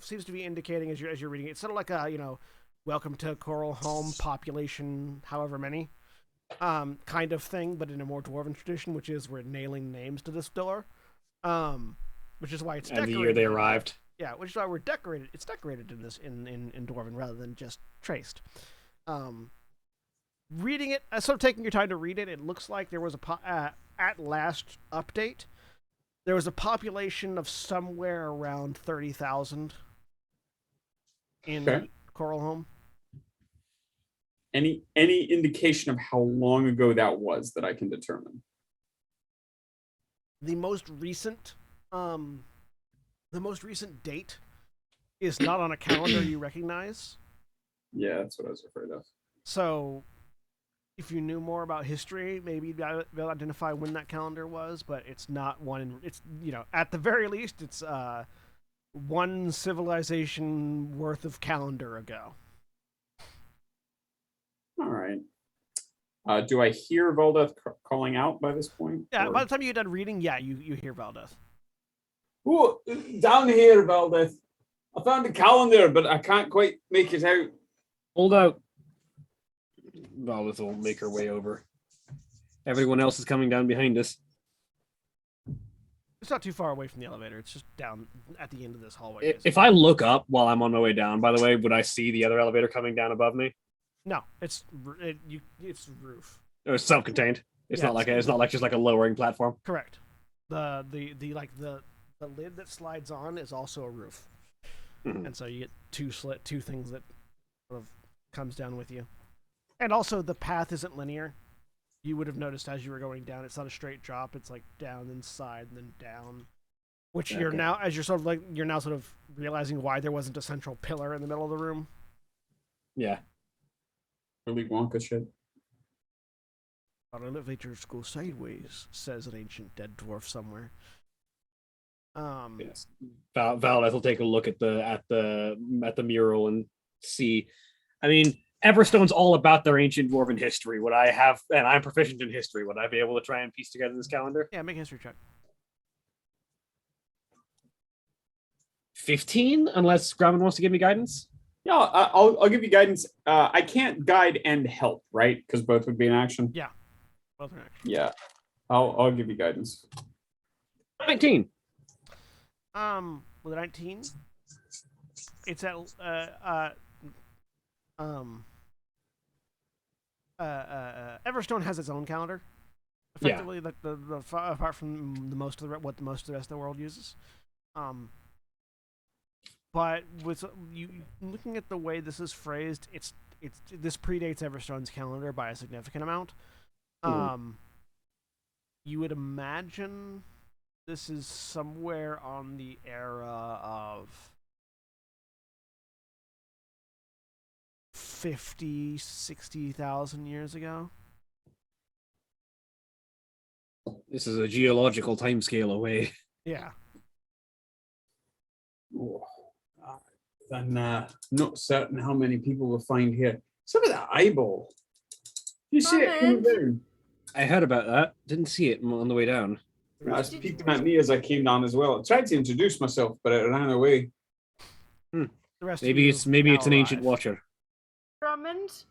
seems to be indicating as you're reading it. It's sort of like a welcome to Coral Home, population however many, kind of thing, but in a more dwarven tradition, which is we're nailing names to this door, which is why it's decorated. And the year they arrived. Yeah, which is why we're decorated. It's decorated in this in dwarven rather than just traced. Reading it, sort of taking your time to read it, it looks like there was at last update, there was a population of somewhere around 30,000 in Coral Home. Any indication of how long ago that was that I can determine? The most recent date is not on a calendar you recognize. Yeah, that's what I was afraid of. So, if you knew more about history, maybe you'd be able to identify when that calendar was, but it's not one. It's at the very least, it's one civilization worth of calendar ago. All right. Do I hear Valdeth calling out by this point? Yeah, by the time you get done reading, yeah, you hear Valdeth. Oh, down here, Valdeth. I found a calendar, but I can't quite make it out. Hold out. Valdeth will make her way over. Everyone else is coming down behind us. It's not too far away from the elevator. It's just down at the end of this hallway. If I look up while I'm on my way down, by the way, would I see the other elevator coming down above me? No, it's roof. It's self-contained. It's not like just like a lowering platform. Correct. The lid that slides on is also a roof, and so you get two things that sort of comes down with you. And also, the path isn't linear. You would have noticed as you were going down, it's not a straight drop. It's like down, then side, and then down. Which you're now sort of realizing why there wasn't a central pillar in the middle of the room. Yeah. Really Wonka shit. Our elevators go sideways, says an ancient dead dwarf somewhere. Yes. Valdeth will take a look at the mural and see. I mean, Everstone's all about their ancient dwarven history. Would I have, and I'm proficient in history, would I be able to try and piece together this calendar? Yeah, make a history check. 15, unless Grumman wants to give me guidance. Yeah, I'll give you guidance. I can't guide and help, right? Because both would be an action. Yeah, both are an action. Yeah, I'll give you guidance. 19. With a 19, it's at Everstone has its own calendar. Effectively, like the apart from what most of the rest of the world uses. But with you looking at the way this is phrased, this predates Everstone's calendar by a significant amount. You would imagine this is somewhere on the era of 50, 60,000 years ago. This is a geological timescale away. Yeah. Oh, I'm not certain how many people will find here. Some of that eyeball. You see it coming down? I heard about that. Didn't see it on the way down. I was peeking at me as I came down as well. I tried to introduce myself, but it ran away. Maybe it's an ancient watcher. Drummond?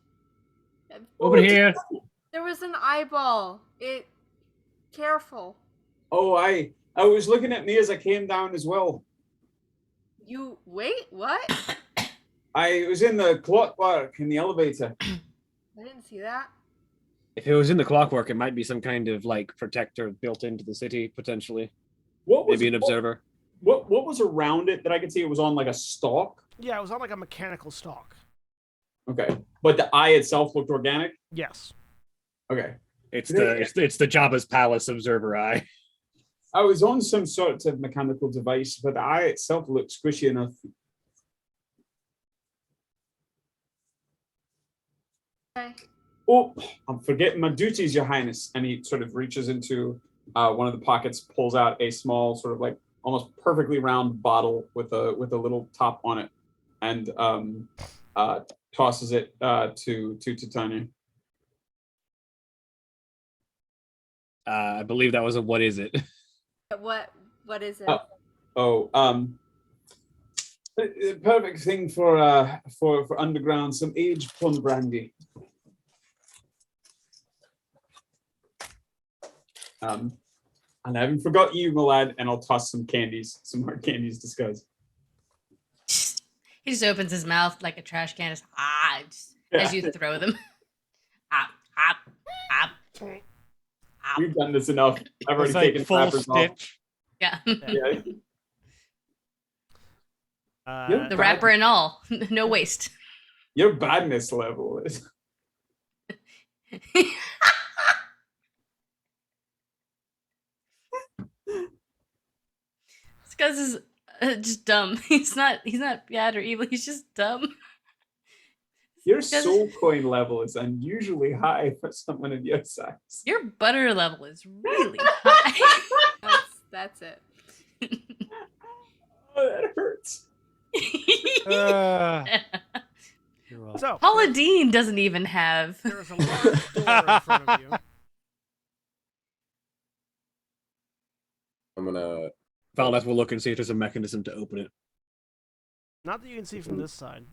Over here. There was an eyeball. Careful. Oh, I was looking at me as I came down as well. You wait, what? I was in the clockwork in the elevator. I didn't see that. If it was in the clockwork, it might be some kind of like protector built into the city, potentially. Maybe an observer. What was around it that I could see? It was on like a stalk? Yeah, it was on like a mechanical stalk. Okay. But the eye itself looked organic? Yes. Okay. It's the Jabba's Palace observer eye. I was on some sort of mechanical device, but the eye itself looked squishy enough. Okay. Oh, I'm forgetting my duties, Your Highness. And he sort of reaches into one of the pockets, pulls out a small, sort of like almost perfectly round bottle with a little top on it, and tosses it to Titania. I believe that was a what is it? What is it? Perfect thing for underground, some aged plum brandy. And I haven't forgot you, my lad, and I'll toss some hard candies disguise. He just opens his mouth like a trash can, as you throw them. We've done this enough. I've already taken full wrappers off. Yeah. Yeah. The wrapper and all. No waste. Your badness level is. This guy's just dumb. He's not bad or evil. He's just dumb. Your soul coin level is unusually high for someone of your size. Your butter level is really high. That's it. Oh, that hurts. So Paula Dean doesn't even have. There is a large door in front of you. I'm gonna. Valdez will look and see if there's a mechanism to open it. Not that you can see from this side.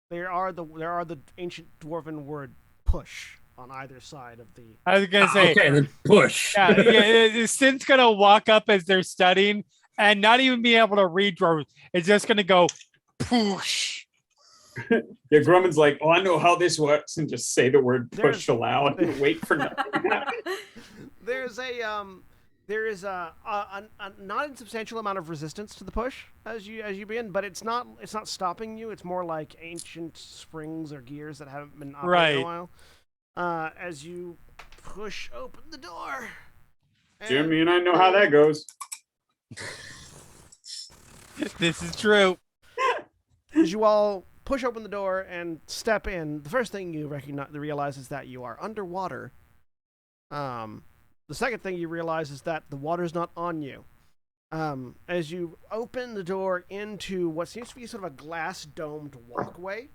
There are the ancient dwarven word push on either side of the. I was gonna say, okay, then push. Yeah, Sin's gonna walk up as they're studying and not even be able to read dwarven. It's just gonna go push. Yeah, Grumman's like, oh, I know how this works, and just say the word push aloud and wait for nothing. There is a not insubstantial amount of resistance to the push as you begin, but it's not stopping you. It's more like ancient springs or gears that haven't been operating in a while. As you push open the door, Jimmy and I know how that goes. This is true. As you all push open the door and step in, the first thing you realize is that you are underwater. The second thing you realize is that the water's not on you. As you open the door into what seems to be sort of a glass-domed walkway,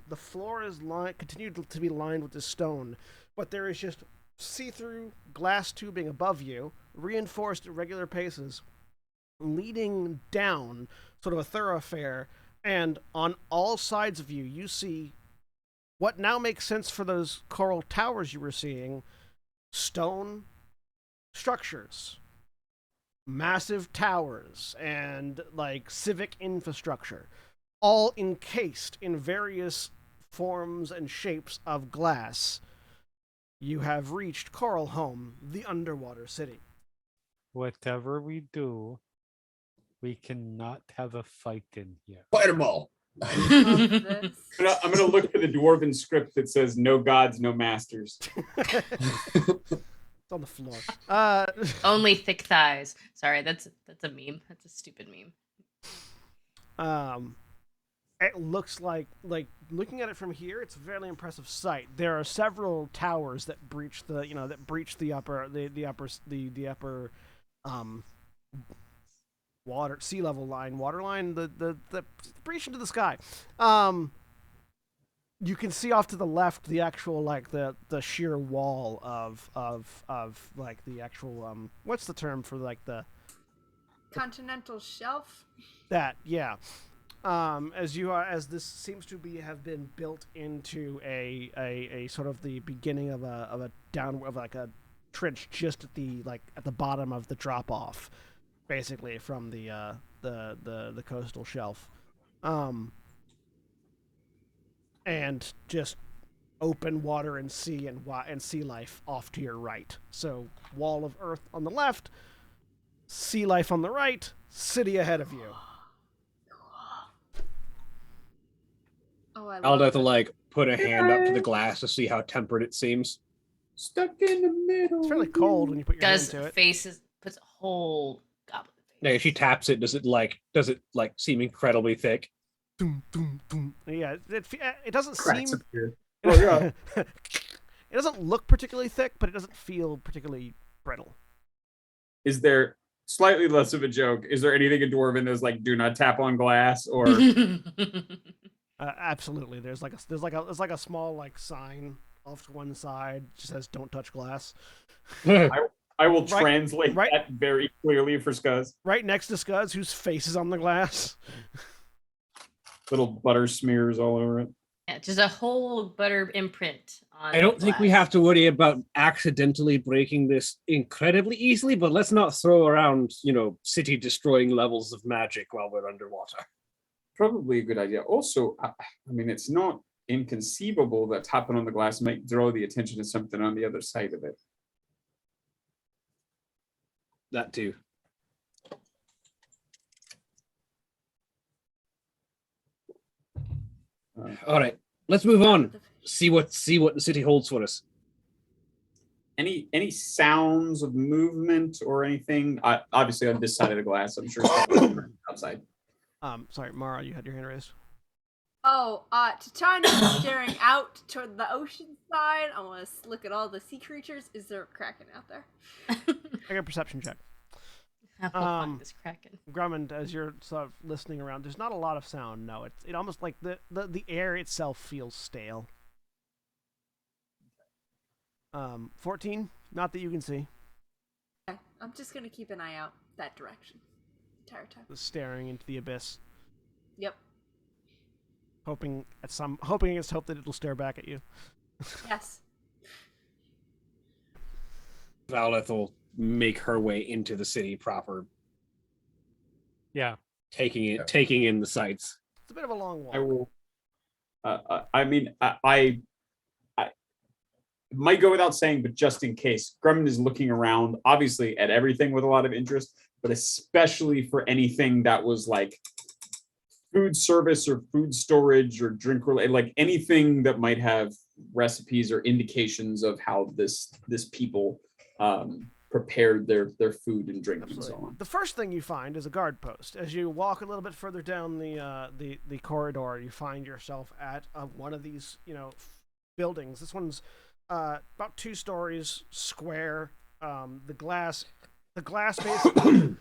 the floor is continued to be lined with this stone, but there is just see-through glass tubing above you, reinforced at regular paces, leading down sort of a thoroughfare, and on all sides of you, you see what now makes sense for those coral towers you were seeing: stone structures, massive towers, and like civic infrastructure, all encased in various forms and shapes of glass. You have reached Coral Home, the underwater city. Whatever we do, we cannot have a fight in here. Fight them all. I'm gonna look for the dwarven script that says "No gods, no masters." It's on the floor. Only thick thighs. Sorry, that's a meme. That's a stupid meme. It looks like looking at it from here, it's a fairly impressive sight. There are several towers that breach the upper sea level line, water line, the breach into the sky. You can see off to the left the actual the sheer wall of like the actual what's the term for like the continental shelf? That, yeah. As this seems to have been built into a sort of the beginning of a trench just at the bottom of the drop off, basically from the coastal shelf, and just open water and sea and sea life off to your right. So wall of earth on the left, sea life on the right, city ahead of you. I'll have to put a hand up to the glass to see how tempered it seems. Stuck in the middle. It's fairly cold when you put your hand to it. Puts a whole goblet of face. Yeah, if she taps it, does it seem incredibly thick? Doom, doom, doom. Yeah, it doesn't Cracks seem appear. Oh yeah. It doesn't look particularly thick, but it doesn't feel particularly brittle. Is there slightly less of a joke? Is there anything in Dwarven that's like "do not tap on glass" or? Absolutely. There's like a small like sign off to one side just says "Don't touch glass." I will translate that very clearly for Scuzz. Right next to Scuzz, whose face is on the glass. Little butter smears all over it. Yeah, just a whole butter imprint on I don't think we glass. have to worry about accidentally breaking this incredibly easily, but let's not throw around, city destroying levels of magic while we're underwater. Probably a good idea. Also, I mean, it's not inconceivable that tapping on the glass might draw the attention to something on the other side of it. That too. All right, let's move on. See what the city holds for us. Any sounds of movement or anything? Obviously on this side of the glass, I'm sure it's outside. Sorry, Mara, you had your hand raised. Oh, Titania's staring out toward the ocean side. I want to look at all the sea creatures. Is there a kraken out there? I got a perception check. This kraken. Grummond, as you're sort of listening around, there's not a lot of sound. No, it almost like the air itself feels stale. 14, not that you can see. Okay, I'm just gonna keep an eye out that direction the entire time. Staring into the abyss. Yep. Hoping against hope that it'll stare back at you. Yes. Valdeth will make her way into the city proper. Yeah. Taking in the sights. It's a bit of a long walk. I will. I mean, I might go without saying, but just in case, Grumman is looking around, obviously at everything with a lot of interest, but especially for anything that was like food service or food storage or drink related, like anything that might have recipes or indications of how this people prepared their food and drink. Absolutely. And so on. The first thing you find is a guard post. As you walk a little bit further down the corridor, you find yourself at one of these buildings. This one's about 2 stories square. The glass basically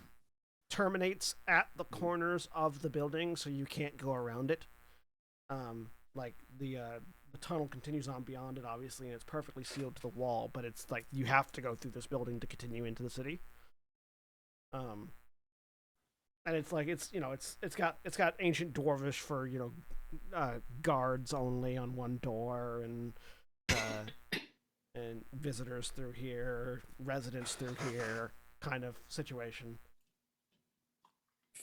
terminates at the corners of the building, so you can't go around it. Like the tunnel continues on beyond it, obviously, and it's perfectly sealed to the wall. But it's like you have to go through this building to continue into the city. And it's like it's got ancient dwarvish for guards only on one door and visitors through here, residents through here, kind of situation.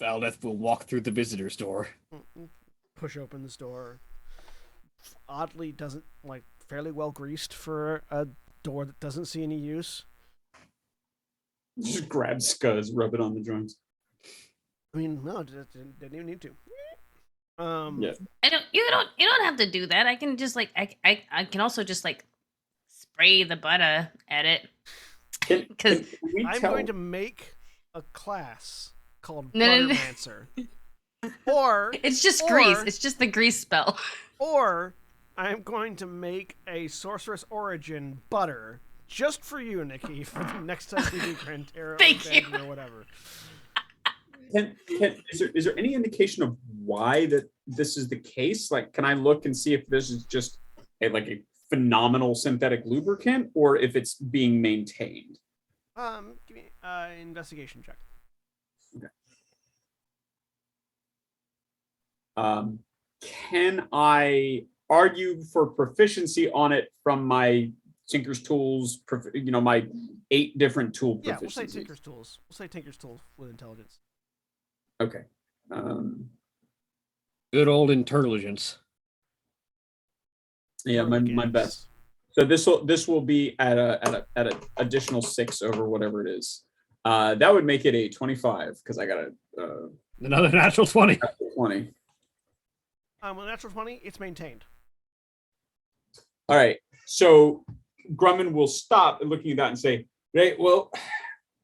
Valdeth will walk through the visitor's door. Push open this door. Oddly, doesn't fairly well greased for a door that doesn't see any use. Just grab Scuzz, rub it on the joints. I mean, no, didn't even need to. Yeah. You don't have to do that. I can just I can also just spray the butter at it. Because I'm going to make a class called Buttermancer. Or it's just grease. It's just the grease spell. Or I'm going to make a Sorceress Origin butter just for you, Nikki, for the next time we do Gran Terra or whatever. Is there any indication of why that this is the case? Like, can I look and see if this is just a phenomenal synthetic lubricant, or if it's being maintained? Give me an investigation check. Okay. Can I argue for proficiency on it from my Tinker's Tools, my 8 different tool proficiencies? Yeah, we'll say Tinker's Tools. We'll say Tinker's Tools with intelligence. Okay. Good old intelligence. Yeah, my best. So this will be at a additional 6 over whatever it is. That would make it a 25 because I got another natural 20. 20. With natural 20, it's maintained. All right. So Grumman will stop looking at that and say, right, well,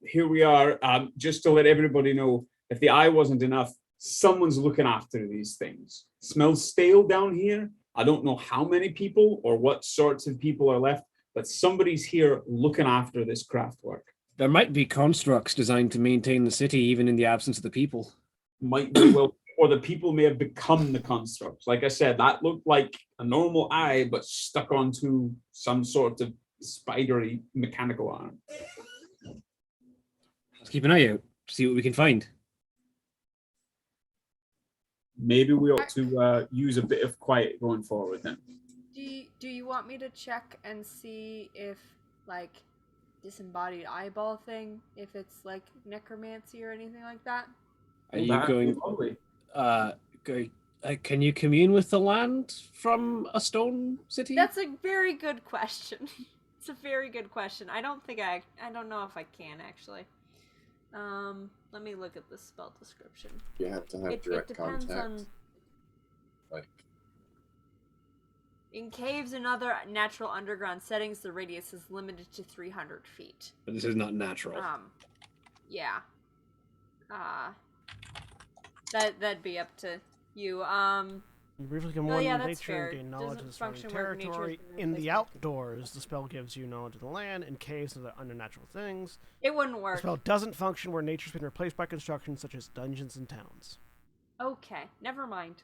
here we are. Just to let everybody know, if the eye wasn't enough, someone's looking after these things. Smells stale down here. I don't know how many people or what sorts of people are left, but somebody's here looking after this craft work. There might be constructs designed to maintain the city even in the absence of the people. Might be, well, or the people may have become the constructs. Like I said, that looked like a normal eye, but stuck onto some sort of spidery mechanical arm. Let's keep an eye out, see what we can find. Maybe we ought to use a bit of quiet going forward then. Do you want me to check and see if, like, disembodied eyeball thing, if it's like necromancy or anything like that? Are you going? Can you commune with the land from a stone city? That's a very good question. It's a very good question. I don't know if I can actually. Let me look at the spell description. You have to have direct contact. Like, in caves and other natural underground settings, the radius is limited to 300 feet. But this is not natural. Yeah. That'd be up to you. You briefly can warn that's nature fair. and gain knowledge of the surrounding Doesn't function where territory. nature is In the replacement. outdoors, the spell gives you knowledge of the land. In caves and other unnatural things. It wouldn't The work. spell doesn't function where nature's been replaced by construction, such as dungeons and towns. Okay, never mind.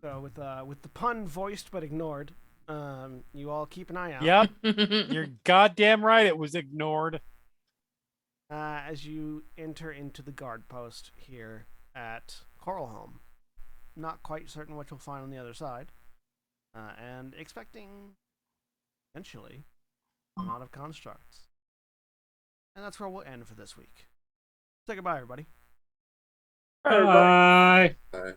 So with the pun voiced but ignored, you all keep an eye out. Yep, you're goddamn right. It was ignored. As you enter into the guard post here at Coralholm, not quite certain what you'll find on the other side, and expecting eventually a lot of constructs. And that's where we'll end for this week. Say goodbye, everybody. Bye. Good.